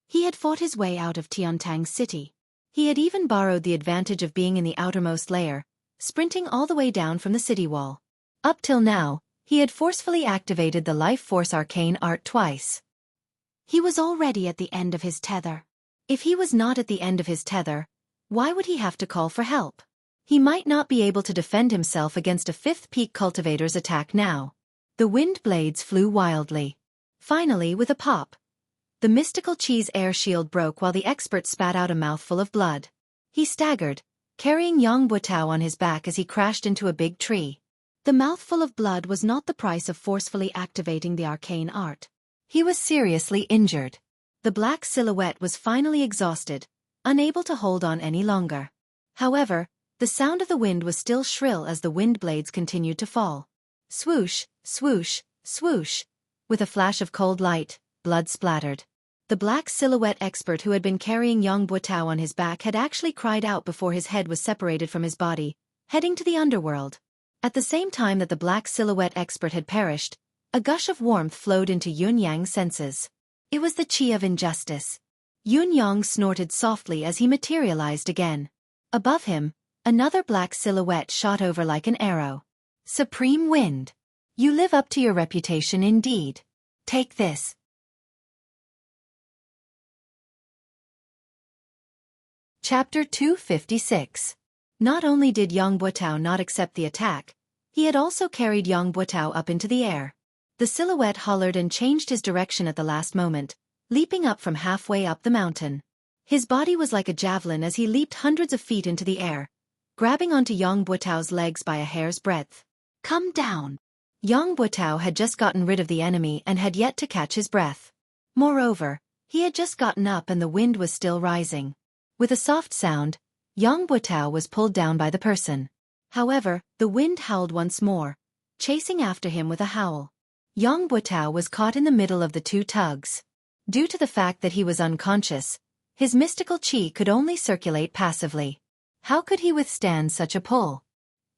he had fought his way out of Tiantang City. He had even borrowed the advantage of being in the outermost layer, sprinting all the way down from the city wall. Up till now, he had forcefully activated the Life Force Arcane Art twice. He was already at the end of his tether. If he was not at the end of his tether, why would he have to call for help? He might not be able to defend himself against a 5th peak cultivator's attack now. The wind blades flew wildly. Finally, with a pop, the mystical Qi's air shield broke while the expert spat out a mouthful of blood. He staggered, carrying Yang Buotao on his back as he crashed into a big tree. The mouthful of blood was not the price of forcefully activating the arcane art. He was seriously injured. The black silhouette was finally exhausted, unable to hold on any longer. However, the sound of the wind was still shrill as the wind blades continued to fall. Swoosh, swoosh, swoosh. With a flash of cold light, blood splattered. The black silhouette expert who had been carrying Yang Buotao on his back had actually cried out before his head was separated from his body, heading to the underworld. At the same time that the black silhouette expert had perished, a gush of warmth flowed into Yun Yang's senses. It was the qi of injustice. Yun Yang snorted softly as he materialized again. Above him, another black silhouette shot over like an arrow. Supreme Wind. You live up to your reputation indeed. Take this. Chapter 256. Not only did Yang Buotao not accept the attack, he had also carried Yang Buotao up into the air. The silhouette hollered and changed his direction at the last moment, leaping up from halfway up the mountain. His body was like a javelin as he leaped hundreds of feet into the air, grabbing onto Yang Buotao's legs by a hair's breadth. Come down. Yang Buotao had just gotten rid of the enemy and had yet to catch his breath. Moreover, he had just gotten up and the wind was still rising. With a soft sound, Yang Buotao was pulled down by the person. However, the wind howled once more, chasing after him with a howl. Yang Buotao was caught in the middle of the two tugs. Due to the fact that he was unconscious, his mystical chi could only circulate passively. How could he withstand such a pull?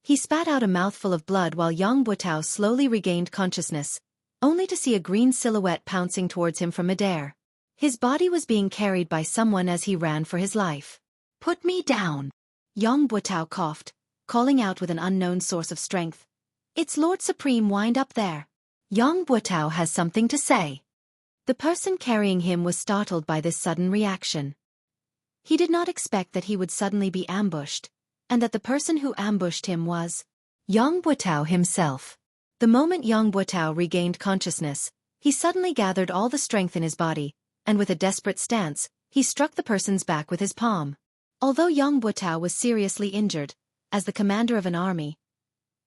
He spat out a mouthful of blood while Yang Buotao slowly regained consciousness, only to see a green silhouette pouncing towards him from midair. His body was being carried by someone as he ran for his life. "Put me down!" Yang Buotao coughed, calling out with an unknown source of strength. "It's Lord Supreme Wind up there. Yang Buotao has something to say." The person carrying him was startled by this sudden reaction. He did not expect that he would suddenly be ambushed, and that the person who ambushed him was Yang Buotao himself. The moment Yang Buotao regained consciousness, he suddenly gathered all the strength in his body, and with a desperate stance, he struck the person's back with his palm. Although Yang Buotao was seriously injured, as the commander of an army,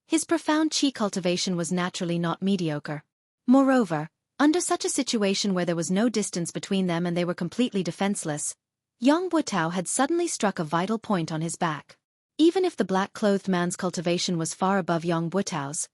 his profound chi cultivation was naturally not mediocre. Moreover, under such a situation where there was no distance between them and they were completely defenseless, Yang Buotao had suddenly struck a vital point on his back. Even if the black-clothed man's cultivation was far above Yang Buotao's,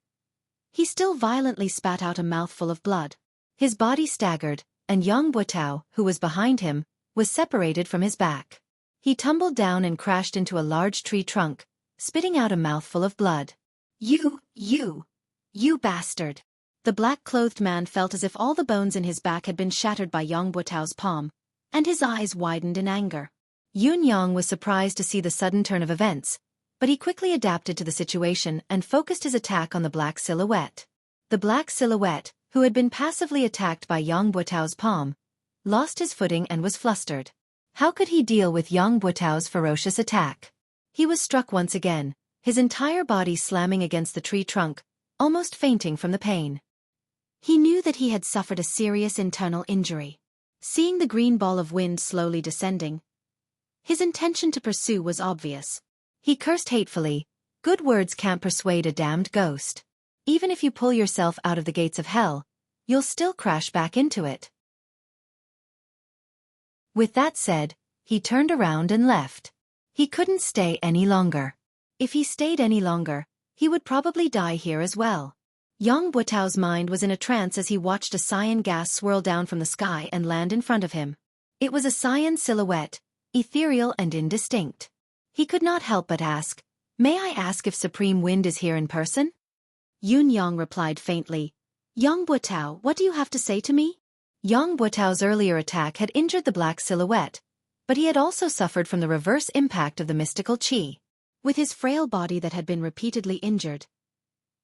he still violently spat out a mouthful of blood. His body staggered, and Yang Buotao, who was behind him, was separated from his back. He tumbled down and crashed into a large tree trunk, spitting out a mouthful of blood. You bastard!" The black-clothed man felt as if all the bones in his back had been shattered by Yang Buotao's palm, and his eyes widened in anger. Yun Yang was surprised to see the sudden turn of events, but he quickly adapted to the situation and focused his attack on the black silhouette. The black silhouette, who had been passively attacked by Yang Buotao's palm, lost his footing and was flustered. How could he deal with Yang Buotao's ferocious attack? He was struck once again, his entire body slamming against the tree trunk, almost fainting from the pain. He knew that he had suffered a serious internal injury. Seeing the green ball of wind slowly descending, his intention to pursue was obvious. He cursed hatefully, "Good words can't persuade a damned ghost. Even if you pull yourself out of the gates of hell, you'll still crash back into it." With that said, he turned around and left. He couldn't stay any longer. If he stayed any longer, he would probably die here as well. Yang Buotao's mind was in a trance as he watched a cyan gas swirl down from the sky and land in front of him. It was a cyan silhouette, ethereal and indistinct. He could not help but ask, "May I ask if Supreme Wind is here in person?" Yun Yang replied faintly, "Yang Buotao, what do you have to say to me?" Yang Buotao's earlier attack had injured the black silhouette, but he had also suffered from the reverse impact of the mystical chi. With his frail body that had been repeatedly injured,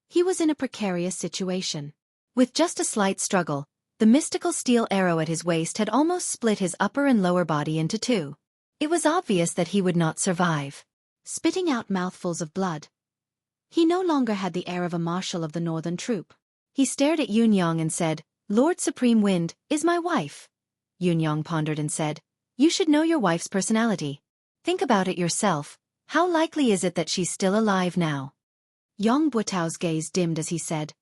he was in a precarious situation. With just a slight struggle, the mystical steel arrow at his waist had almost split his upper and lower body into two. It was obvious that he would not survive. Spitting out mouthfuls of blood, he no longer had the air of a marshal of the northern troop. He stared at Yun Yang and said, "Lord Supreme Wind is my wife." Yun Yang pondered and said, "You should know your wife's personality. Think about it yourself. How likely is it that she's still alive now?" Yang Buotao's gaze dimmed as he said,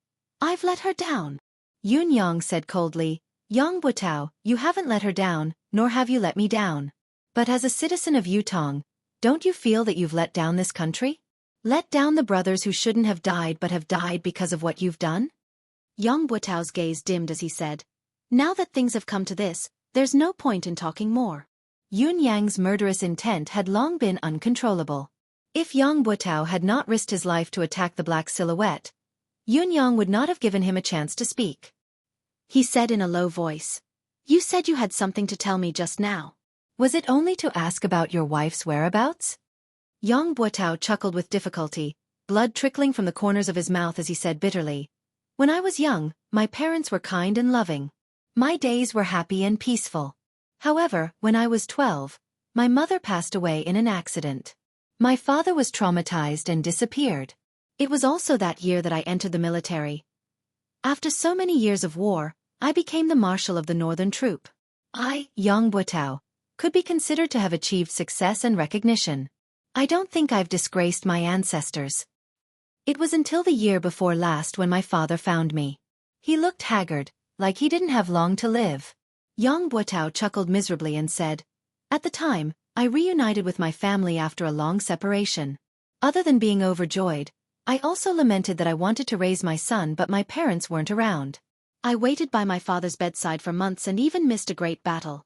"I've let her down." Yun Yang said coldly, "Yang Buotao, you haven't let her down, nor have you let me down. But as a citizen of Yutong, don't you feel that you've let down this country? Let down the brothers who shouldn't have died but have died because of what you've done?" Yang Buotao's gaze dimmed as he said, "Now that things have come to this, there's no point in talking more." Yun Yang's murderous intent had long been uncontrollable. If Yang Buotao had not risked his life to attack the black silhouette, Yun Yang would not have given him a chance to speak. He said in a low voice, "You said you had something to tell me just now. Was it only to ask about your wife's whereabouts?" Yang Buotao chuckled with difficulty, blood trickling from the corners of his mouth as he said bitterly, "When I was young, my parents were kind and loving. My days were happy and peaceful. However, when I was 12, my mother passed away in an accident. My father was traumatized and disappeared. It was also that year that I entered the military. After so many years of war, I became the marshal of the northern troop. I, Yang Buotao, could be considered to have achieved success and recognition. I don't think I've disgraced my ancestors." It was until the year before last when my father found me. He looked haggard, like he didn't have long to live. Yang Buotao chuckled miserably and said, "At the time, I reunited with my family after a long separation. Other than being overjoyed, I also lamented that I wanted to raise my son but my parents weren't around. I waited by my father's bedside for months and even missed a great battle.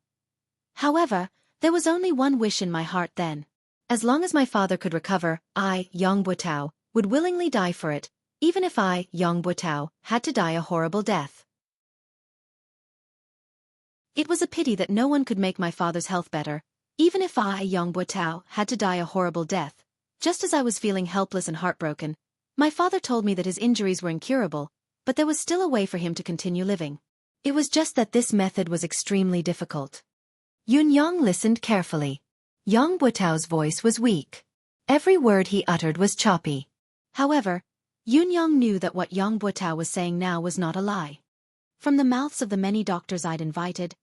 However, there was only one wish in my heart then. As long as my father could recover, I, Yang Buotao, would willingly die for it, even if I, Yang Buotao, had to die a horrible death." It was a pity that no one could make my father's health better, even if I, Yang Buotao, had to die a horrible death. Just as I was feeling helpless and heartbroken, my father told me that his injuries were incurable, but there was still a way for him to continue living. It was just that this method was extremely difficult. Yun Yang listened carefully. Yang Buotao's voice was weak. Every word he uttered was choppy. However, Yun Yang knew that what Yang Buotao was saying now was not a lie. From the mouths of the many doctors I'd invited,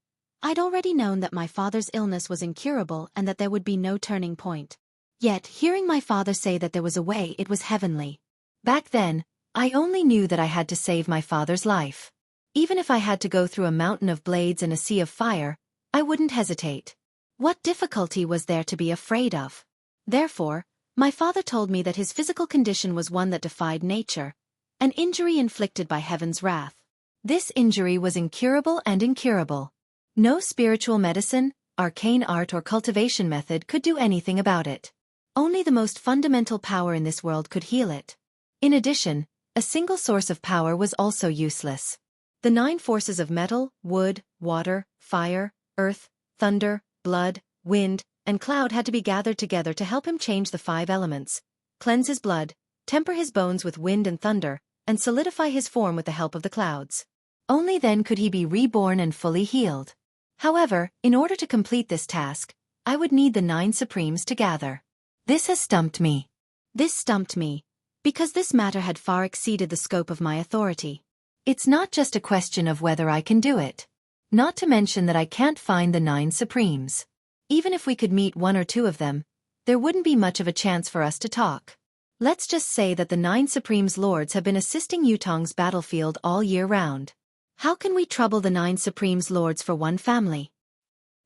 I'd already known that my father's illness was incurable and that there would be no turning point. Yet, hearing my father say that there was a way, it was heavenly. Back then, I only knew that I had to save my father's life. Even if I had to go through a mountain of blades and a sea of fire, I wouldn't hesitate. What difficulty was there to be afraid of? Therefore, my father told me that his physical condition was one that defied nature, an injury inflicted by heaven's wrath. This injury was incurable and incurable. No spiritual medicine, arcane art or cultivation method could do anything about it. Only the most fundamental power in this world could heal it. In addition, a single source of power was also useless. The 9 forces of metal, wood, water, fire, earth, thunder, blood, wind, and cloud had to be gathered together to help him change the 5 elements, cleanse his blood, temper his bones with wind and thunder, and solidify his form with the help of the clouds. Only then could he be reborn and fully healed. However, in order to complete this task, I would need the 9 Supremes to gather. This has stumped me. This stumped me, because this matter had far exceeded the scope of my authority. It's not just a question of whether I can do it. Not to mention that I can't find the 9 Supremes. Even if we could meet 1 or 2 of them, there wouldn't be much of a chance for us to talk. Let's just say that the 9 Supremes Lords have been assisting Yutong's battlefield all year round. How can we trouble the 9 Supremes Lords for one family?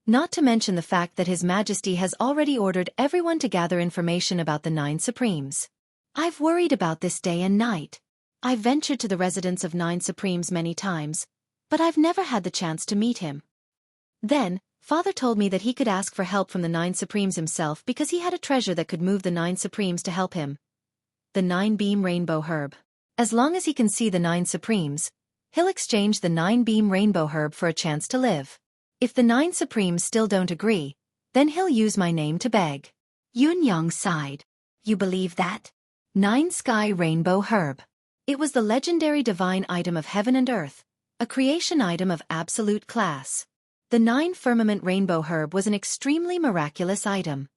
Not to mention the fact that His Majesty has already ordered everyone to gather information about the 9 Supremes. I've worried about this day and night. I've ventured to the residence of 9 Supremes many times, but I've never had the chance to meet him. Then, Father told me that he could ask for help from the 9 Supremes himself because he had a treasure that could move the 9 Supremes to help him. The 9-beam rainbow herb. As long as he can see the 9 Supremes, he'll exchange the 9-beam rainbow herb for a chance to live. If the 9 Supremes still don't agree, then he'll use my name to beg. Yun Yang sighed. You believe that? 9 Sky Rainbow Herb. It was the legendary divine item of heaven and earth, a creation item of absolute class. The 9 Firmament Rainbow Herb was an extremely miraculous item.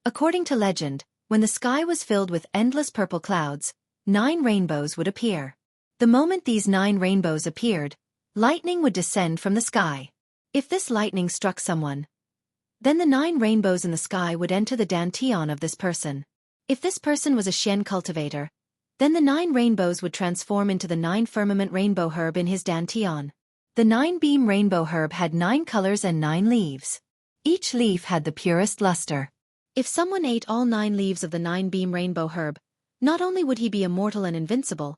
According to legend, when the sky was filled with endless purple clouds, 9 rainbows would appear. The moment these 9 rainbows appeared, lightning would descend from the sky. If this lightning struck someone, then the 9 rainbows in the sky would enter the dantian of this person. If this person was a Xian cultivator, then the 9 rainbows would transform into the 9 Firmament Rainbow Herb in his dantian. The 9-beam rainbow herb had 9 colors and 9 leaves. Each leaf had the purest luster. If someone ate all 9 leaves of the 9-beam rainbow herb, not only would he be immortal and invincible,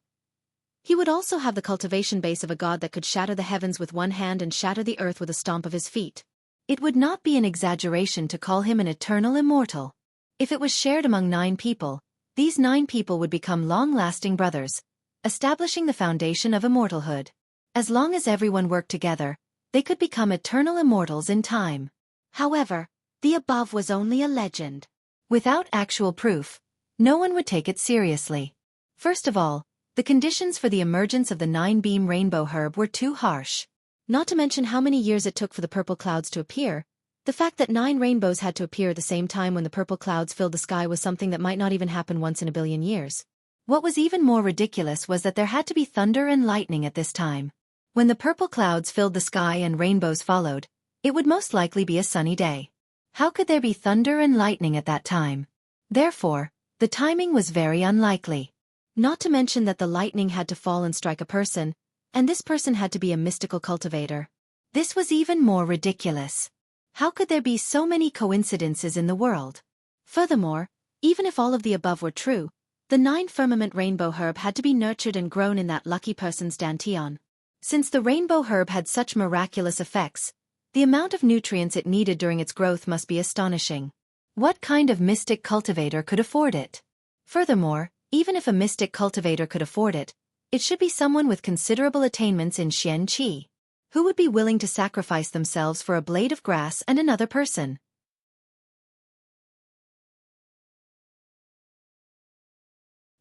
he would also have the cultivation base of a god that could shatter the heavens with one hand and shatter the earth with a stomp of his feet. It would not be an exaggeration to call him an eternal immortal. If it was shared among 9 people, these 9 people would become long-lasting brothers, establishing the foundation of immortalhood. As long as everyone worked together, they could become eternal immortals in time. However, the above was only a legend. Without actual proof, no one would take it seriously. First of all, the conditions for the emergence of the 9-beam rainbow herb were too harsh. Not to mention how many years it took for the purple clouds to appear. The fact that 9 rainbows had to appear at the same time when the purple clouds filled the sky was something that might not even happen once in a billion years. What was even more ridiculous was that there had to be thunder and lightning at this time. When the purple clouds filled the sky and rainbows followed, it would most likely be a sunny day. How could there be thunder and lightning at that time? Therefore, The timing was very unlikely. Not to mention that the lightning had to fall and strike a person, and this person had to be a mystical cultivator. This was even more ridiculous. How could there be so many coincidences in the world? Furthermore, even if all of the above were true, the 9 firmament rainbow herb had to be nurtured and grown in that lucky person's dantian. Since the rainbow herb had such miraculous effects, the amount of nutrients it needed during its growth must be astonishing. What kind of mystic cultivator could afford it? Furthermore, even if a mystic cultivator could afford it, it should be someone with considerable attainments in Xueqi. Who would be willing to sacrifice themselves for a blade of grass and another person?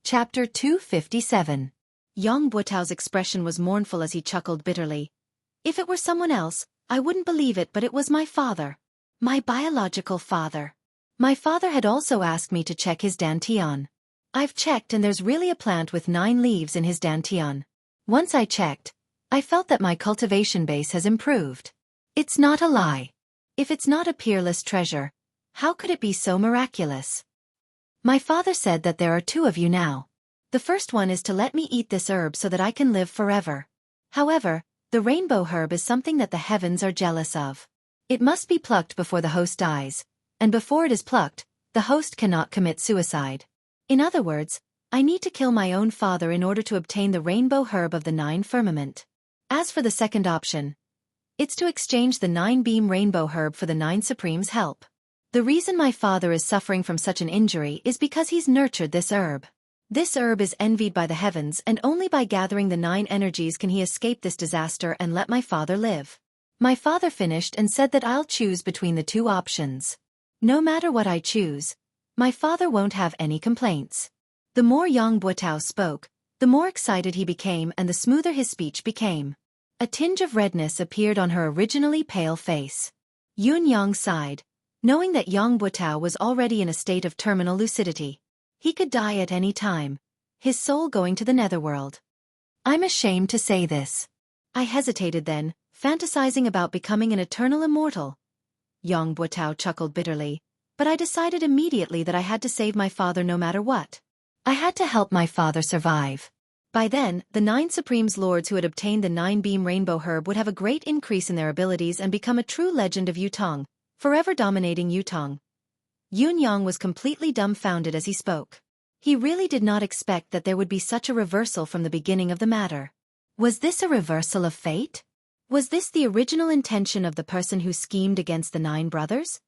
Chapter 257. Yang Buotao's expression was mournful as he chuckled bitterly. If it were someone else, I wouldn't believe it, but it was my father. My biological father. My father had also asked me to check his dantian. I've checked and there's really a plant with 9 leaves in his dantian. Once I checked, I felt that my cultivation base has improved. It's not a lie. If it's not a peerless treasure, how could it be so miraculous? My father said that there are 2 of you now. The first one is to let me eat this herb so that I can live forever. However, the rainbow herb is something that the heavens are jealous of. It must be plucked before the host dies, and before it is plucked, the host cannot commit suicide. In other words, I need to kill my own father in order to obtain the rainbow herb of the 9 firmament. As for the second option, it's to exchange the 9-beam rainbow herb for the 9 supremes' help. The reason my father is suffering from such an injury is because he's nurtured this herb. This herb is envied by the heavens, and only by gathering the 9 energies can he escape this disaster and let my father live. My father finished and said that I'll choose between the 2 options. No matter what I choose, my father won't have any complaints. The more Yang Buotao spoke, the more excited he became and the smoother his speech became. A tinge of redness appeared on her originally pale face. Yun Yang sighed, knowing that Yang Buotao was already in a state of terminal lucidity. He could die at any time, his soul going to the netherworld. I'm ashamed to say this. I hesitated then, fantasizing about becoming an eternal immortal. Yang Buotao chuckled bitterly, but I decided immediately that I had to save my father no matter what. I had to help my father survive. By then, the 9 Supremes Lords who had obtained the 9-beam rainbow herb would have a great increase in their abilities and become a true legend of Yutong, forever dominating Yutong. Yun Yang was completely dumbfounded as he spoke. He really did not expect that there would be such a reversal from the beginning of the matter. Was this a reversal of fate? Was this the original intention of the person who schemed against the 9 brothers?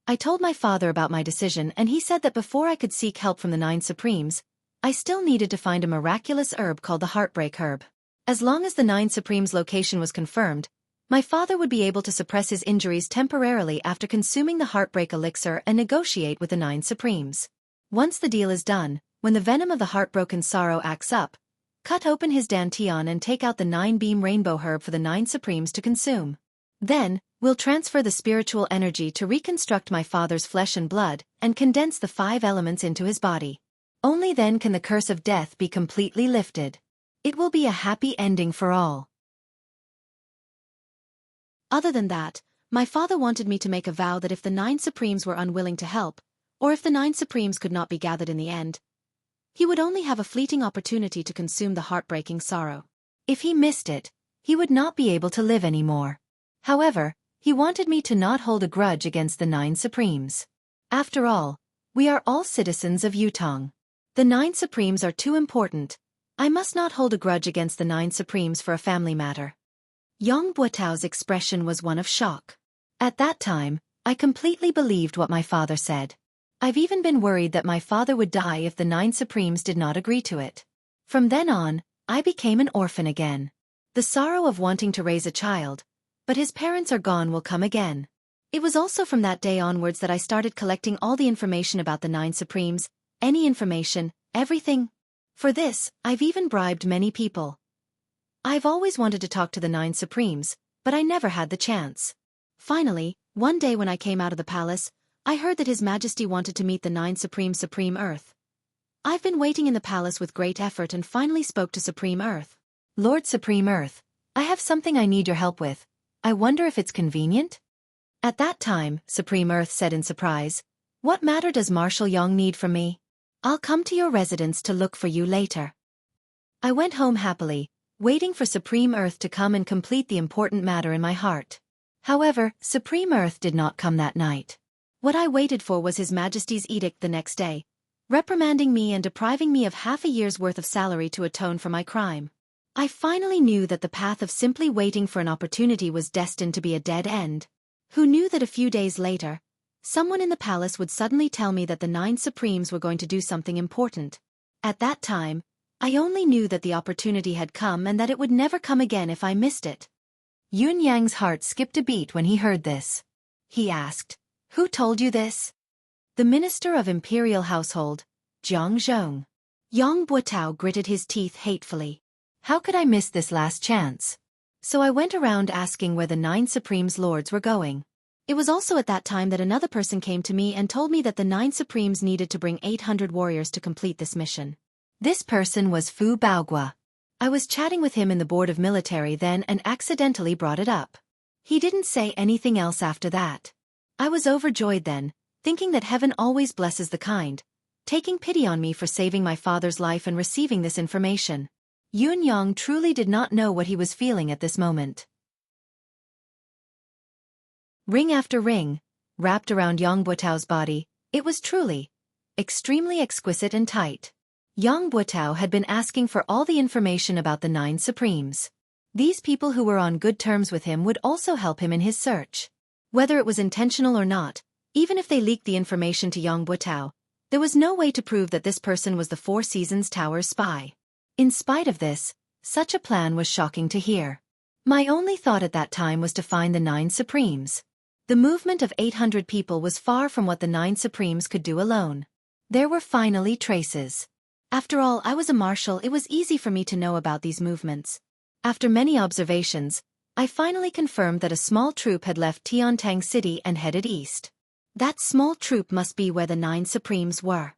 I told my father about my decision and he said that before I could seek help from the 9 Supremes, I still needed to find a miraculous herb called the Heartbreak Herb. As long as the 9 Supremes' location was confirmed, my father would be able to suppress his injuries temporarily after consuming the Heartbreak Elixir and negotiate with the 9 Supremes. Once the deal is done, when the venom of the heartbroken sorrow acts up, cut open his dantian and take out the 9-beam rainbow herb for the 9 Supremes to consume. Then, we'll transfer the spiritual energy to reconstruct my father's flesh and blood and condense the 5 elements into his body. Only then can the curse of death be completely lifted. It will be a happy ending for all. Other than that, my father wanted me to make a vow that if the 9 Supremes were unwilling to help, or if the 9 Supremes could not be gathered in the end, he would only have a fleeting opportunity to consume the heartbreaking sorrow. If he missed it, he would not be able to live anymore. However, he wanted me to not hold a grudge against the 9 Supremes. After all, we are all citizens of Yutong. The 9 Supremes are too important. I must not hold a grudge against the 9 Supremes for a family matter. Yang Buotao's expression was one of shock. At that time, I completely believed what my father said. I've even been worried that my father would die if the 9 Supremes did not agree to it. From then on, I became an orphan again. The sorrow of wanting to raise a child, but his parents are gone, will come again. It was also from that day onwards that I started collecting all the information about the 9 Supremes, any information, everything. For this, I've even bribed many people. I've always wanted to talk to the 9 Supremes, but I never had the chance. Finally, one day when I came out of the palace, I heard that His Majesty wanted to meet the 9 Supreme Earth. I've been waiting in the palace with great effort and finally spoke to Supreme Earth. Lord Supreme Earth, I have something I need your help with. I wonder if it's convenient? At that time, Supreme Earth said in surprise, what matter does Marshal Yang need from me? I'll come to your residence to look for you later. I went home happily, waiting for Supreme Earth to come and complete the important matter in my heart. However, Supreme Earth did not come that night. What I waited for was His Majesty's edict the next day, reprimanding me and depriving me of half a year's worth of salary to atone for my crime. I finally knew that the path of simply waiting for an opportunity was destined to be a dead end. Who knew that a few days later, someone in the palace would suddenly tell me that the 9 Supremes were going to do something important. At that time, I only knew that the opportunity had come and that it would never come again if I missed it. Yun Yang's heart skipped a beat when he heard this. He asked, "Who told you this?" The Minister of Imperial Household, Jiang Zhong. Yang Buotao gritted his teeth hatefully. How could I miss this last chance? So I went around asking where the 9 Supremes Lords were going. It was also at that time that another person came to me and told me that the 9 Supremes needed to bring 800 warriors to complete this mission. This person was Fu Baogua. I was chatting with him in the Board of Military then and accidentally brought it up. He didn't say anything else after that. I was overjoyed then, thinking that heaven always blesses the kind, taking pity on me for saving my father's life and receiving this information. Yun Yang truly did not know what he was feeling at this moment. Ring after ring, wrapped around Yang Buotao's body, it was truly extremely exquisite and tight. Yang Buotao had been asking for all the information about the 9 Supremes. These people who were on good terms with him would also help him in his search. Whether it was intentional or not, even if they leaked the information to Yang Buotao, there was no way to prove that this person was the Four Seasons Tower's spy. In spite of this, such a plan was shocking to hear. My only thought at that time was to find the 9 Supremes. The movement of 800 people was far from what the 9 Supremes could do alone. There were finally traces. After all, I was a marshal, it was easy for me to know about these movements. After many observations, I finally confirmed that a small troop had left Tiantang City and headed east. That small troop must be where the 9 Supremes were.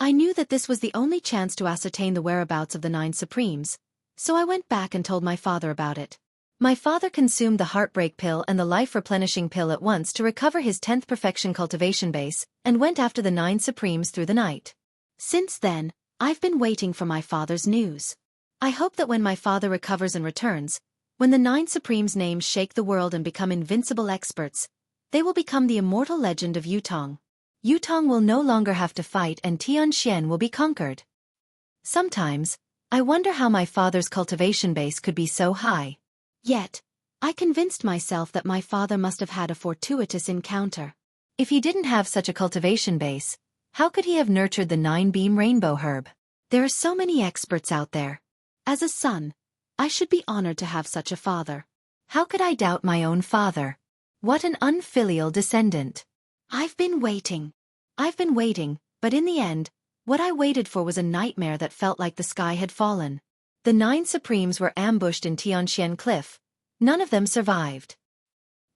I knew that this was the only chance to ascertain the whereabouts of the 9 Supremes, so I went back and told my father about it. My father consumed the heartbreak pill and the life-replenishing pill at once to recover his 10th perfection cultivation base, and went after the 9 Supremes through the night. Since then, I've been waiting for my father's news. I hope that when my father recovers and returns, when the 9 Supremes' names shake the world and become invincible experts, they will become the immortal legend of Yutong. Yutong will no longer have to fight and Tianxian will be conquered. Sometimes, I wonder how my father's cultivation base could be so high. Yet, I convinced myself that my father must have had a fortuitous encounter. If he didn't have such a cultivation base, how could he have nurtured the 9-beam rainbow herb? There are so many experts out there. As a son, I should be honored to have such a father. How could I doubt my own father? What an unfilial descendant. I've been waiting, but in the end, what I waited for was a nightmare that felt like the sky had fallen. The 9 Supremes were ambushed in Tianxian Cliff. None of them survived.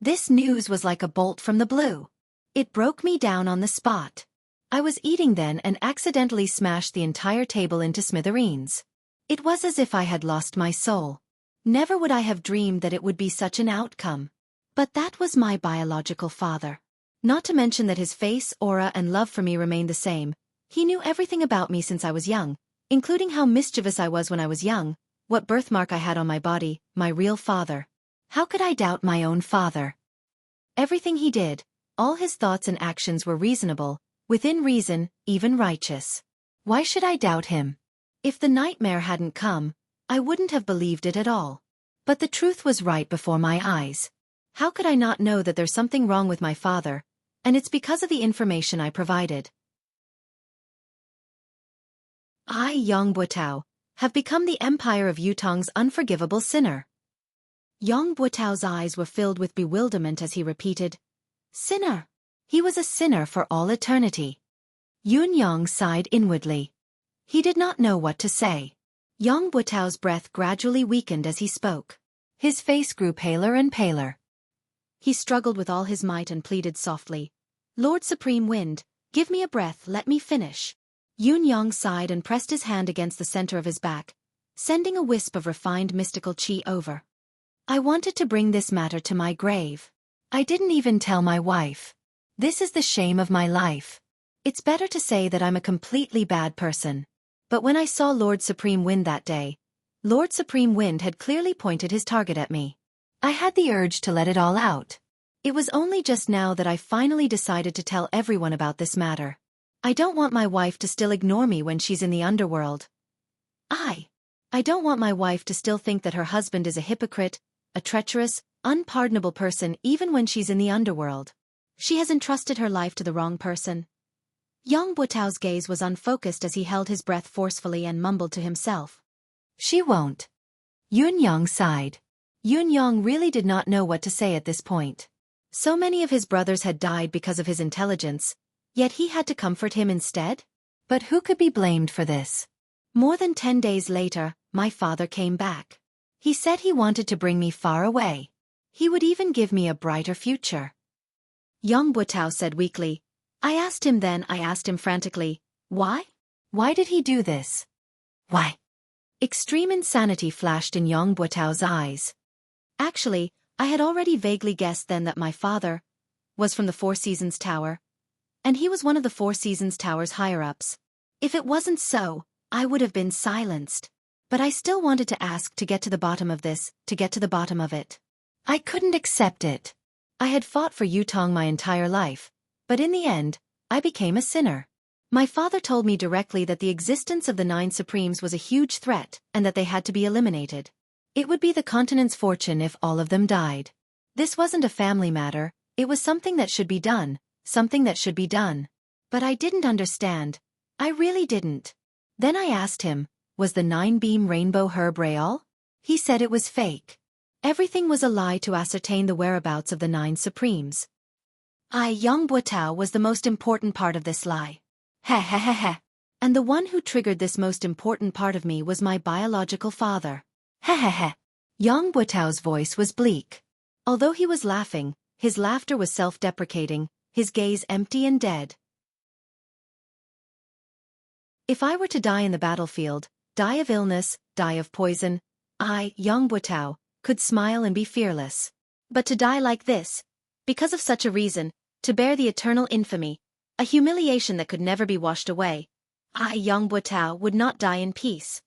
This news was like a bolt from the blue. It broke me down on the spot. I was eating then and accidentally smashed the entire table into smithereens. It was as if I had lost my soul. Never would I have dreamed that it would be such an outcome. But that was my biological father. Not to mention that his face, aura, and love for me remained the same. He knew everything about me since I was young, including how mischievous I was when I was young, what birthmark I had on my body, my real father. How could I doubt my own father? Everything he did, all his thoughts and actions were reasonable, within reason, even righteous. Why should I doubt him? If the nightmare hadn't come, I wouldn't have believed it at all. But the truth was right before my eyes. How could I not know that there's something wrong with my father, and it's because of the information I provided. I, Yang Buotao, have become the empire of Yutong's unforgivable sinner. Yang Buotao's eyes were filled with bewilderment as he repeated, "Sinner." He was a sinner for all eternity. Yun Yang sighed inwardly. He did not know what to say. Yang Buotao's breath gradually weakened as he spoke. His face grew paler and paler. He struggled with all his might and pleaded softly, "Lord Supreme Wind, give me a breath, let me finish." Yun Yang sighed and pressed his hand against the center of his back, sending a wisp of refined mystical chi over. "I wanted to bring this matter to my grave. I didn't even tell my wife. This is the shame of my life. It's better to say that I'm a completely bad person. But when I saw Lord Supreme Wind that day, Lord Supreme Wind had clearly pointed his target at me. I had the urge to let it all out. It was only just now that I finally decided to tell everyone about this matter. I don't want my wife to still ignore me when she's in the underworld. I don't want my wife to still think that her husband is a hypocrite, a treacherous, unpardonable person even when she's in the underworld. She has entrusted her life to the wrong person. Yang Buotao's gaze was unfocused as he held his breath forcefully and mumbled to himself. She won't. Yun Yang sighed. Yun Yang really did not know what to say at this point. So many of his brothers had died because of his intelligence, yet he had to comfort him instead? But who could be blamed for this? More than 10 days later, my father came back. He said he wanted to bring me far away. He would even give me a brighter future. Yang Buotao said weakly. I asked him frantically, why? Why did he do this? Why? Extreme insanity flashed in Yang Buotao's eyes. Actually, I had already vaguely guessed then that my father was from the Four Seasons Tower, and he was one of the Four Seasons Tower's higher-ups. If it wasn't so, I would have been silenced. But I still wanted to ask to get to the bottom of this, to get to the bottom of it. I couldn't accept it. I had fought for Yutong my entire life, but in the end, I became a sinner. My father told me directly that the existence of the 9 Supremes was a huge threat and that they had to be eliminated. It would be the continent's fortune if all of them died. This wasn't a family matter, it was something that should be done, something that should be done. But I didn't understand. I really didn't. Then I asked him, was the 9-beam rainbow herb real? He said it was fake. Everything was a lie to ascertain the whereabouts of the 9 Supremes. Yang Buotao was the most important part of this lie. Heh. And the one who triggered this most important part of me was my biological father. Heh. Yang Buotao's voice was bleak. Although he was laughing, his laughter was self-deprecating, his gaze empty and dead. If I were to die in the battlefield, die of illness, die of poison, I, Yang Buotao, could smile and be fearless. But to die like this, because of such a reason, to bear the eternal infamy, a humiliation that could never be washed away, I, Yang Buotao, would not die in peace.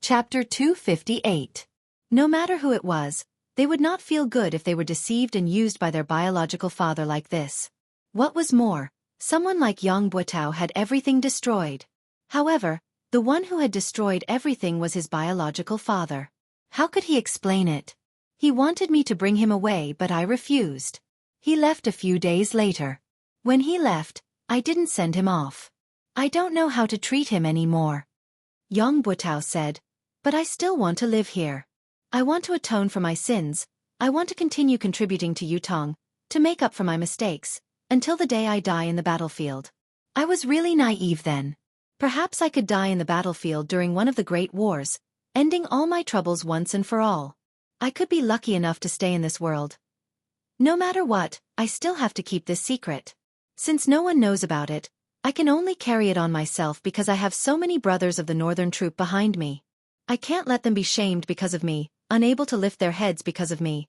Chapter 258. No matter who it was, they would not feel good if they were deceived and used by their biological father like this. What was more, someone like Yang Buotao had everything destroyed. However, the one who had destroyed everything was his biological father. How could he explain it? He wanted me to bring him away, but I refused. He left a few days later. When he left, I didn't send him off. I don't know how to treat him anymore. Yang Buotao said, but I still want to live here. I want to atone for my sins, I want to continue contributing to Yutong, to make up for my mistakes, until the day I die in the battlefield. I was really naive then. Perhaps I could die in the battlefield during one of the great wars, ending all my troubles once and for all. I could be lucky enough to stay in this world. No matter what, I still have to keep this secret. Since no one knows about it, I can only carry it on myself because I have so many brothers of the Northern Troop behind me. I can't let them be shamed because of me, unable to lift their heads because of me.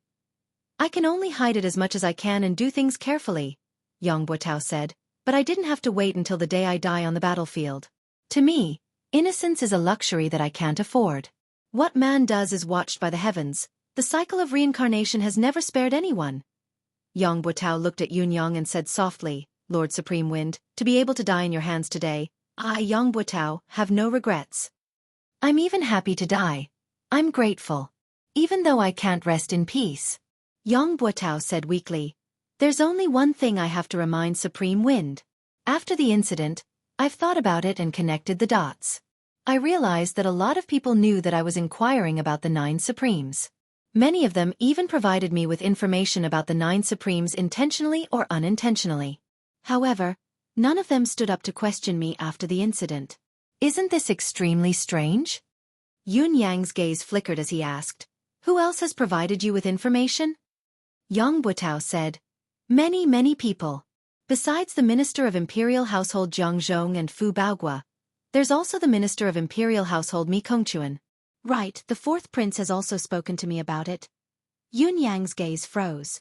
I can only hide it as much as I can and do things carefully, Yang Buotao said, but I didn't have to wait until the day I die on the battlefield. To me, innocence is a luxury that I can't afford. What man does is watched by the heavens. The cycle of reincarnation has never spared anyone. Yang Buotao looked at Yun Yang and said softly, Lord Supreme Wind, to be able to die in your hands today, I, Yang Buotao, have no regrets. I'm even happy to die. I'm grateful. Even though I can't rest in peace. Yang Buotao said weakly, there's only one thing I have to remind Supreme Wind. After the incident, I've thought about it and connected the dots. I realized that a lot of people knew that I was inquiring about the 9 Supremes. Many of them even provided me with information about the 9 Supremes intentionally or unintentionally. However, none of them stood up to question me after the incident. Isn't this extremely strange? Yun Yang's gaze flickered as he asked, who else has provided you with information? Yang Buotao said, many people. Besides the Minister of Imperial Household Jiang Zhong and Fu Baogua, there's also the Minister of Imperial Household Mi Kongquan. Right, the 4th Prince has also spoken to me about it. Yun Yang's gaze froze.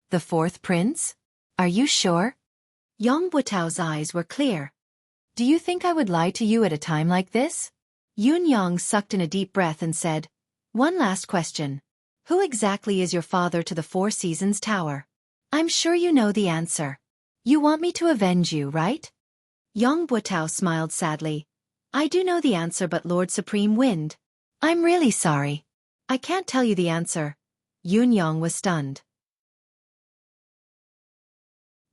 The fourth prince? Are you sure? Yang Buitao's eyes were clear. Do you think I would lie to you at a time like this? Yun Yang sucked in a deep breath and said, "One last question. Who exactly is your father to the Four Seasons Tower? I'm sure you know the answer. You want me to avenge you, right?" Yang Buitao smiled sadly. "I do know the answer, but Lord Supreme Wind, I'm really sorry. I can't tell you the answer." Yun Yang was stunned.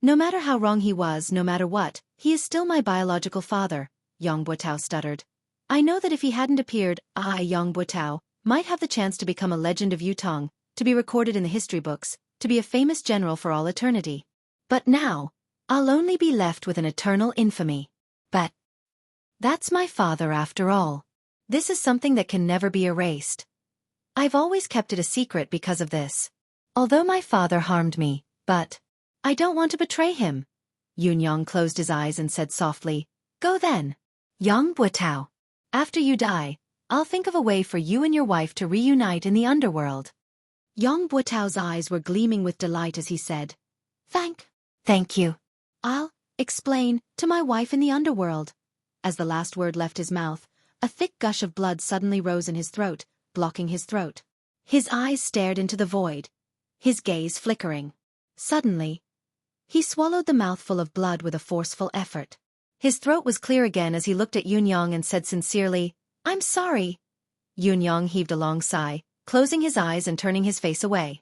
"No matter how wrong he was, no matter what, he is still my biological father," Yang Buitao stuttered. "I know that if he hadn't appeared, I, Yang Buitao, might have the chance to become a legend of Yutong, to be recorded in the history books, to be a famous general for all eternity. But now, I'll only be left with an eternal infamy. But that's my father after all. This is something that can never be erased. I've always kept it a secret because of this. Although my father harmed me, but I don't want to betray him." Yun Yang closed his eyes and said softly, "Go then. Yang Buitao. After you die, I'll think of a way for you and your wife to reunite in the underworld." Yang Buitao's eyes were gleaming with delight as he said, Thank you. I'll explain to my wife in the underworld." As the last word left his mouth, a thick gush of blood suddenly rose in his throat, blocking his throat. His eyes stared into the void, his gaze flickering. Suddenly, he swallowed the mouthful of blood with a forceful effort. His throat was clear again as he looked at Yun Yang and said sincerely, "I'm sorry." Yun Yang heaved a long sigh, closing his eyes and turning his face away.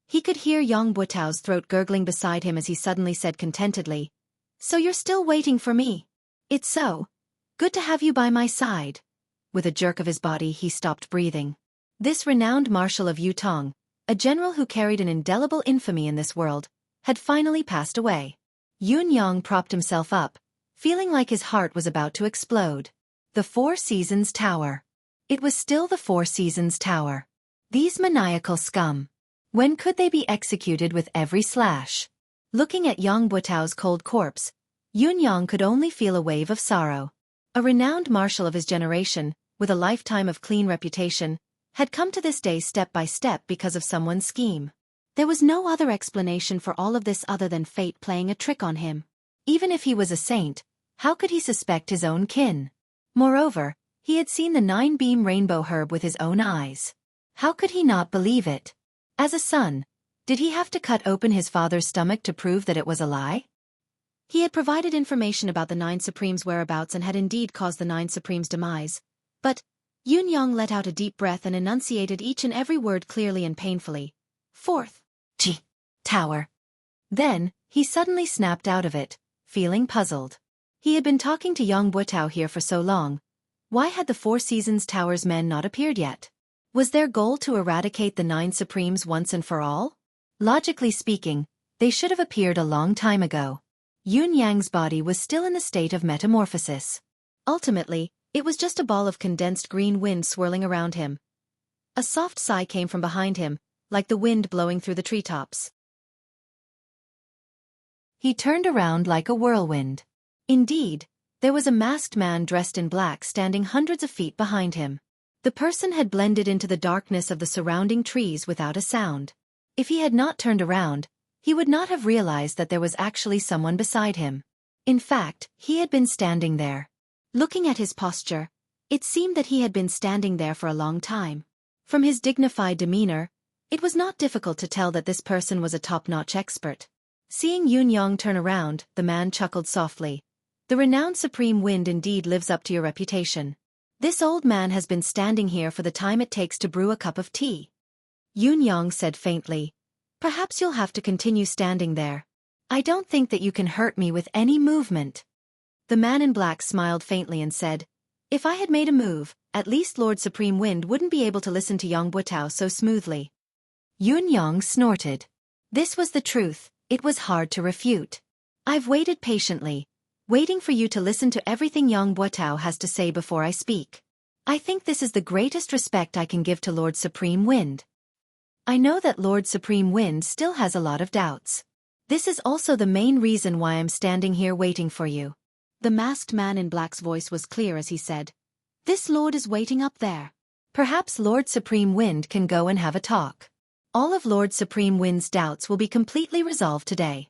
He could hear Yang Buitao's throat gurgling beside him as he suddenly said contentedly, "So you're still waiting for me? It's so good to have you by my side." With a jerk of his body he stopped breathing. This renowned marshal of Yutong, a general who carried an indelible infamy in this world, had finally passed away. Yun Yang propped himself up, feeling like his heart was about to explode. The Four Seasons Tower. It was still the Four Seasons Tower. These maniacal scum. When could they be executed with every slash? Looking at Yang Buitao's cold corpse, Yun Yang could only feel a wave of sorrow. A renowned marshal of his generation, with a lifetime of clean reputation, had come to this day step by step because of someone's scheme. There was no other explanation for all of this other than fate playing a trick on him. Even if he was a saint, how could he suspect his own kin? Moreover, he had seen the 9-beam rainbow herb with his own eyes. How could he not believe it? As a son, did he have to cut open his father's stomach to prove that it was a lie? He had provided information about the 9 Supremes' whereabouts and had indeed caused the 9 Supremes' demise. But Yun Yang let out a deep breath and enunciated each and every word clearly and painfully. "Fourth Tower." Then, he suddenly snapped out of it, feeling puzzled. He had been talking to Yang Buitao here for so long. Why had the Four Seasons Tower's men not appeared yet? Was their goal to eradicate the 9 Supremes once and for all? Logically speaking, they should have appeared a long time ago. Yun Yang's body was still in the state of metamorphosis. Ultimately, it was just a ball of condensed green wind swirling around him. A soft sigh came from behind him, like the wind blowing through the treetops. He turned around like a whirlwind. Indeed, there was a masked man dressed in black standing hundreds of feet behind him. The person had blended into the darkness of the surrounding trees without a sound. If he had not turned around, he would not have realized that there was actually someone beside him. In fact, he had been standing there. Looking at his posture, it seemed that he had been standing there for a long time. From his dignified demeanor, it was not difficult to tell that this person was a top-notch expert. Seeing Yun Yang turn around, the man chuckled softly. "The renowned Supreme Wind indeed lives up to your reputation. This old man has been standing here for the time it takes to brew a cup of tea." Yun Yang said faintly, "Perhaps you'll have to continue standing there. I don't think that you can hurt me with any movement." The man in black smiled faintly and said, "If I had made a move, at least Lord Supreme Wind wouldn't be able to listen to Yang Buitao so smoothly." Yun Yang snorted. This was the truth, it was hard to refute. "I've waited patiently, waiting for you to listen to everything Yang Buitao has to say before I speak. I think this is the greatest respect I can give to Lord Supreme Wind. I know that Lord Supreme Wind still has a lot of doubts. This is also the main reason why I'm standing here waiting for you." The masked man in black's voice was clear as he said, "This lord is waiting up there. Perhaps Lord Supreme Wind can go and have a talk." All of Lord Supreme Wind's doubts will be completely resolved today.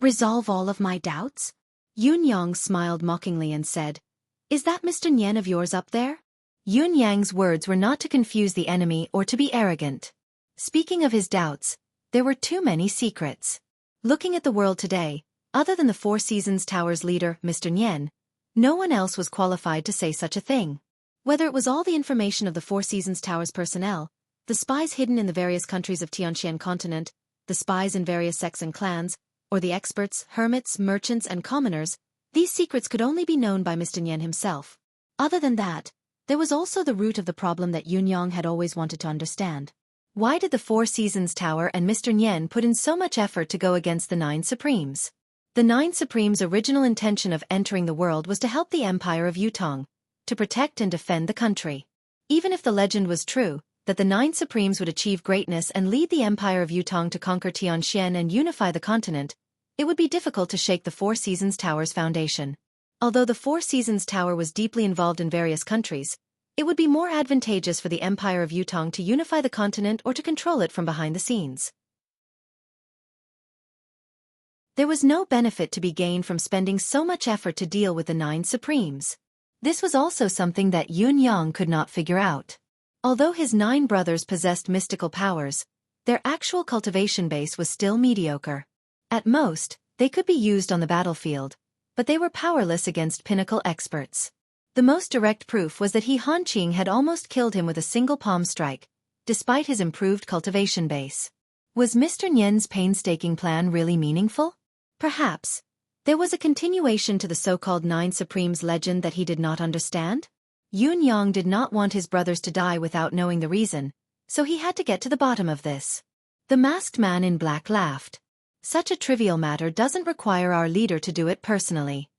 Resolve all of my doubts? Yun Yang smiled mockingly and said, Is that Mr. Nyen of yours up there? Yun Yang's words were not to confuse the enemy or to be arrogant. Speaking of his doubts, there were too many secrets. Looking at the world today, other than the Four Seasons Tower's leader, Mr. Nyen, no one else was qualified to say such a thing. Whether it was all the information of the Four Seasons Tower's personnel, the spies hidden in the various countries of Tianxian continent, the spies in various sects and clans, or the experts, hermits, merchants, and commoners, these secrets could only be known by Mr. Nyen himself. Other than that, there was also the root of the problem that Yun Yang had always wanted to understand. Why did the Four Seasons Tower and Mr. Nyen put in so much effort to go against the Nine Supremes? The Nine Supremes' original intention of entering the world was to help the Empire of Yutong, to protect and defend the country. Even if the legend was true, that the Nine Supremes would achieve greatness and lead the Empire of Yutong to conquer Tianxian and unify the continent, it would be difficult to shake the Four Seasons Tower's foundation. Although the Four Seasons Tower was deeply involved in various countries, it would be more advantageous for the Empire of Yutong to unify the continent or to control it from behind the scenes. There was no benefit to be gained from spending so much effort to deal with the Nine Supremes. This was also something that Yun Yang could not figure out. Although his 9 brothers possessed mystical powers, their actual cultivation base was still mediocre. At most, they could be used on the battlefield, but they were powerless against pinnacle experts. The most direct proof was that Han Qing had almost killed him with a single palm strike, despite his improved cultivation base. Was Mr. Nyen's painstaking plan really meaningful? Perhaps. There was a continuation to the so-called Nine Supremes legend that he did not understand? Yun Yang did not want his brothers to die without knowing the reason, so he had to get to the bottom of this. The masked man in black laughed. Such a trivial matter doesn't require our leader to do it personally.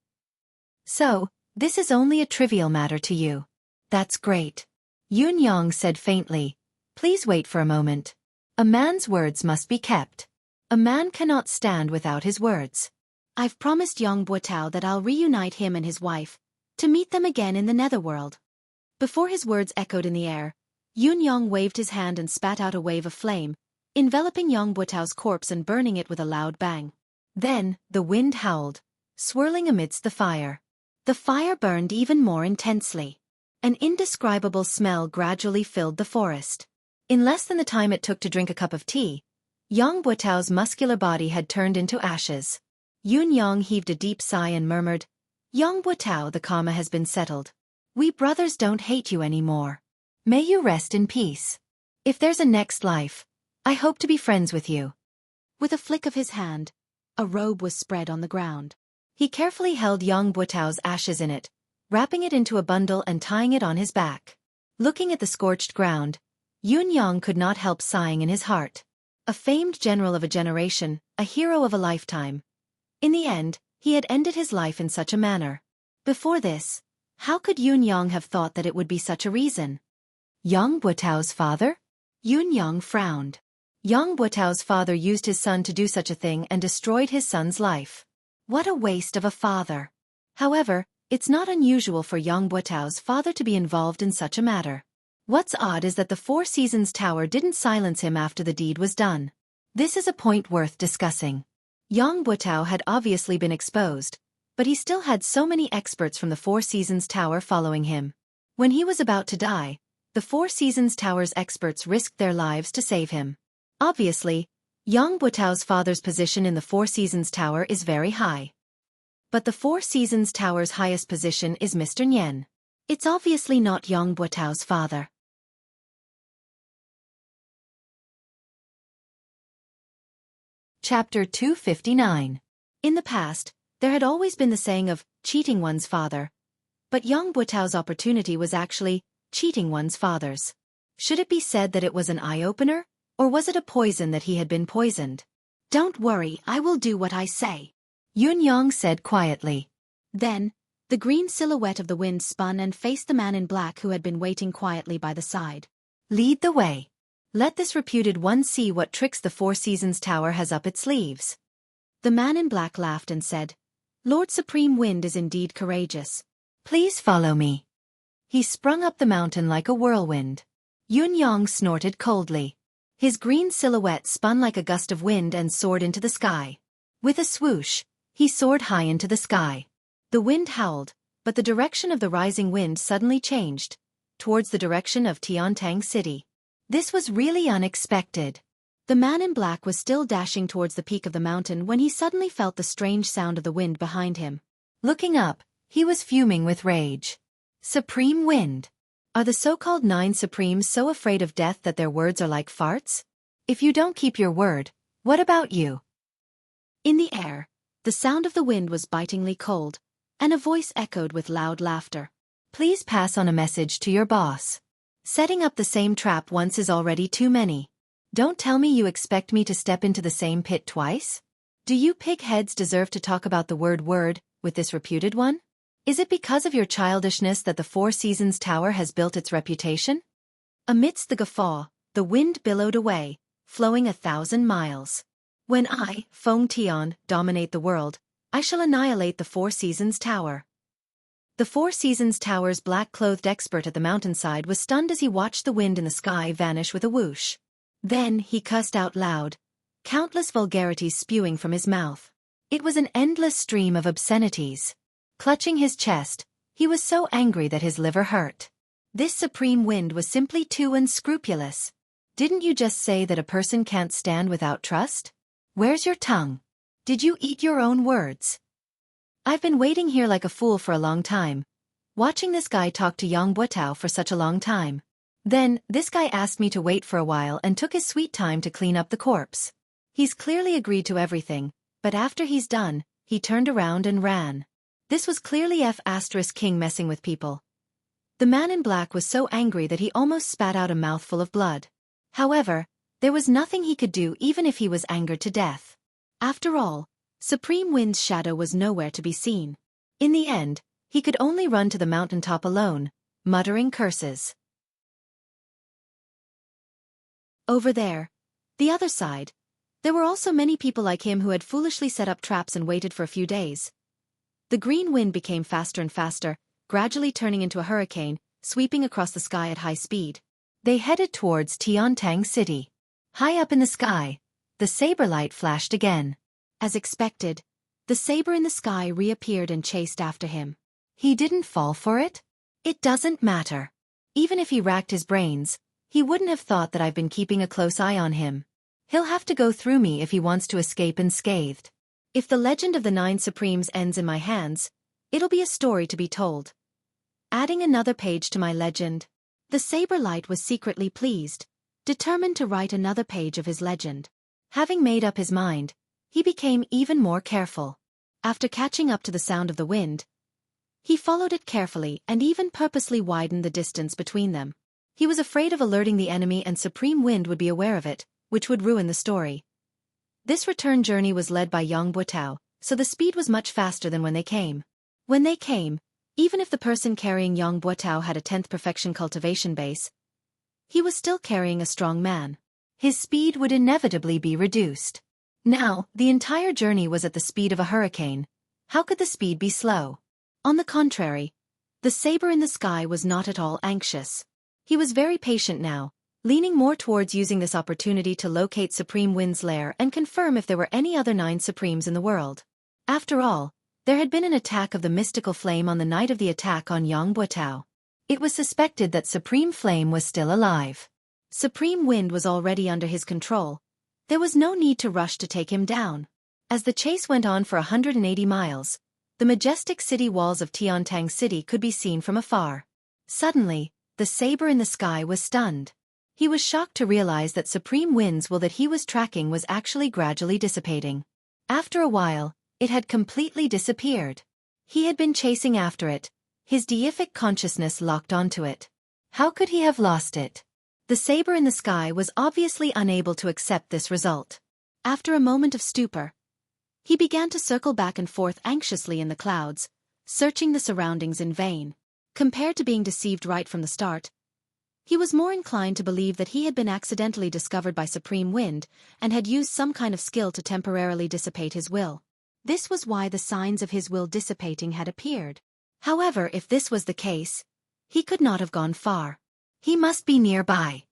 So, this is only a trivial matter to you. That's great. Yun Yang said faintly, Please wait for a moment. A man's words must be kept. A man cannot stand without his words. I've promised Yang Buotao that I'll reunite him and his wife, to meet them again in the netherworld. Before his words echoed in the air, Yun Yang waved his hand and spat out a wave of flame, enveloping Yang Buotao's corpse and burning it with a loud bang. Then, the wind howled, swirling amidst the fire. The fire burned even more intensely. An indescribable smell gradually filled the forest. In less than the time it took to drink a cup of tea, Yang Buotao's muscular body had turned into ashes. Yun Yang heaved a deep sigh and murmured, Yang Buotao, the karma has been settled. We brothers don't hate you anymore. May you rest in peace. If there's a next life, I hope to be friends with you. With a flick of his hand, a robe was spread on the ground. He carefully held Yang Buotao's ashes in it, wrapping it into a bundle and tying it on his back. Looking at the scorched ground, Yun Yang could not help sighing in his heart. A famed general of a generation, a hero of a lifetime. In the end, he had ended his life in such a manner. Before this, how could Yun Yang have thought that it would be such a reason? Yang Buotao's father? Yun Yang frowned. Yang Buotao's father used his son to do such a thing and destroyed his son's life. What a waste of a father. However, it's not unusual for Yang Buotao's father to be involved in such a matter. What's odd is that the Four Seasons Tower didn't silence him after the deed was done. This is a point worth discussing. Yang Buotao had obviously been exposed, but he still had so many experts from the Four Seasons Tower following him. When he was about to die, the Four Seasons Tower's experts risked their lives to save him. Obviously, Yang Buotao's father's position in the Four Seasons Tower is very high. But the Four Seasons Tower's highest position is Mr. Nyen. It's obviously not Yang Buotao's father. Chapter 259. In the past, there had always been the saying of cheating one's father. But Yang Buotao's opportunity was actually cheating one's father's. Should it be said that it was an eye-opener, or was it a poison that he had been poisoned? Don't worry, I will do what I say, Yun Yang said quietly. Then, the green silhouette of the wind spun and faced the man in black who had been waiting quietly by the side. Lead the way. Let this reputed one see what tricks the Four Seasons Tower has up its sleeves. The man in black laughed and said, Lord Supreme Wind is indeed courageous. Please follow me. He sprung up the mountain like a whirlwind. Yun Yang snorted coldly. His green silhouette spun like a gust of wind and soared into the sky. With a swoosh, he soared high into the sky. The wind howled, but the direction of the rising wind suddenly changed, towards the direction of Tiantang City. This was really unexpected. The man in black was still dashing towards the peak of the mountain when he suddenly felt the strange sound of the wind behind him. Looking up, he was fuming with rage. Supreme Wind. Are the so-called 9 Supremes so afraid of death that their words are like farts? If you don't keep your word, what about you? In the air, the sound of the wind was bitingly cold, and a voice echoed with loud laughter. Please pass on a message to your boss. Setting up the same trap once is already too many. Don't tell me you expect me to step into the same pit twice? Do you pig-heads deserve to talk about the word with this reputed one? Is it because of your childishness that the Four Seasons Tower has built its reputation? Amidst the guffaw, the wind billowed away, flowing 1,000 miles. When I, Feng Tian, dominate the world, I shall annihilate the Four Seasons Tower. The Four Seasons Tower's black-clothed expert at the mountainside was stunned as he watched the wind in the sky vanish with a whoosh. Then he cussed out loud, countless vulgarities spewing from his mouth. It was an endless stream of obscenities. Clutching his chest, he was so angry that his liver hurt. This supreme wind was simply too unscrupulous. Didn't you just say that a person can't stand without trust? Where's your tongue? Did you eat your own words? I've been waiting here like a fool for a long time, watching this guy talk to Yang Buotao for such a long time. Then, this guy asked me to wait for a while and took his sweet time to clean up the corpse. He's clearly agreed to everything, but after he's done, he turned around and ran. This was clearly King messing with people. The man in black was so angry that he almost spat out a mouthful of blood. However, there was nothing he could do even if he was angered to death. After all, Supreme Wind's shadow was nowhere to be seen. In the end, he could only run to the mountaintop alone, muttering curses. Over there, the other side, there were also many people like him who had foolishly set up traps and waited for a few days. The green wind became faster and faster, gradually turning into a hurricane, sweeping across the sky at high speed. They headed towards Tiantang City. High up in the sky, the saber light flashed again. As expected, the saber in the sky reappeared and chased after him. He didn't fall for it? It doesn't matter. Even if he racked his brains, he wouldn't have thought that I've been keeping a close eye on him. He'll have to go through me if he wants to escape unscathed. If the legend of the 9 Supremes ends in my hands, it'll be a story to be told. Adding another page to my legend. The saber light was secretly pleased, determined to write another page of his legend. Having made up his mind, he became even more careful. After catching up to the sound of the wind, he followed it carefully and even purposely widened the distance between them. He was afraid of alerting the enemy and Supreme Wind would be aware of it, which would ruin the story. This return journey was led by Yang Buotao, so the speed was much faster than when they came. When they came, even if the person carrying Yang Buotao had a 10th perfection cultivation base, he was still carrying a strong man. His speed would inevitably be reduced. Now, the entire journey was at the speed of a hurricane. How could the speed be slow? On the contrary, the saber in the sky was not at all anxious. He was very patient now, leaning more towards using this opportunity to locate Supreme Wind's lair and confirm if there were any other 9 Supremes in the world. After all, there had been an attack of the mystical flame on the night of the attack on Yang Buotao. It was suspected that Supreme Flame was still alive. Supreme Wind was already under his control. There was no need to rush to take him down. As the chase went on for 180 miles, the majestic city walls of Tiantang City could be seen from afar. Suddenly, the saber in the sky was stunned. He was shocked to realize that Supreme Wind's will that he was tracking was actually gradually dissipating. After a while, it had completely disappeared. He had been chasing after it, his deific consciousness locked onto it. How could he have lost it? The saber in the sky was obviously unable to accept this result. After a moment of stupor, he began to circle back and forth anxiously in the clouds, searching the surroundings in vain. Compared to being deceived right from the start, he was more inclined to believe that he had been accidentally discovered by Supreme Wind and had used some kind of skill to temporarily dissipate his will. This was why the signs of his will dissipating had appeared. However, if this was the case, he could not have gone far. He must be nearby.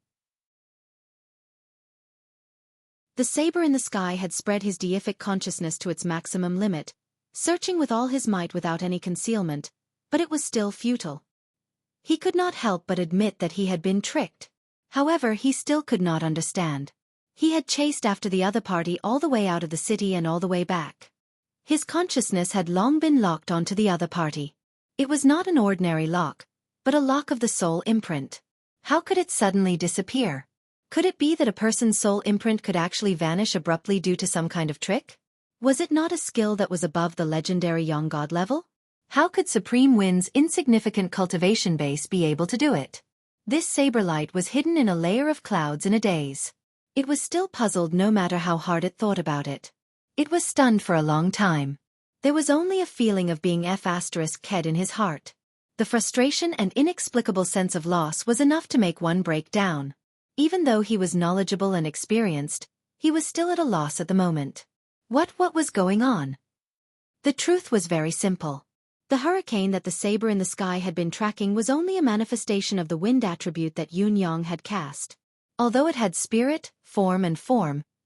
The saber in the sky had spread his deific consciousness to its maximum limit, searching with all his might without any concealment, but it was still futile. He could not help but admit that he had been tricked. However, he still could not understand. He had chased after the other party all the way out of the city and all the way back. His consciousness had long been locked onto the other party. It was not an ordinary lock, but a lock of the soul imprint. How could it suddenly disappear? Could it be that a person's soul imprint could actually vanish abruptly due to some kind of trick? Was it not a skill that was above the legendary young god level? How could Supreme Wind's insignificant cultivation base be able to do it? This saber light was hidden in a layer of clouds in a daze. It was still puzzled no matter how hard it thought about it. It was stunned for a long time. There was only a feeling of being F***ed in his heart. The frustration and inexplicable sense of loss was enough to make one break down. Even though he was knowledgeable and experienced, he was still at a loss at the moment. What was going on? The truth was very simple. The hurricane that the saber in the sky had been tracking was only a manifestation of the wind attribute that Yun-Yang had cast. Although it had spirit, form,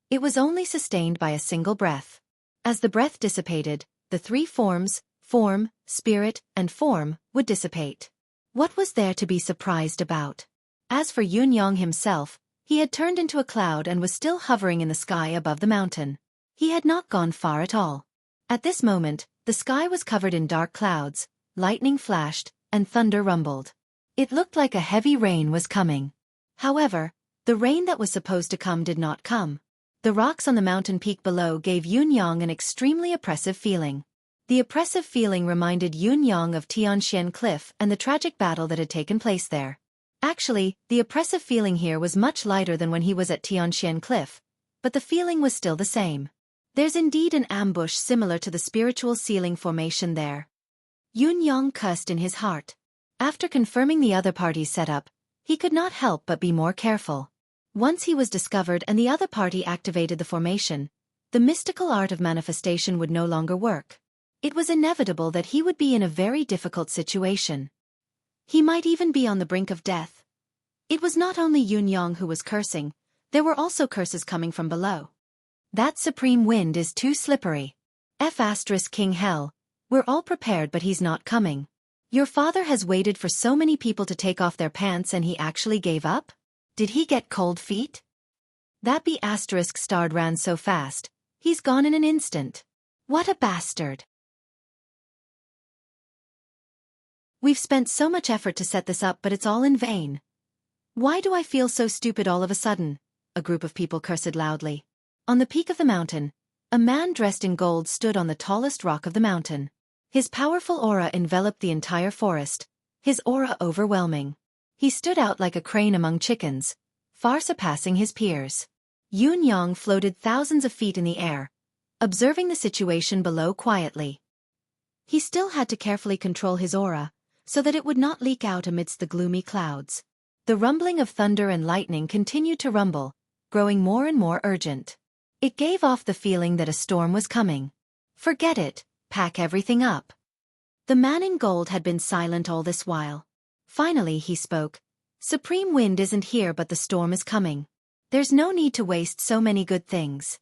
it was only sustained by a single breath. As the breath dissipated, the three forms, form, spirit, and form, would dissipate. What was there to be surprised about? As for Yun-Yang himself, he had turned into a cloud and was still hovering in the sky above the mountain. He had not gone far at all. At this moment, the sky was covered in dark clouds, lightning flashed, and thunder rumbled. It looked like a heavy rain was coming. However, the rain that was supposed to come did not come. The rocks on the mountain peak below gave Yun-Yang an extremely oppressive feeling. The oppressive feeling reminded Yun-Yang of Tianxian Cliff and the tragic battle that had taken place there. Actually, the oppressive feeling here was much lighter than when he was at Tianxian Cliff, but the feeling was still the same. There's indeed an ambush similar to the spiritual ceiling formation there. Yun-Yang cursed in his heart. After confirming the other party's setup, he could not help but be more careful. Once he was discovered and the other party activated the formation, the mystical art of manifestation would no longer work. It was inevitable that he would be in a very difficult situation. He might even be on the brink of death. It was not only Yun-Yang who was cursing, there were also curses coming from below. That supreme wind is too slippery. King Hell, we're all prepared but he's not coming. Your father has waited for so many people to take off their pants and he actually gave up? Did he get cold feet? That B***starred ran so fast, he's gone in an instant. What a bastard. We've spent so much effort to set this up but it's all in vain. Why do I feel so stupid all of a sudden? A group of people cursed loudly. On the peak of the mountain, a man dressed in gold stood on the tallest rock of the mountain. His powerful aura enveloped the entire forest, his aura overwhelming. He stood out like a crane among chickens, far surpassing his peers. Yun-Yang floated thousands of feet in the air, observing the situation below quietly. He still had to carefully control his aura, so that it would not leak out amidst the gloomy clouds. The rumbling of thunder and lightning continued to rumble, growing more and more urgent. It gave off the feeling that a storm was coming. Forget it, pack everything up. The man in gold had been silent all this while. Finally he spoke. Supreme Wind isn't here but the storm is coming. There's no need to waste so many good things.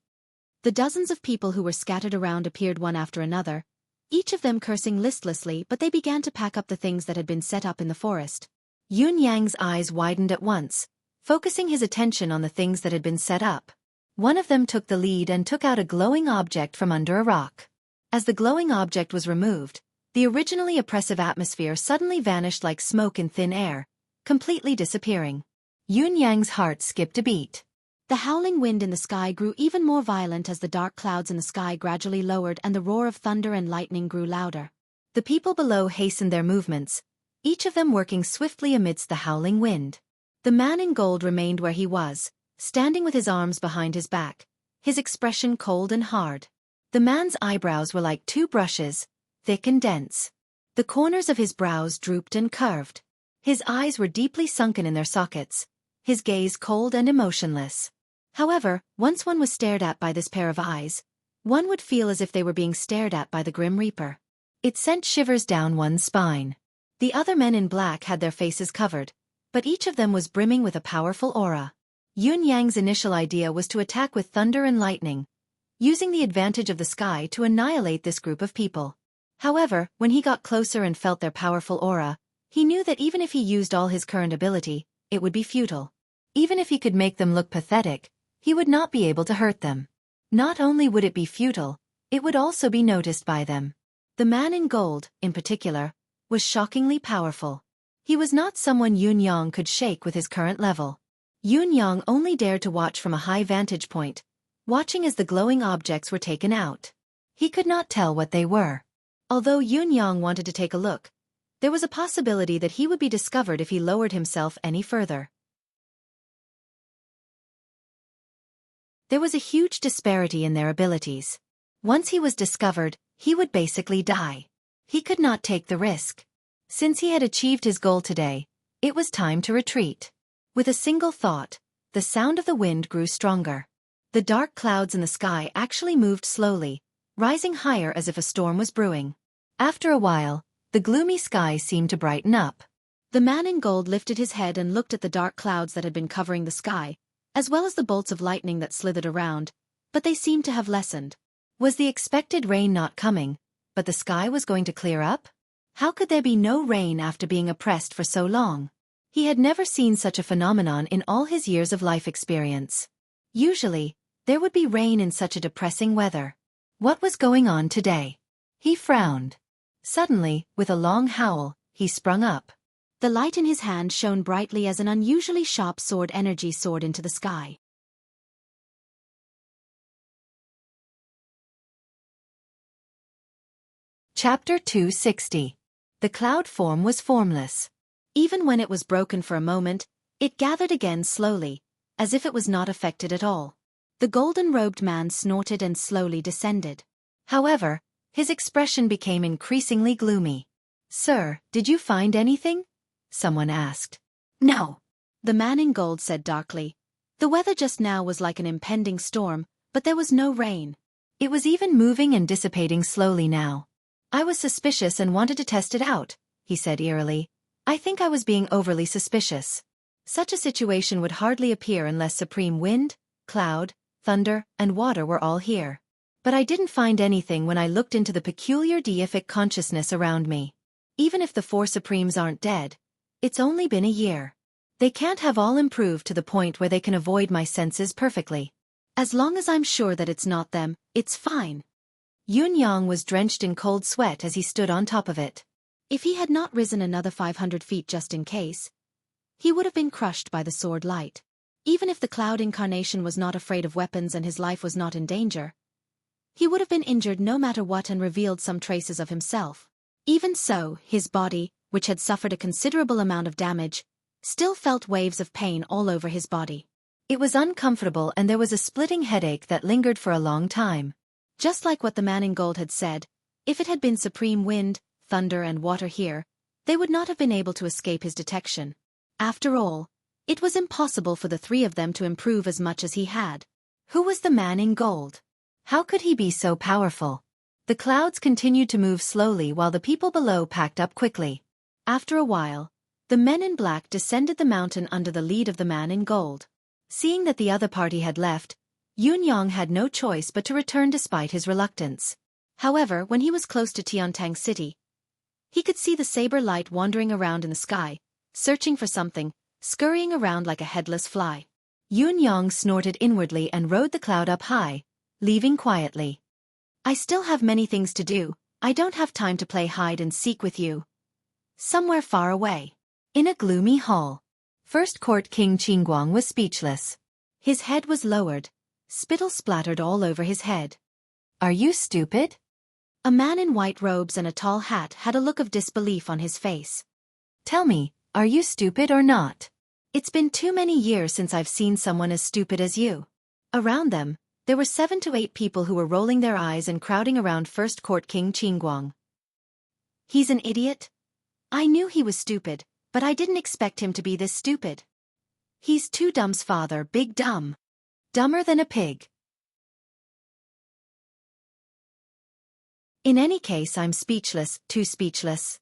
The dozens of people who were scattered around appeared one after another, each of them cursing listlessly, but they began to pack up the things that had been set up in the forest. Yun-Yang's eyes widened at once, focusing his attention on the things that had been set up. One of them took the lead and took out a glowing object from under a rock. As the glowing object was removed, the originally oppressive atmosphere suddenly vanished like smoke in thin air, completely disappearing. Yun-Yang's heart skipped a beat. The howling wind in the sky grew even more violent as the dark clouds in the sky gradually lowered and the roar of thunder and lightning grew louder. The people below hastened their movements, each of them working swiftly amidst the howling wind. The man in gold remained where he was, standing with his arms behind his back, his expression cold and hard. The man's eyebrows were like two brushes, thick and dense. The corners of his brows drooped and curved. His eyes were deeply sunken in their sockets, his gaze cold and emotionless. However, once one was stared at by this pair of eyes, one would feel as if they were being stared at by the Grim Reaper. It sent shivers down one's spine. The other men in black had their faces covered, but each of them was brimming with a powerful aura. Yun Yang's initial idea was to attack with thunder and lightning, using the advantage of the sky to annihilate this group of people. However, when he got closer and felt their powerful aura, he knew that even if he used all his current ability, it would be futile. Even if he could make them look pathetic, he would not be able to hurt them. Not only would it be futile, it would also be noticed by them. The man in gold, in particular, was shockingly powerful. He was not someone Yun Yang could shake with his current level. Yun Yang only dared to watch from a high vantage point, watching as the glowing objects were taken out. He could not tell what they were. Although Yun Yang wanted to take a look, there was a possibility that he would be discovered if he lowered himself any further. There was a huge disparity in their abilities. Once he was discovered, he would basically die. He could not take the risk. Since he had achieved his goal today, it was time to retreat. With a single thought, the sound of the wind grew stronger. The dark clouds in the sky actually moved slowly, rising higher as if a storm was brewing. After a while, the gloomy sky seemed to brighten up. The man in gold lifted his head and looked at the dark clouds that had been covering the sky, as well as the bolts of lightning that slithered around, but they seemed to have lessened. Was the expected rain not coming, but the sky was going to clear up? How could there be no rain after being oppressed for so long? He had never seen such a phenomenon in all his years of life experience. Usually, there would be rain in such a depressing weather. What was going on today? He frowned. Suddenly, with a long howl, he sprung up. The light in his hand shone brightly as an unusually sharp sword energy soared into the sky. Chapter 260. The cloud form was formless. Even when it was broken for a moment, it gathered again slowly, as if it was not affected at all. The golden-robed man snorted and slowly descended. However, his expression became increasingly gloomy. "Sir, did you find anything?" someone asked. "No," the man in gold said darkly. The weather just now was like an impending storm, but there was no rain. It was even moving and dissipating slowly now. "I was suspicious and wanted to test it out," he said eerily. "I think I was being overly suspicious. Such a situation would hardly appear unless supreme wind, cloud, thunder, and water were all here. But I didn't find anything when I looked into the peculiar deific consciousness around me. Even if the four supremes aren't dead, it's only been a year. They can't have all improved to the point where they can avoid my senses perfectly. As long as I'm sure that it's not them, it's fine." Yun Yang was drenched in cold sweat as he stood on top of it. If he had not risen another 500 feet just in case, he would have been crushed by the sword light. Even if the cloud incarnation was not afraid of weapons and his life was not in danger, he would have been injured no matter what and revealed some traces of himself. Even so, his body, which had suffered a considerable amount of damage, still felt waves of pain all over his body. It was uncomfortable and there was a splitting headache that lingered for a long time. Just like what the man in gold had said, if it had been supreme wind, thunder and water here, they would not have been able to escape his detection. After all, it was impossible for the three of them to improve as much as he had. Who was the man in gold? How could he be so powerful? The clouds continued to move slowly while the people below packed up quickly. After a while, the men in black descended the mountain under the lead of the man in gold. Seeing that the other party had left, Yun Yang had no choice but to return despite his reluctance. However, when he was close to Tiantang City, he could see the saber light wandering around in the sky, searching for something, scurrying around like a headless fly. Yun Yang snorted inwardly and rode the cloud up high, leaving quietly. "I still have many things to do. I don't have time to play hide and seek with you." Somewhere far away, in a gloomy hall, First Court King Qingguang was speechless. His head was lowered. Spittle splattered all over his head. "Are you stupid?" A man in white robes and a tall hat had a look of disbelief on his face. "Tell me, are you stupid or not? It's been too many years since I've seen someone as stupid as you." Around them, there were 7 to 8 people who were rolling their eyes and crowding around First Court King Qingguang. "He's an idiot? I knew he was stupid, but I didn't expect him to be this stupid. He's too dumb's father, big dumb. Dumber than a pig." "In any case, I'm speechless, too speechless.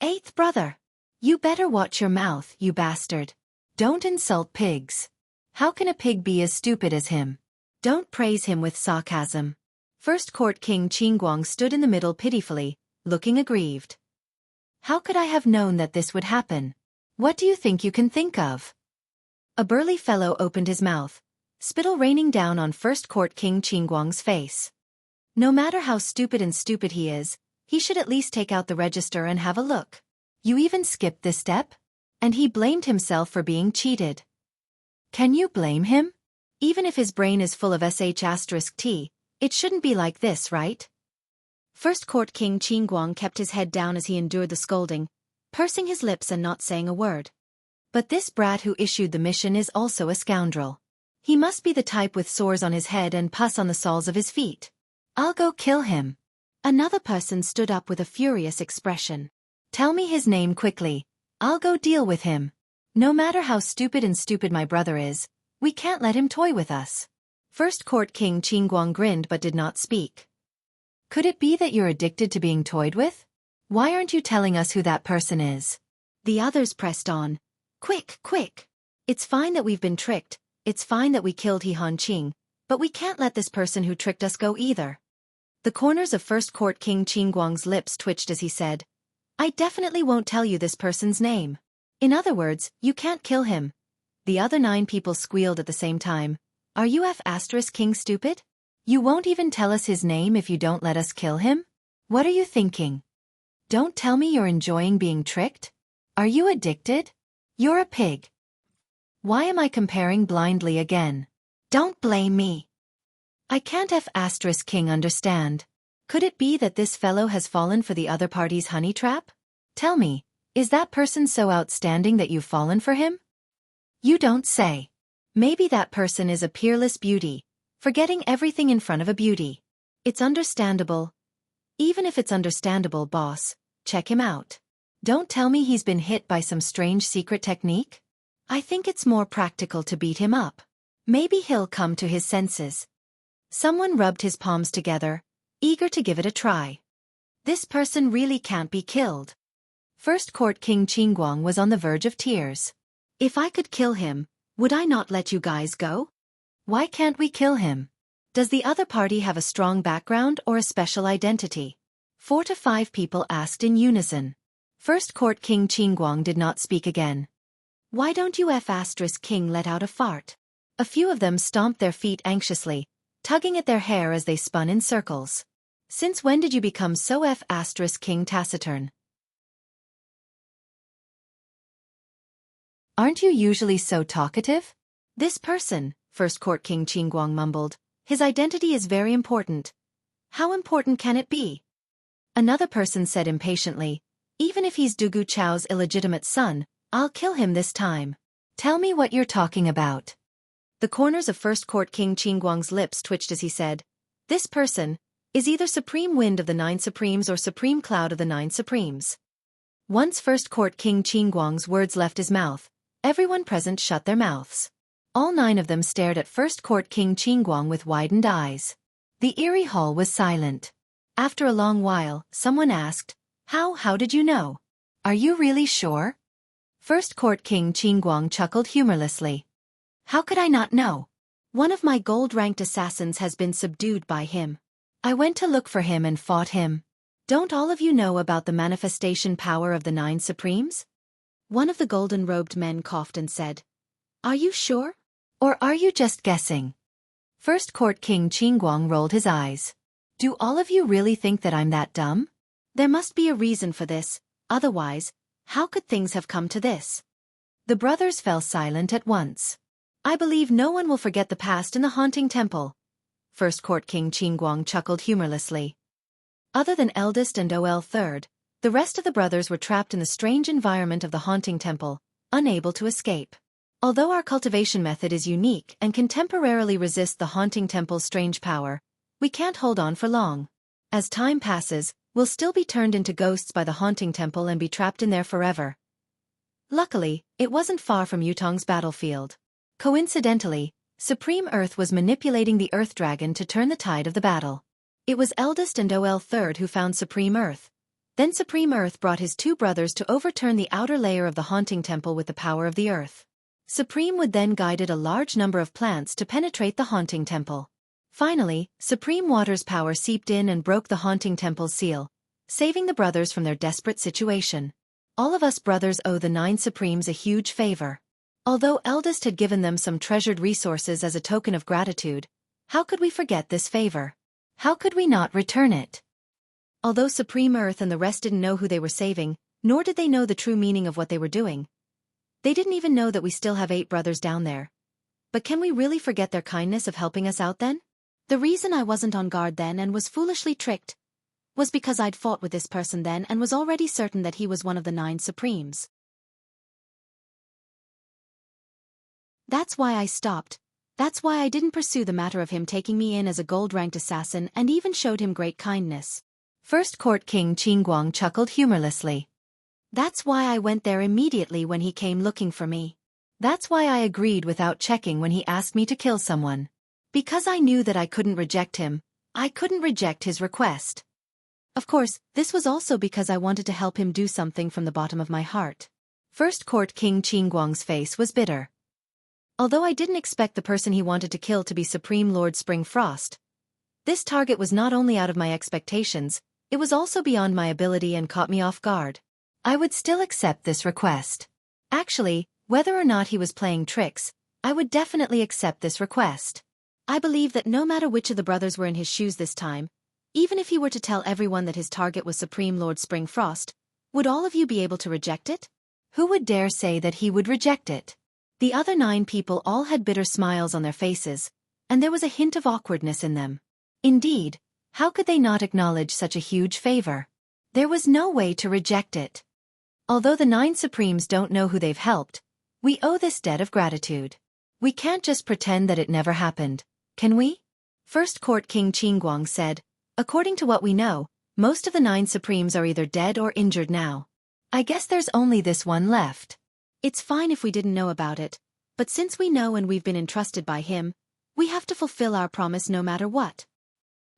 8th brother. You better watch your mouth, you bastard. Don't insult pigs." How can a pig be as stupid as him? Don't praise him with sarcasm. First Court King Qingguang stood in the middle pitifully, looking aggrieved. How could I have known that this would happen? What do you think you can think of? A burly fellow opened his mouth, spittle raining down on First Court King Qingguang's face. No matter how stupid he is, he should at least take out the register and have a look. You even skipped this step? And he blamed himself for being cheated. Can you blame him? Even if his brain is full of sh*t, it shouldn't be like this, right? First Court King Qingguang kept his head down as he endured the scolding, pursing his lips and not saying a word. But this brat who issued the mission is also a scoundrel. He must be the type with sores on his head and pus on the soles of his feet. I'll go kill him. Another person stood up with a furious expression. Tell me his name quickly. I'll go deal with him. No matter how stupid my brother is, we can't let him toy with us. First Court King Qingguang grinned but did not speak. Could it be that you're addicted to being toyed with? Why aren't you telling us who that person is? The others pressed on. Quick, quick. It's fine that we've been tricked, it's fine that we killed He Hanqing, but we can't let this person who tricked us go either. The corners of First Court King Qingguang's lips twitched as he said, I definitely won't tell you this person's name. In other words, you can't kill him. The other 9 people squealed at the same time. Are you King stupid? You won't even tell us his name if you don't let us kill him? What are you thinking? Don't tell me you're enjoying being tricked? Are you addicted? You're a pig. Why am I comparing blindly again? Don't blame me. I can't King understand. Could it be that this fellow has fallen for the other party's honey trap? Tell me, is that person so outstanding that you've fallen for him? You don't say. Maybe that person is a peerless beauty, forgetting everything in front of a beauty. It's understandable. Even if it's understandable, boss, check him out. Don't tell me he's been hit by some strange secret technique? I think it's more practical to beat him up. Maybe he'll come to his senses. Someone rubbed his palms together, eager to give it a try. This person really can't be killed. First Court King Qingguang was on the verge of tears. If I could kill him, would I not let you guys go? Why can't we kill him? Does the other party have a strong background or a special identity? 4 to 5 people asked in unison. First Court King Qingguang did not speak again. Why don't you King let out a fart? A few of them stomped their feet anxiously, tugging at their hair as they spun in circles. Since when did you become so King taciturn? Aren't you usually so talkative? This person, First Court King Qingguang mumbled, his identity is very important. How important can it be? Another person said impatiently, even if he's Dugu Chao's illegitimate son, I'll kill him this time. Tell me what you're talking about. The corners of First Court King Qingguang's lips twitched as he said, this person is either Supreme Wind of the 9 Supremes or Supreme Cloud of the 9 Supremes. Once First Court King Qingguang's words left his mouth, everyone present shut their mouths. All 9 of them stared at First Court King Qingguang with widened eyes. The eerie hall was silent. After a long while, someone asked, How did you know? Are you really sure? First Court King Qingguang chuckled humorlessly. How could I not know? One of my gold-ranked assassins has been subdued by him. I went to look for him and fought him. Don't all of you know about the manifestation power of the 9 Supremes? One of the golden-robed men coughed and said, Are you sure? Or are you just guessing? First Court King Qingguang rolled his eyes. Do all of you really think that I'm that dumb? There must be a reason for this, otherwise, how could things have come to this? The brothers fell silent at once. I believe no one will forget the past in the haunting temple. First Court King Qingguang chuckled humorlessly. Other than eldest and third, the rest of the brothers were trapped in the strange environment of the haunting temple, unable to escape. Although our cultivation method is unique and can temporarily resist the haunting temple's strange power, we can't hold on for long. As time passes, we'll still be turned into ghosts by the haunting temple and be trapped in there forever. Luckily, it wasn't far from Yutong's battlefield. Coincidentally, Supreme Earth was manipulating the Earth Dragon to turn the tide of the battle. It was eldest and third who found Supreme Earth. Then Supreme Earth brought his 2 brothers to overturn the outer layer of the haunting temple with the power of the earth. Supreme would then guided a large number of plants to penetrate the haunting temple. Finally, Supreme Water's power seeped in and broke the haunting temple's seal, saving the brothers from their desperate situation. All of us brothers owe the 9 Supremes a huge favor. Although Eldest had given them some treasured resources as a token of gratitude, how could we forget this favor? How could we not return it? Although Supreme Earth and the rest didn't know who they were saving, nor did they know the true meaning of what they were doing. They didn't even know that we still have 8 brothers down there. But can we really forget their kindness of helping us out then? The reason I wasn't on guard then and was foolishly tricked was because I'd fought with this person then and was already certain that he was one of the 9 Supremes. That's why I stopped. That's why I didn't pursue the matter of him taking me in as a gold-ranked assassin and even showed him great kindness. First Court King Qingguang chuckled humorlessly. That's why I went there immediately when he came looking for me. That's why I agreed without checking when he asked me to kill someone. Because I knew that I couldn't reject him. I couldn't reject his request. Of course, this was also because I wanted to help him do something from the bottom of my heart. First Court King Qingguang's face was bitter. Although I didn't expect the person he wanted to kill to be Supreme Lord Spring Frost, this target was not only out of my expectations, it was also beyond my ability and caught me off guard. I would still accept this request. Actually, whether or not he was playing tricks, I would definitely accept this request. I believe that no matter which of the brothers were in his shoes this time, even if he were to tell everyone that his target was Supreme Lord Spring Frost, would all of you be able to reject it? Who would dare say that he would reject it? The other 9 people all had bitter smiles on their faces, and there was a hint of awkwardness in them. Indeed, how could they not acknowledge such a huge favor? There was no way to reject it. Although the 9 Supremes don't know who they've helped, we owe this debt of gratitude. We can't just pretend that it never happened, can we? First Court King Qingguang said, according to what we know, most of the 9 Supremes are either dead or injured now. I guess there's only this one left. It's fine if we didn't know about it, but since we know and we've been entrusted by him, we have to fulfill our promise no matter what.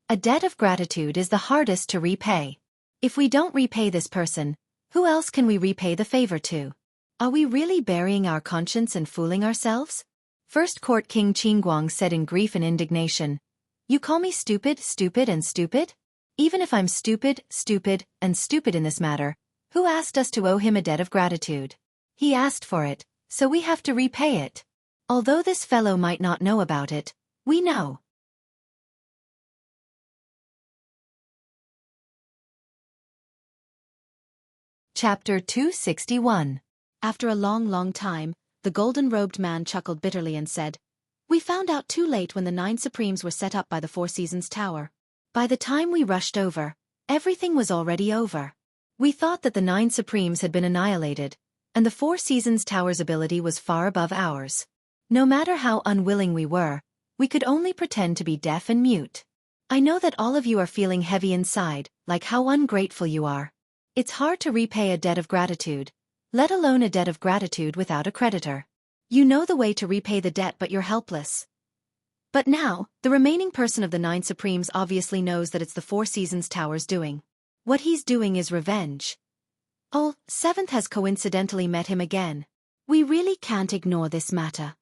A debt of gratitude is the hardest to repay. If we don't repay this person, who else can we repay the favor to? Are we really burying our conscience and fooling ourselves? First Court King Qingguang said in grief and indignation. You call me stupid, stupid and stupid? Even if I'm stupid, stupid, and stupid in this matter, who asked us to owe him a debt of gratitude? He asked for it, so we have to repay it. Although this fellow might not know about it, we know. Chapter 261. After a long time, the golden-robed man chuckled bitterly and said, We found out too late when the 9 Supremes were set up by the 4 Seasons Tower. By the time we rushed over, everything was already over. We thought that the 9 Supremes had been annihilated, and the 4 Seasons Tower's ability was far above ours. No matter how unwilling we were, we could only pretend to be deaf and mute. I know that all of you are feeling heavy inside, like how ungrateful you are. It's hard to repay a debt of gratitude, let alone a debt of gratitude without a creditor. You know the way to repay the debt but you're helpless. But now, the remaining person of the 9 Supremes obviously knows that it's the 4 Seasons Tower's doing. What he's doing is revenge. Oh, 7th has coincidentally met him again. We really can't ignore this matter.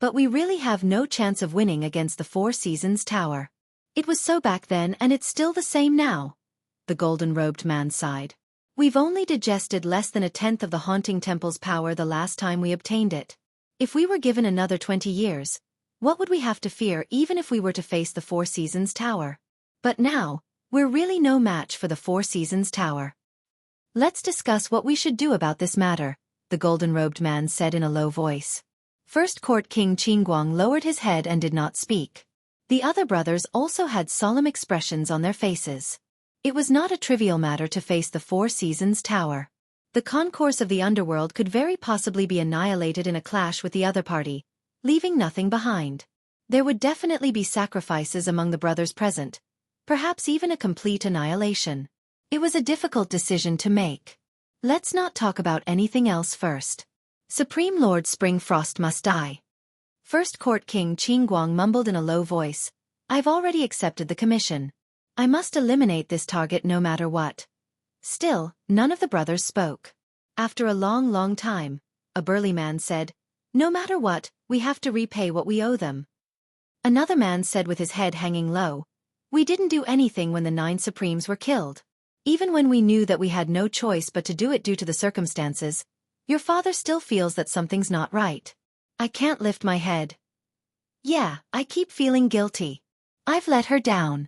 But we really have no chance of winning against the 4 Seasons Tower. It was so back then and it's still the same now. The golden-robed man sighed. We've only digested less than 1/10 of the haunting temple's power the last time we obtained it. If we were given another 20 years, what would we have to fear even if we were to face the 4 Seasons Tower? But now, we're really no match for the 4 Seasons Tower. Let's discuss what we should do about this matter, the golden-robed man said in a low voice. First Court King Qingguang lowered his head and did not speak. The other brothers also had solemn expressions on their faces. It was not a trivial matter to face the 4 Seasons Tower. The concourse of the underworld could very possibly be annihilated in a clash with the other party, leaving nothing behind. There would definitely be sacrifices among the brothers present, perhaps even a complete annihilation. It was a difficult decision to make. Let's not talk about anything else first. Supreme Lord Spring Frost must die. First Court King Qingguang mumbled in a low voice, I've already accepted the commission. I must eliminate this target no matter what. Still, none of the brothers spoke. After a long time, a burly man said, No matter what, we have to repay what we owe them. Another man said with his head hanging low, we didn't do anything when the 9 Supremes were killed. Even when we knew that we had no choice but to do it due to the circumstances, your father still feels that something's not right. I can't lift my head. Yeah, I keep feeling guilty. I've let her down.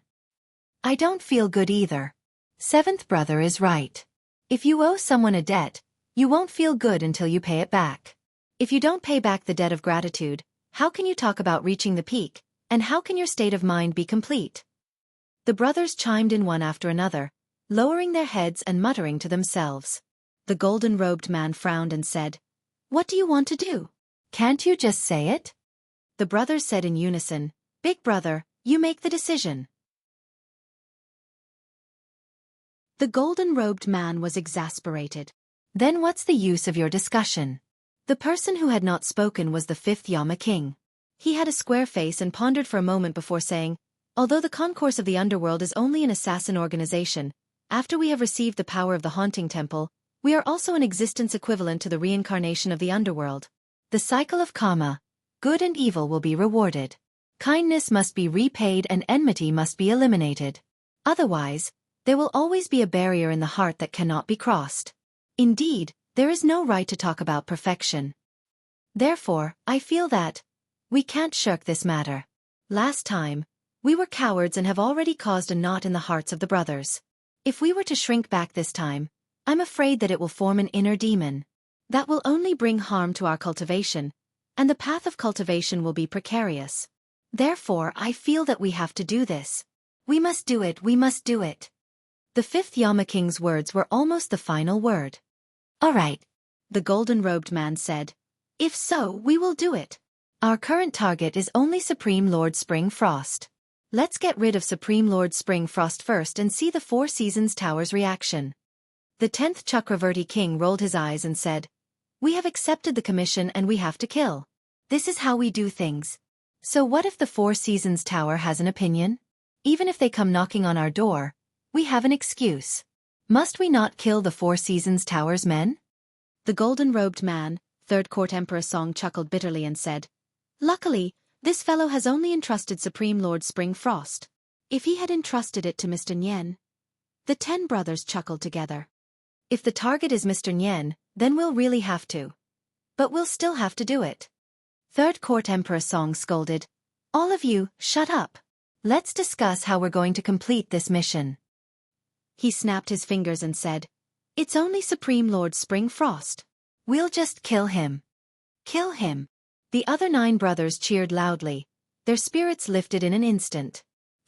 I don't feel good either. 7th brother is right. If you owe someone a debt, you won't feel good until you pay it back. If you don't pay back the debt of gratitude, how can you talk about reaching the peak, and how can your state of mind be complete? The brothers chimed in one after another, lowering their heads and muttering to themselves. The golden-robed man frowned and said, What do you want to do? Can't you just say it? The brothers said in unison, Big brother, you make the decision. The golden-robed man was exasperated. Then what's the use of your discussion? The person who had not spoken was the 5th Yama king. He had a square face and pondered for a moment before saying, Although the concourse of the underworld is only an assassin organization, after we have received the power of the haunting temple, we are also an existence equivalent to the reincarnation of the underworld. The cycle of karma, good and evil will be rewarded. Kindness must be repaid and enmity must be eliminated. Otherwise, there will always be a barrier in the heart that cannot be crossed. Indeed, there is no right to talk about perfection. Therefore, I feel that we can't shirk this matter. Last time, we were cowards and have already caused a knot in the hearts of the brothers. If we were to shrink back this time, I'm afraid that it will form an inner demon. That will only bring harm to our cultivation, and the path of cultivation will be precarious. Therefore, I feel that we have to do this. We must do it, we must do it. The 5th Yama king's words were almost the final word. All right, the golden-robed man said. If so, we will do it. Our current target is only Supreme Lord Spring Frost. Let's get rid of Supreme Lord Spring Frost first and see the 4 Seasons Tower's reaction. The 10th Chakravarti king rolled his eyes and said, We have accepted the commission and we have to kill. This is how we do things. So what if the 4 Seasons Tower has an opinion? Even if they come knocking on our door, we have an excuse. Must we not kill the 4 Seasons Tower's men? The golden-robed man, 3rd Court Emperor Song chuckled bitterly and said, Luckily, this fellow has only entrusted Supreme Lord Spring Frost. If he had entrusted it to Mr. Nyen. The 10 brothers chuckled together. If the target is Mr. Nyen, then we'll really have to. But we'll still have to do it. 3rd Court Emperor Song scolded, All of you, shut up. Let's discuss how we're going to complete this mission. He snapped his fingers and said, It's only Supreme Lord Spring Frost. We'll just kill him. Kill him. The other 9 brothers cheered loudly. Their spirits lifted in an instant.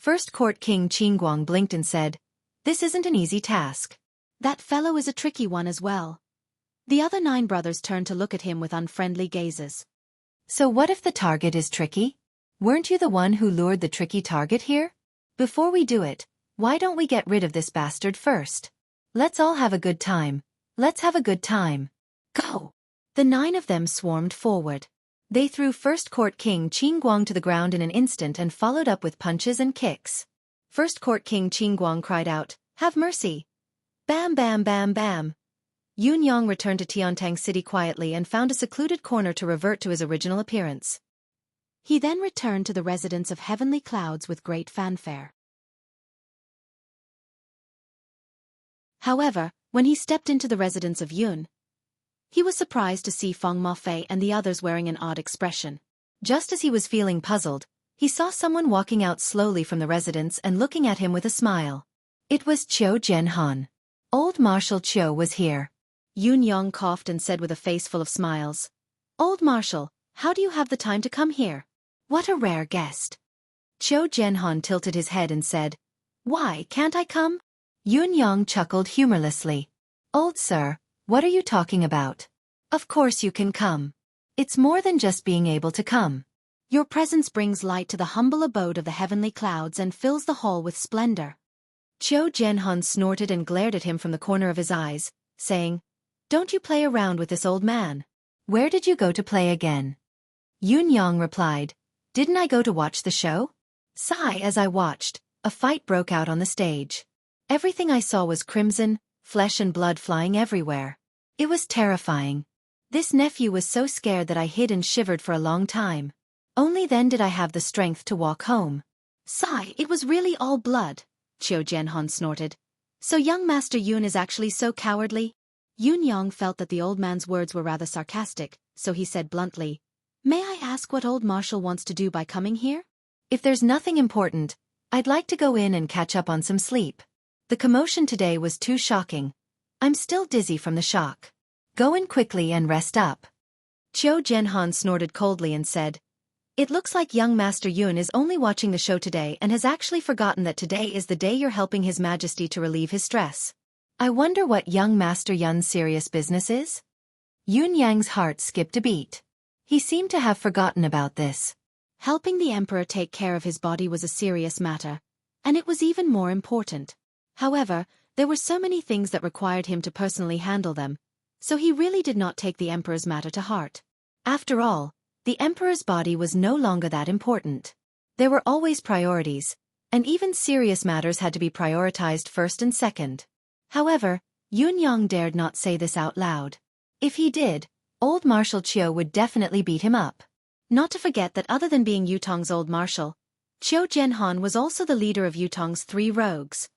1st Court King Qingguang blinked and said, This isn't an easy task. That fellow is a tricky one as well. The other 9 brothers turned to look at him with unfriendly gazes. So what if the target is tricky? Weren't you the one who lured the tricky target here? Before we do it, why don't we get rid of this bastard first? Let's all have a good time. Let's have a good time. Go! The 9 of them swarmed forward. They threw 1st Court King Qingguang to the ground in an instant and followed up with punches and kicks. 1st Court King Qingguang cried out, Have mercy! Bam bam bam bam! Yun Yang returned to Tiantang City quietly and found a secluded corner to revert to his original appearance. He then returned to the residence of Heavenly Clouds with great fanfare. However, when he stepped into the residence of Yun, he was surprised to see Feng Mafei and the others wearing an odd expression. Just as he was feeling puzzled, he saw someone walking out slowly from the residence and looking at him with a smile. It was Qiu Jianhan. Old Marshal Qiu was here. Yun Yang coughed and said with a face full of smiles, Old Marshal, how do you have the time to come here? What a rare guest. Qiu Jianhan tilted his head and said, Why can't I come? Yun Yang chuckled humorlessly. Old sir, what are you talking about? Of course you can come. It's more than just being able to come. Your presence brings light to the humble abode of the heavenly clouds and fills the hall with splendor. Qiu Jianhan snorted and glared at him from the corner of his eyes, saying, Don't you play around with this old man. Where did you go to play again? Yun Yang replied, Didn't I go to watch the show? Sigh as I watched, a fight broke out on the stage. Everything I saw was crimson, flesh and blood flying everywhere. It was terrifying. This nephew was so scared that I hid and shivered for a long time. Only then did I have the strength to walk home. Sigh, it was really all blood, Qiu Jianhan snorted. So young Master Yun is actually so cowardly? Yun Yang felt that the old man's words were rather sarcastic, so he said bluntly, "May I ask what old Marshal wants to do by coming here?" If there's nothing important, I'd like to go in and catch up on some sleep. The commotion today was too shocking. I'm still dizzy from the shock. Go in quickly and rest up. Qiu Jianhan snorted coldly and said, "It looks like young Master Yun is only watching the show today and has actually forgotten that today is the day you're helping His Majesty to relieve his stress. I wonder what young Master Yun's serious business is?" Yun Yang's heart skipped a beat. He seemed to have forgotten about this. Helping the emperor take care of his body was a serious matter, and it was even more important. However, there were so many things that required him to personally handle them, so he really did not take the emperor's matter to heart. After all, the emperor's body was no longer that important. There were always priorities, and even serious matters had to be prioritized first and second. However, Yun Yang dared not say this out loud. If he did, old Marshal Qiu would definitely beat him up. Not to forget that other than being Yutong's old marshal, Qiu Jianhan was also the leader of Yutong's 3 rogues.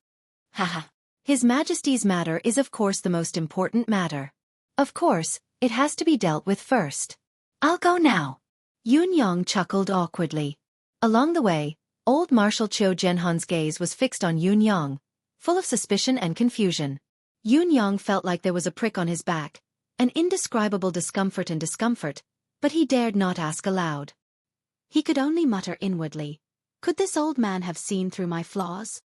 Haha. His Majesty's matter is of course the most important matter. Of course, it has to be dealt with first. I'll go now. Yun Yang chuckled awkwardly. Along the way, old Marshal Qiu Jianhan's gaze was fixed on Yun Yang, full of suspicion and confusion. Yun Yang felt like there was a prick on his back, an indescribable discomfort, but he dared not ask aloud. He could only mutter inwardly, "Could this old man have seen through my flaws?"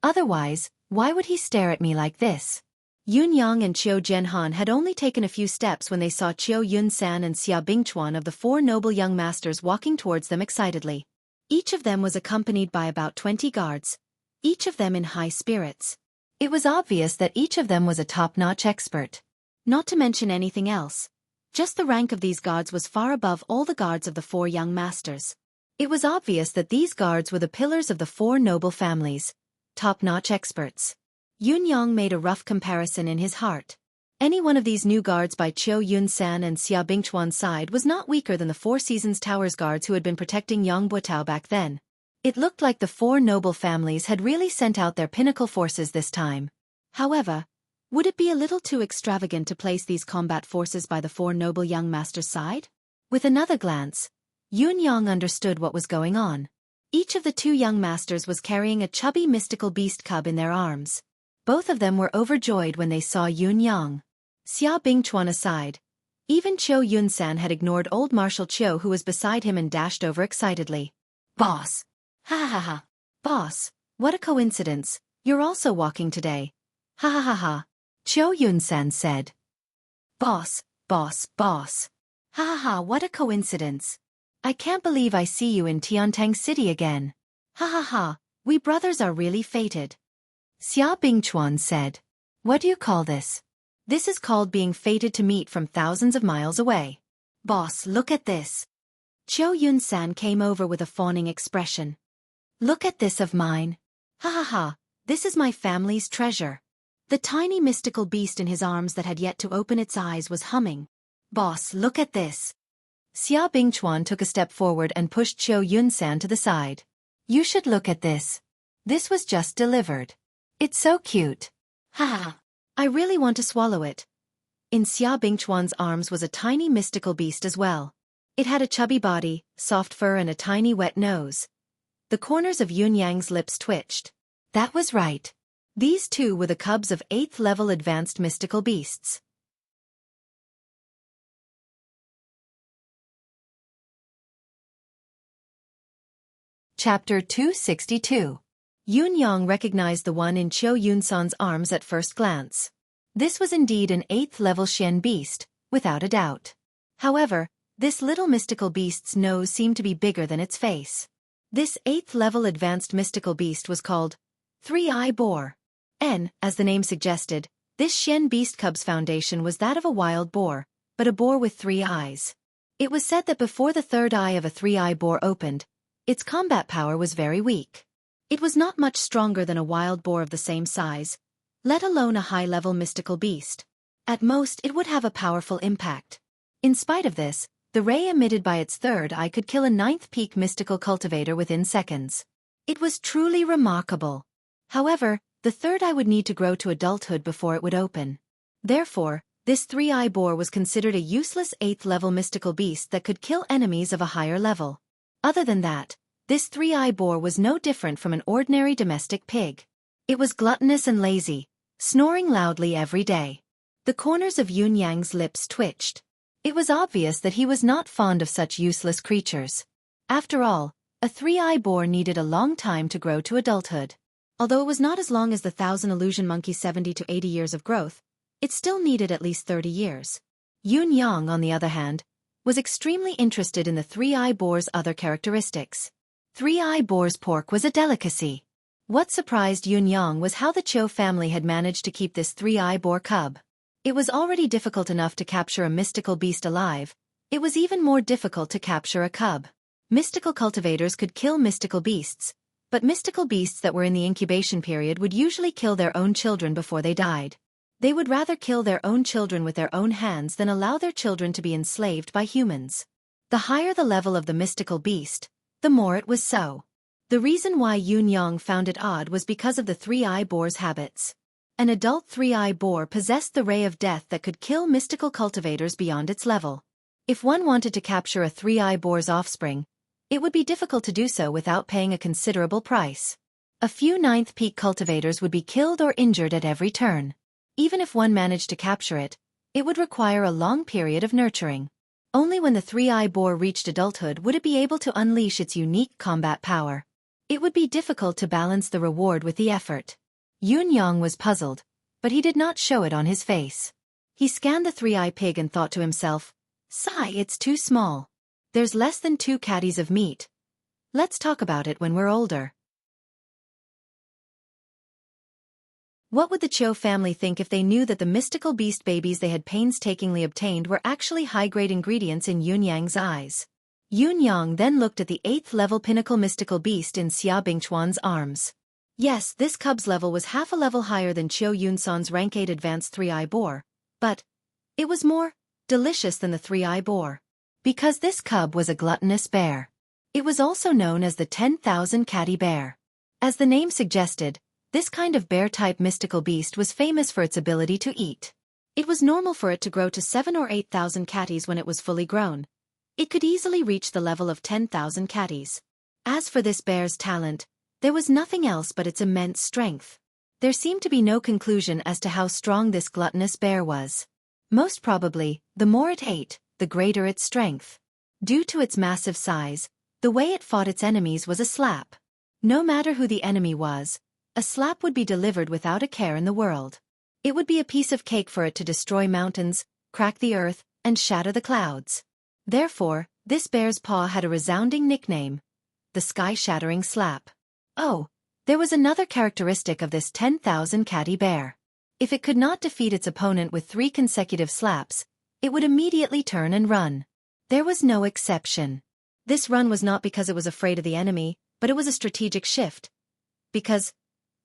Otherwise, why would he stare at me like this? Yun Yang and Qiu Jianhan had only taken a few steps when they saw Qiu Yunsan and Xia Bingchuan of the 4 noble young masters walking towards them excitedly. Each of them was accompanied by about 20 guards, each of them in high spirits. It was obvious that each of them was a top-notch expert. Not to mention anything else. Just the rank of these guards was far above all the guards of the 4 young masters. It was obvious that these guards were the pillars of the 4 noble families, top-notch experts. Yun Yang made a rough comparison in his heart. Any one of these new guards by Qiu Yunsan and Xia Bingchuan's side was not weaker than the 4 Seasons Towers guards who had been protecting Yang Buotao back then. It looked like the 4 noble families had really sent out their pinnacle forces this time. However, would it be a little too extravagant to place these combat forces by the 4 noble young masters' side? With another glance, Yun Yang understood what was going on. Each of the 2 young masters was carrying a chubby mystical beast cub in their arms. Both of them were overjoyed when they saw Yun Yang. Xia Bingchuan aside, even Qiu Yunsan had ignored old Marshal Qiu who was beside him and dashed over excitedly. "Boss! Ha ha ha ha! Boss, what a coincidence, you're also walking today. Ha ha ha ha!" Qiu Yunsan said. "Boss, boss, boss! Ha ha ha, what a coincidence! I can't believe I see you in Tiantang City again. Ha ha ha, we brothers are really fated." Xia Bingchuan said. "What do you call this?" "This is called being fated to meet from thousands of miles away." "Boss, look at this." Qiu Yunsan came over with a fawning expression. "Look at this of mine. Ha ha ha, this is my family's treasure." The tiny mystical beast in his arms that had yet to open its eyes was humming. "Boss, look at this." Xia Bingchuan took a step forward and pushed Qiu Yunsan to the side. "You should look at this. This was just delivered. It's so cute. Ha ha. I really want to swallow it." In Xia Bingchuan's arms was a tiny mystical beast as well. It had a chubby body, soft fur and a tiny wet nose. The corners of Yun Yang's lips twitched. That was right. These 2 were the cubs of 8th level advanced mystical beasts. Chapter 262. Yun Yang recognized the one in Qiu Yunsan's arms at first glance. This was indeed an 8th level Xian beast, without a doubt. However, this little mystical beast's nose seemed to be bigger than its face. This 8th level advanced mystical beast was called Three-Eye Boar. As the name suggested, this Xian beast cub's foundation was that of a wild boar, but a boar with 3 eyes. It was said that before the 3rd eye of a 3-eye boar opened, its combat power was very weak. It was not much stronger than a wild boar of the same size, let alone a high-level mystical beast. At most, it would have a powerful impact. In spite of this, the ray emitted by its third eye could kill a ninth peak mystical cultivator within seconds. It was truly remarkable. However, the third eye would need to grow to adulthood before it would open. Therefore, this three-eye boar was considered a useless 8th-level mystical beast that could kill enemies of a higher level. Other than that, this three-eye boar was no different from an ordinary domestic pig. It was gluttonous and lazy, snoring loudly every day. The corners of Yun Yang's lips twitched. It was obvious that he was not fond of such useless creatures. After all, a three-eye boar needed a long time to grow to adulthood. Although it was not as long as the 1,000 illusion monkey's 70 to 80 years of growth, it still needed at least 30 years. Yun Yang, on the other hand, was extremely interested in the three-eye boar's other characteristics. Three-eye boar's pork was a delicacy. What surprised Yun Yang was how the Cho family had managed to keep this three-eye boar cub. It was already difficult enough to capture a mystical beast alive. It was even more difficult to capture a cub. Mystical cultivators could kill mystical beasts, but mystical beasts that were in the incubation period would usually kill their own children before they died. They would rather kill their own children with their own hands than allow their children to be enslaved by humans. The higher the level of the mystical beast, the more it was so. The reason why Yun Yang found it odd was because of the three-eye boar's habits. An adult three-eye boar possessed the ray of death that could kill mystical cultivators beyond its level. If one wanted to capture a three-eye boar's offspring, it would be difficult to do so without paying a considerable price. A few ninth peak cultivators would be killed or injured at every turn. Even if one managed to capture it, it would require a long period of nurturing. Only when the three-eye boar reached adulthood would it be able to unleash its unique combat power. It would be difficult to balance the reward with the effort. Yun Yang was puzzled, but he did not show it on his face. He scanned the three-eye pig and thought to himself, "Sigh, it's too small. There's less than 2 caddies of meat. Let's talk about it when we're older." What would the Cho family think if they knew that the mystical beast babies they had painstakingly obtained were actually high-grade ingredients in Yun Yang's eyes? Yun Yang then looked at the 8th-level pinnacle mystical beast in Xia Bingchuan's arms. Yes, this cub's level was half a level higher than Chiu Yunsan's rank 8 advanced three-eye boar, but it was more delicious than the three-eye boar. Because this cub was a gluttonous bear. It was also known as the 10,000 catty bear. As the name suggested, this kind of bear-type mystical beast was famous for its ability to eat. It was normal for it to grow to 7 or 8,000 catties when it was fully grown. It could easily reach the level of 10,000 catties. As for this bear's talent, there was nothing else but its immense strength. There seemed to be no conclusion as to how strong this gluttonous bear was. Most probably, the more it ate, the greater its strength. Due to its massive size, the way it fought its enemies was a slap. No matter who the enemy was, a slap would be delivered without a care in the world. It would be a piece of cake for it to destroy mountains, crack the earth, and shatter the clouds. Therefore, this bear's paw had a resounding nickname: the sky-shattering slap. Oh, there was another characteristic of this 10,000 catty bear. If it could not defeat its opponent with 3 consecutive slaps, it would immediately turn and run. There was no exception. This run was not because it was afraid of the enemy, but it was a strategic shift. Because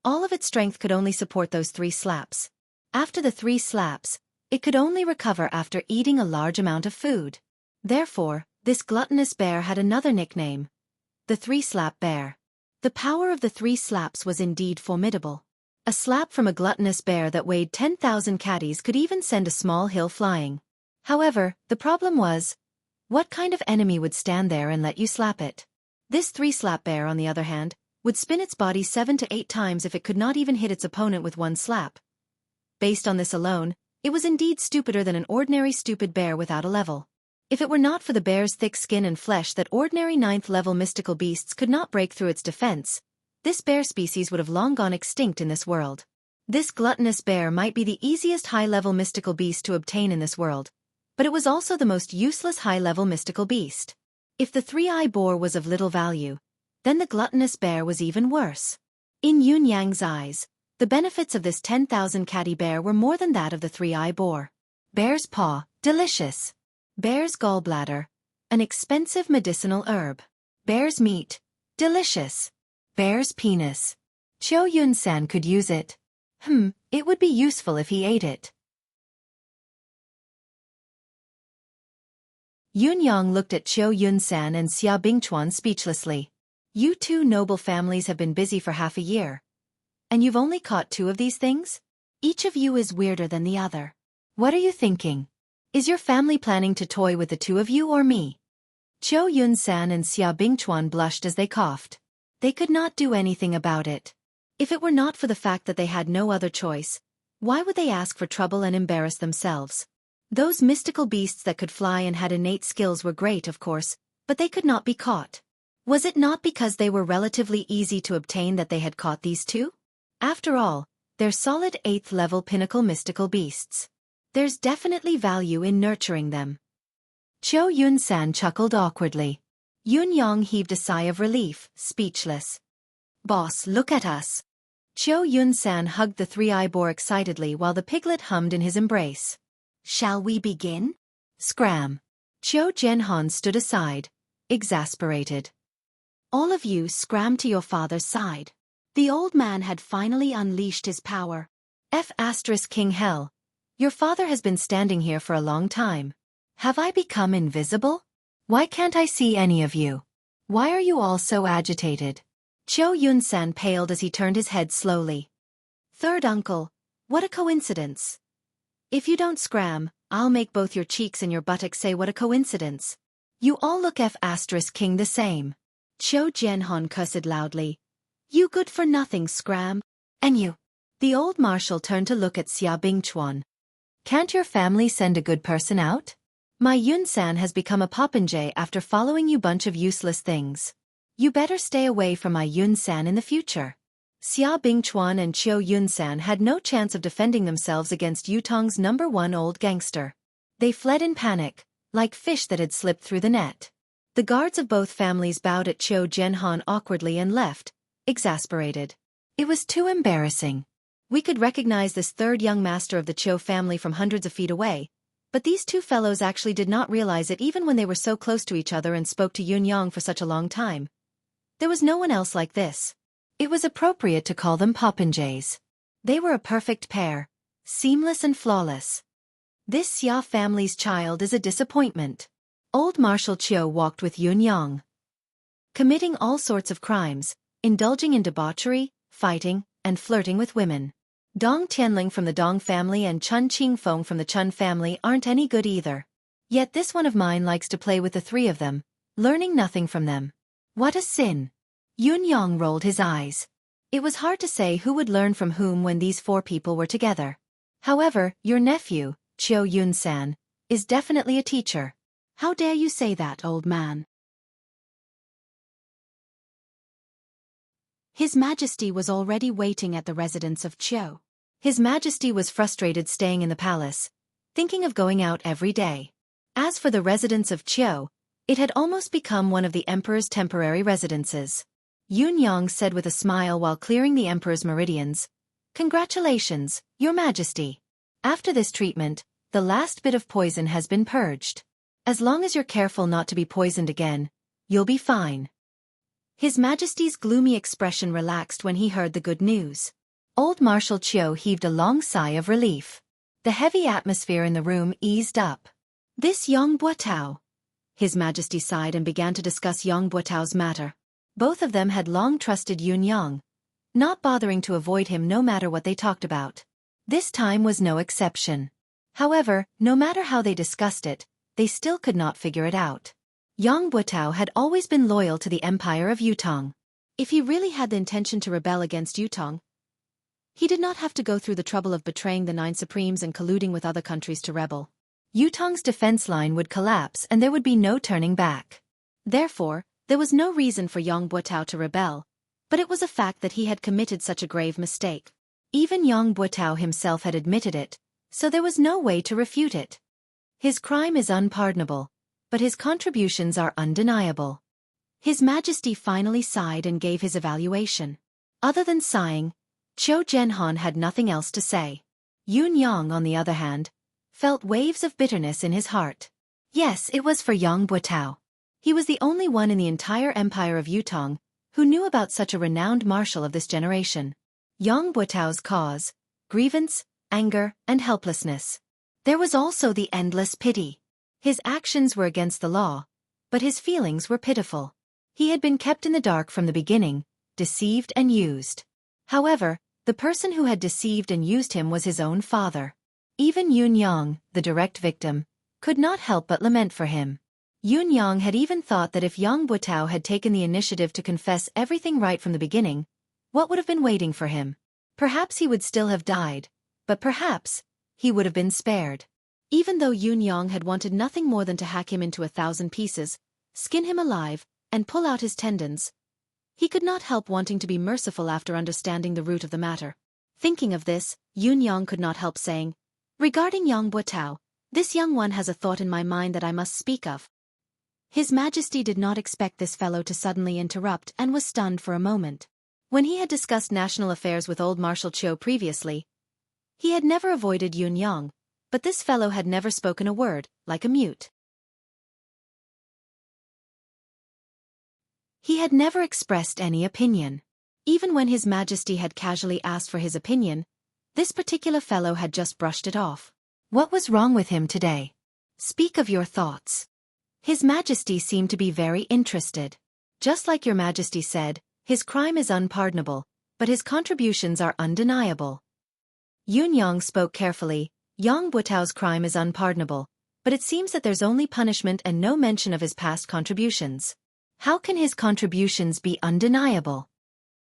all of its strength could only support those 3 slaps. After the 3 slaps, it could only recover after eating a large amount of food. Therefore, this gluttonous bear had another nickname: the 3-slap bear. The power of the 3 slaps was indeed formidable. A slap from a gluttonous bear that weighed 10,000 catties could even send a small hill flying. However, the problem was, what kind of enemy would stand there and let you slap it? This 3-slap bear, on the other hand, would spin its body 7 to 8 times if it could not even hit its opponent with 1 slap. Based on this alone, it was indeed stupider than an ordinary stupid bear without a level. If it were not for the bear's thick skin and flesh that ordinary 9th-level mystical beasts could not break through its defense, this bear species would have long gone extinct in this world. This gluttonous bear might be the easiest high-level mystical beast to obtain in this world, but it was also the most useless high-level mystical beast. If the three-eye boar was of little value, then the gluttonous bear was even worse. In Yun Yang's eyes, the benefits of this 10,000 catty bear were more than that of the three-eye boar. Bear's paw, delicious. Bear's gallbladder, an expensive medicinal herb. Bear's meat, delicious. Bear's penis. Cho Yun-san could use it. It would be useful if he ate it. Yun Yang looked at Qiu Yunsan and Xia Bingchuan speechlessly. You two noble families have been busy for half a year. And you've only caught 2 of these things? Each of you is weirder than the other. What are you thinking? Is your family planning to toy with the 2 of you or me? Qiu Yunsan and Xia Bingchuan blushed as they coughed. They could not do anything about it. If it were not for the fact that they had no other choice, why would they ask for trouble and embarrass themselves? Those mystical beasts that could fly and had innate skills were great, of course, but they could not be caught. Was it not because they were relatively easy to obtain that they had caught these 2? After all, they're solid 8th-level pinnacle mystical beasts. There's definitely value in nurturing them. Qiu Yunsan chuckled awkwardly. Yun Yang heaved a sigh of relief, speechless. Boss, look at us. Qiu Yunsan hugged the 3-eye boar excitedly while the piglet hummed in his embrace. Shall we begin? Scram. Qiu Zhenhan stood aside, exasperated. All of you scram to your father's side. The old man had finally unleashed his power. King Hell. Your father has been standing here for a long time. Have I become invisible? Why can't I see any of you? Why are you all so agitated? Qiu Yunsan paled as he turned his head slowly. Third uncle, what a coincidence. If you don't scram, I'll make both your cheeks and your buttocks say what a coincidence. You all look King the same. Qiu Zhenhan cursed loudly. You good-for-nothing scram. And you. The old marshal turned to look at Xia Bingchuan. Can't your family send a good person out? My Yunsan has become a popinjay after following you bunch of useless things. You better stay away from my Yunsan in the future. Xia Bingchuan and Qiu Yunsan had no chance of defending themselves against Yutong's #1 old gangster. They fled in panic, like fish that had slipped through the net. The guards of both families bowed at Qiu Zhenhan awkwardly and left, exasperated. It was too embarrassing. We could recognize this 3rd young master of the Qiu family from hundreds of feet away, but these 2 fellows actually did not realize it even when they were so close to each other and spoke to Yun Yang for such a long time. There was no one else like this. It was appropriate to call them popinjays. They were a perfect pair, seamless and flawless. This Xia family's child is a disappointment. Old Marshal Qiu walked with Yun Yang, committing all sorts of crimes, indulging in debauchery, fighting, and flirting with women. Dong Tianling from the Dong family and Chun Qingfeng from the Chun family aren't any good either. Yet this one of mine likes to play with the 3 of them, learning nothing from them. What a sin! Yun Yang rolled his eyes. It was hard to say who would learn from whom when these 4 people were together. However, your nephew, Qiu Yunsan, is definitely a teacher. How dare you say that, old man? His Majesty was already waiting at the residence of Qiu. His Majesty was frustrated staying in the palace, thinking of going out every day. As for the residence of Qiu, it had almost become one of the emperor's temporary residences. Yun Yang said with a smile while clearing the emperor's meridians, "Congratulations, your Majesty. After this treatment, the last bit of poison has been purged. As long as you're careful not to be poisoned again, you'll be fine." His Majesty's gloomy expression relaxed when he heard the good news. Old Marshal Qiu heaved a long sigh of relief. The heavy atmosphere in the room eased up. This Yang Buotao. His Majesty sighed and began to discuss Yang Buotao's matter. Both of them had long trusted Yun Yang, not bothering to avoid him no matter what they talked about. This time was no exception. However, no matter how they discussed it, they still could not figure it out. Yang Buotao had always been loyal to the empire of Yutong. If he really had the intention to rebel against Yutong, he did not have to go through the trouble of betraying the 9 supremes and colluding with other countries to rebel. Yutong's defense line would collapse and there would be no turning back. Therefore, there was no reason for Yang Buotao to rebel, but it was a fact that he had committed such a grave mistake. Even Yang Buotao himself had admitted it, so there was no way to refute it. His crime is unpardonable, but his contributions are undeniable. His Majesty finally sighed and gave his evaluation. Other than sighing, Qiu Zhenhan had nothing else to say. Yun Yang, on the other hand, felt waves of bitterness in his heart. Yes, it was for Yang Buotao. He was the only one in the entire empire of Yutong who knew about such a renowned marshal of this generation. Yang Buotao's cause, grievance, anger, and helplessness. There was also the endless pity. His actions were against the law, but his feelings were pitiful. He had been kept in the dark from the beginning, deceived and used. However, the person who had deceived and used him was his own father. Even Yun Yang, the direct victim, could not help but lament for him. Yun Yang had even thought that if Yang Buitao had taken the initiative to confess everything right from the beginning, what would have been waiting for him? Perhaps he would still have died, but perhaps he would have been spared. Even though Yun Yang had wanted nothing more than to hack him into 1,000 pieces, skin him alive, and pull out his tendons, he could not help wanting to be merciful after understanding the root of the matter. Thinking of this, Yun Yang could not help saying, "Regarding Yang Buitao, this young one has a thought in my mind that I must speak of." His Majesty did not expect this fellow to suddenly interrupt and was stunned for a moment. When he had discussed national affairs with old Marshal Qiu previously, he had never avoided Yun Yang, but this fellow had never spoken a word, like a mute. He had never expressed any opinion. Even when His Majesty had casually asked for his opinion, this particular fellow had just brushed it off. What was wrong with him today? Speak of your thoughts. His Majesty seemed to be very interested. Just like Your Majesty said, his crime is unpardonable, but his contributions are undeniable. Yun Yang spoke carefully. Yang Buitao's crime is unpardonable, but it seems that there's only punishment and no mention of his past contributions. How can his contributions be undeniable?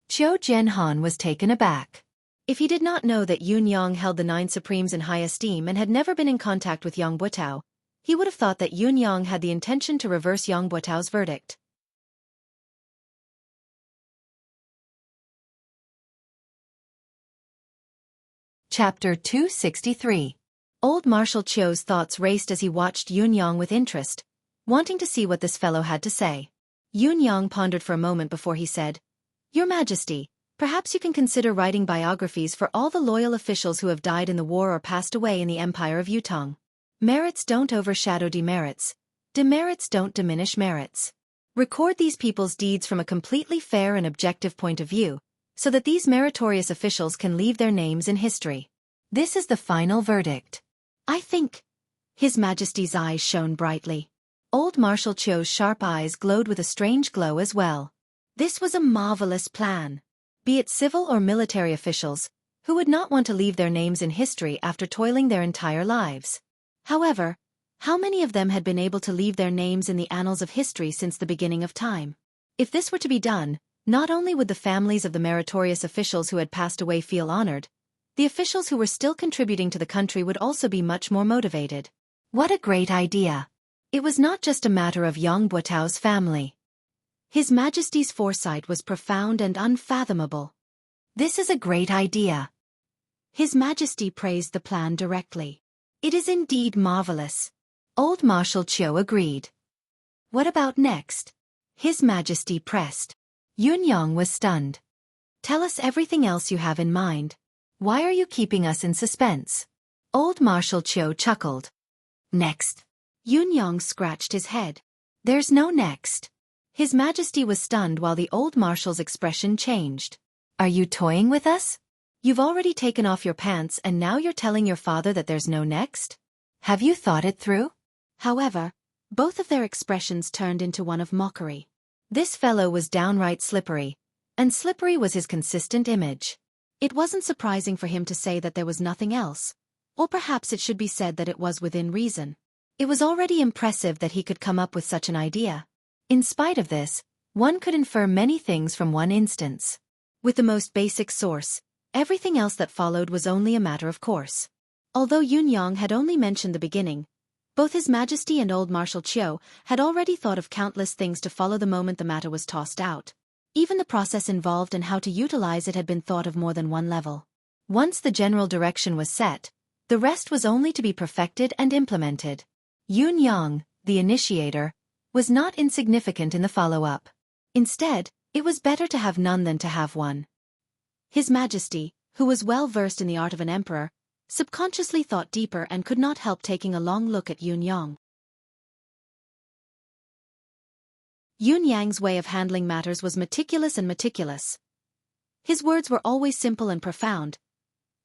Qiu Jianhan was taken aback. If he did not know that Yun Yang held the 9 Supremes in high esteem and had never been in contact with Yang Buitao, he would have thought that Yun Yang had the intention to reverse Yang Buitao's verdict. Chapter 263. Old Marshal Qiu's thoughts raced as he watched Yun Yang with interest, wanting to see what this fellow had to say. Yun Yang pondered for a moment before he said, "Your Majesty, perhaps you can consider writing biographies for all the loyal officials who have died in the war or passed away in the Empire of Yutong. Merits don't overshadow demerits. Demerits don't diminish merits. Record these people's deeds from a completely fair and objective point of view, so that these meritorious officials can leave their names in history. This is the final verdict. I think." His Majesty's eyes shone brightly. Old Marshal Qiu's sharp eyes glowed with a strange glow as well. This was a marvelous plan. Be it civil or military officials, who would not want to leave their names in history after toiling their entire lives? However, how many of them had been able to leave their names in the annals of history since the beginning of time? If this were to be done, not only would the families of the meritorious officials who had passed away feel honored, the officials who were still contributing to the country would also be much more motivated. What a great idea! It was not just a matter of Yang Buitao's family. His Majesty's foresight was profound and unfathomable. This is a great idea. His Majesty praised the plan directly. It is indeed marvelous. Old Marshal Qiu agreed. What about next? His Majesty pressed. Yun Yang was stunned. Tell us everything else you have in mind. Why are you keeping us in suspense? Old Marshal Qiu chuckled. Next. Yun Yang scratched his head. There's no next. His Majesty was stunned while the old Marshal's expression changed. Are you toying with us? You've already taken off your pants and now you're telling your father that there's no next? Have you thought it through? However, both of their expressions turned into one of mockery. This fellow was downright slippery, and slippery was his consistent image. It wasn't surprising for him to say that there was nothing else, or perhaps it should be said that it was within reason. It was already impressive that he could come up with such an idea. In spite of this, one could infer many things from one instance. With the most basic source, everything else that followed was only a matter of course. Although Yun Yang had only mentioned the beginning, both His Majesty and old Marshal Qiu had already thought of countless things to follow the moment the matter was tossed out. Even the process involved and how to utilize it had been thought of more than one level. Once the general direction was set, the rest was only to be perfected and implemented. Yun Yang, the initiator, was not insignificant in the follow-up. Instead, it was better to have none than to have one. His Majesty, who was well versed in the art of an emperor, subconsciously thought deeper and could not help taking a long look at Yun Yang. Yun Yang's way of handling matters was meticulous and meticulous. His words were always simple and profound.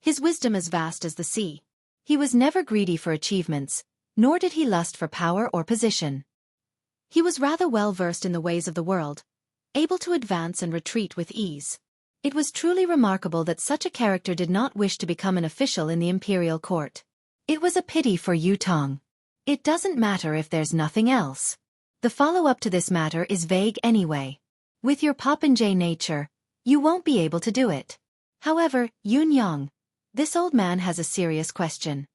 his wisdom as vast as the sea. He was never greedy for achievements, nor did he lust for power or position. He was rather well versed in the ways of the world, able to advance and retreat with ease. It was truly remarkable that such a character did not wish to become an official in the imperial court. It was a pity for Yutong. It doesn't matter if there's nothing else. The follow-up to this matter is vague anyway. With your popinjay nature, you won't be able to do it. However, Yunyang, this old man has a serious question.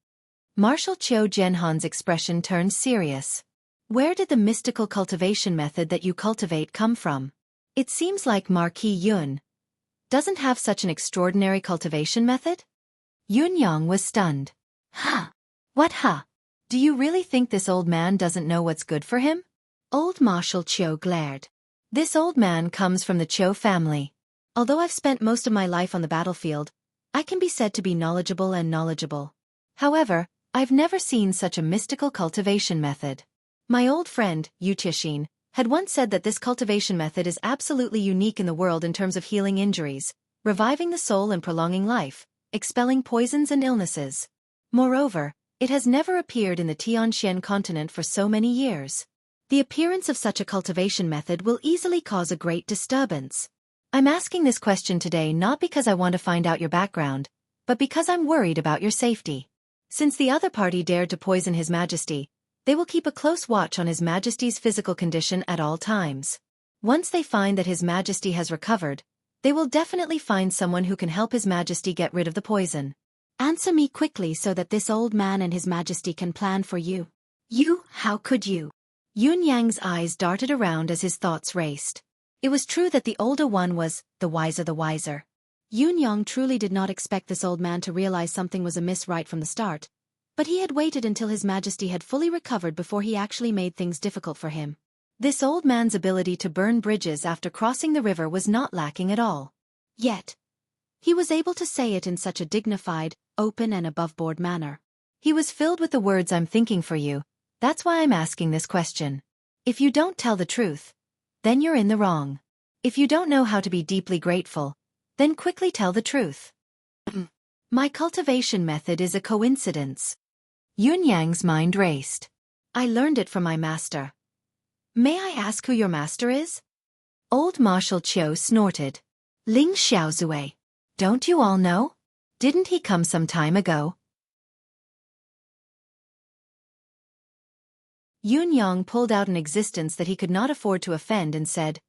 Marshal Qiu Jianhan's expression turned serious. Where did the mystical cultivation method that you cultivate come from? It seems like Marquis Yun doesn't have such an extraordinary cultivation method? Yunyang was stunned. Huh? What huh? Do you really think this old man doesn't know what's good for him? Old Marshal Qiu glared. This old man comes from the Qiu family. Although I've spent most of my life on the battlefield, I can be said to be knowledgeable. However, I've never seen such a mystical cultivation method. My old friend, Yu Tixin, had once said that this cultivation method is absolutely unique in the world in terms of healing injuries, reviving the soul and prolonging life, expelling poisons and illnesses. Moreover, it has never appeared in the Tianxian continent for so many years. The appearance of such a cultivation method will easily cause a great disturbance. I'm asking this question today not because I want to find out your background, but because I'm worried about your safety. Since the other party dared to poison His Majesty, they will keep a close watch on His Majesty's physical condition at all times. Once they find that His Majesty has recovered, they will definitely find someone who can help His Majesty get rid of the poison. Answer me quickly so that this old man and His Majesty can plan for you. You, how could you? Yunyang's eyes darted around as his thoughts raced. It was true that the older one was the wiser. Yunyang truly did not expect this old man to realize something was amiss right from the start, but he had waited until His Majesty had fully recovered before he actually made things difficult for him. This old man's ability to burn bridges after crossing the river was not lacking at all. Yet, he was able to say it in such a dignified, open and above-board manner. He was filled with the words I'm thinking for you. That's why I'm asking this question. If you don't tell the truth, then you're in the wrong. If you don't know how to be deeply grateful, then quickly tell the truth. My cultivation method is a coincidence. Yunyang's mind raced. I learned it from my master. May I ask who your master is? Old Marshal Qiu snorted. Ling Xiaozue. Don't you all know? Didn't he come some time ago? Yunyang pulled out an existence that he could not afford to offend and said,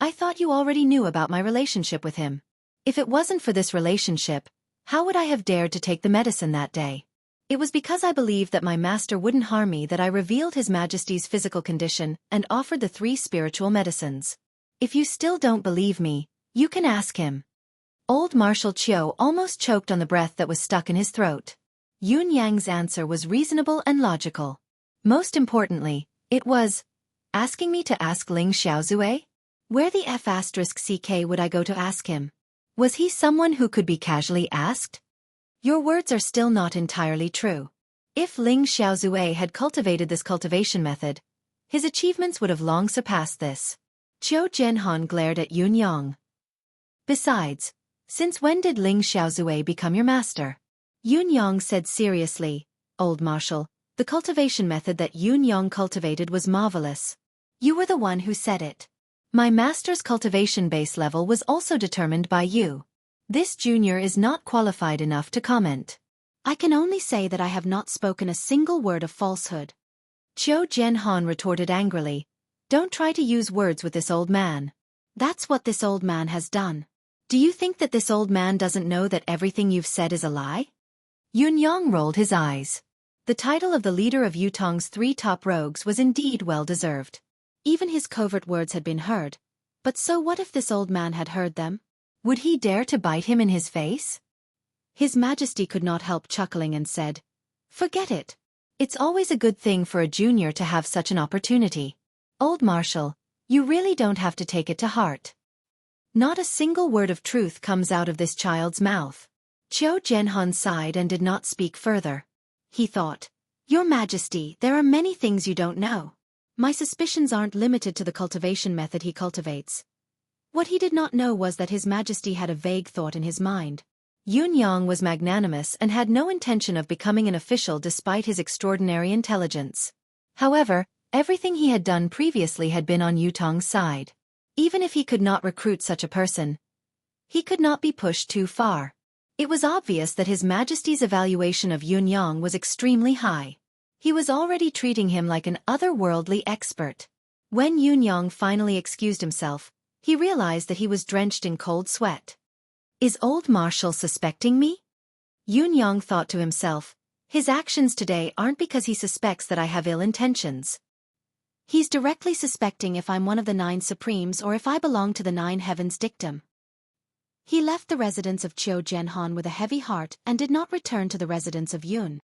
I thought you already knew about my relationship with him. If it wasn't for this relationship, how would I have dared to take the medicine that day? It was because I believed that my master wouldn't harm me that I revealed His Majesty's physical condition and offered the 3 spiritual medicines. If you still don't believe me, you can ask him. Old Marshal Qiu almost choked on the breath that was stuck in his throat. Yunyang's answer was reasonable and logical. Most importantly, it was, asking me to ask Ling Xiaozue? Where the F***ck would I go to ask him? Was he someone who could be casually asked? Your words are still not entirely true. If Ling Xiaozue had cultivated this cultivation method, his achievements would have long surpassed this. Qiu Jianhan glared at Yunyang. Besides, since when did Ling Xiaozue become your master? Yunyang said seriously, Old Marshal, the cultivation method that Yunyang cultivated was marvelous. You were the one who said it. My master's cultivation base level was also determined by you. This junior is not qualified enough to comment. I can only say that I have not spoken a single word of falsehood. Qiu Jianhan retorted angrily. Don't try to use words with this old man. That's what this old man has done. Do you think that this old man doesn't know that everything you've said is a lie? Yunyang rolled his eyes. The title of the leader of Yutong's 3 top rogues was indeed well-deserved. Even his covert words had been heard. But so what if this old man had heard them? Would he dare to bite him in his face? His Majesty could not help chuckling and said, Forget it. It's always a good thing for a junior to have such an opportunity. Old Marshal, you really don't have to take it to heart. Not a single word of truth comes out of this child's mouth. Qiu Jianhan sighed and did not speak further. He thought, Your Majesty, there are many things you don't know. My suspicions aren't limited to the cultivation method he cultivates. What he did not know was that His Majesty had a vague thought in his mind. Yun Yang was magnanimous and had no intention of becoming an official despite his extraordinary intelligence. However, everything he had done previously had been on Yutong's side. Even if he could not recruit such a person, he could not be pushed too far. It was obvious that His Majesty's evaluation of Yun Yang was extremely high. He was already treating him like an otherworldly expert. When Yun Yang finally excused himself, he realized that he was drenched in cold sweat. Is old Marshal suspecting me? Yun Yang thought to himself, his actions today aren't because he suspects that I have ill intentions. He's directly suspecting if I'm one of the 9 Supremes or if I belong to the 9 Heavens dictum. He left the residence of Qiu Jianhan with a heavy heart and did not return to the residence of Yun.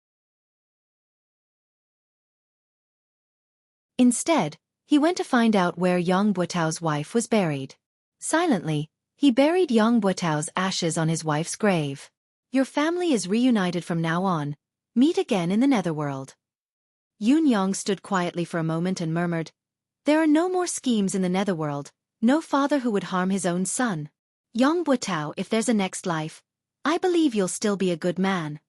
Instead, he went to find out where Yang Buotao's wife was buried. Silently, he buried Yang Buotao's ashes on his wife's grave. Your family is reunited from now on. Meet again in the netherworld. Yun Yang stood quietly for a moment and murmured, there are no more schemes in the netherworld, no father who would harm his own son. Yang Buotao, if there's a next life, I believe you'll still be a good man.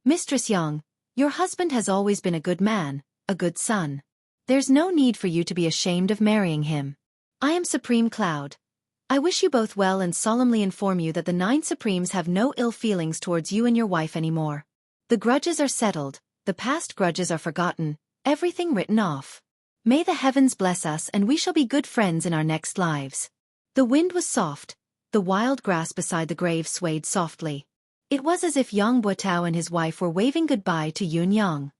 Mistress Yang, your husband has always been a good man, a good son. There's no need for you to be ashamed of marrying him. I am Supreme Cloud. I wish you both well and solemnly inform you that the 9 Supremes have no ill feelings towards you and your wife anymore. The grudges are settled, the past grudges are forgotten, everything written off. May the heavens bless us and we shall be good friends in our next lives. The wind was soft, the wild grass beside the grave swayed softly. It was as if Yang Buotao and his wife were waving goodbye to Yun Yang.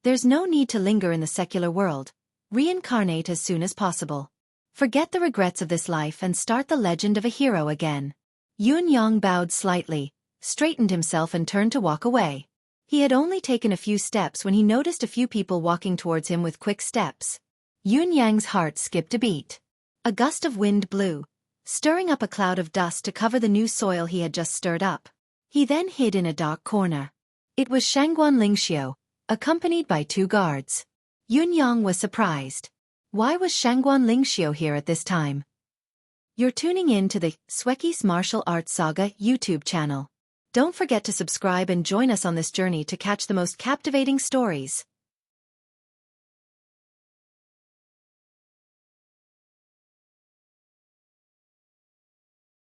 There's no need to linger in the secular world. Reincarnate as soon as possible. Forget the regrets of this life and start the legend of a hero again. Yun Yang bowed slightly, straightened himself and turned to walk away. He had only taken a few steps when he noticed a few people walking towards him with quick steps. Yun Yang's heart skipped a beat. A gust of wind blew, stirring up a cloud of dust to cover the new soil he had just stirred up. He then hid in a dark corner. It was Shangguan Lingxiu, accompanied by 2 guards. Yun Yang was surprised. Why was Shangguan Lingxiu here at this time? You're tuning in to the Xueqi's Martial Arts Saga YouTube channel. Don't forget to subscribe and join us on this journey to catch the most captivating stories.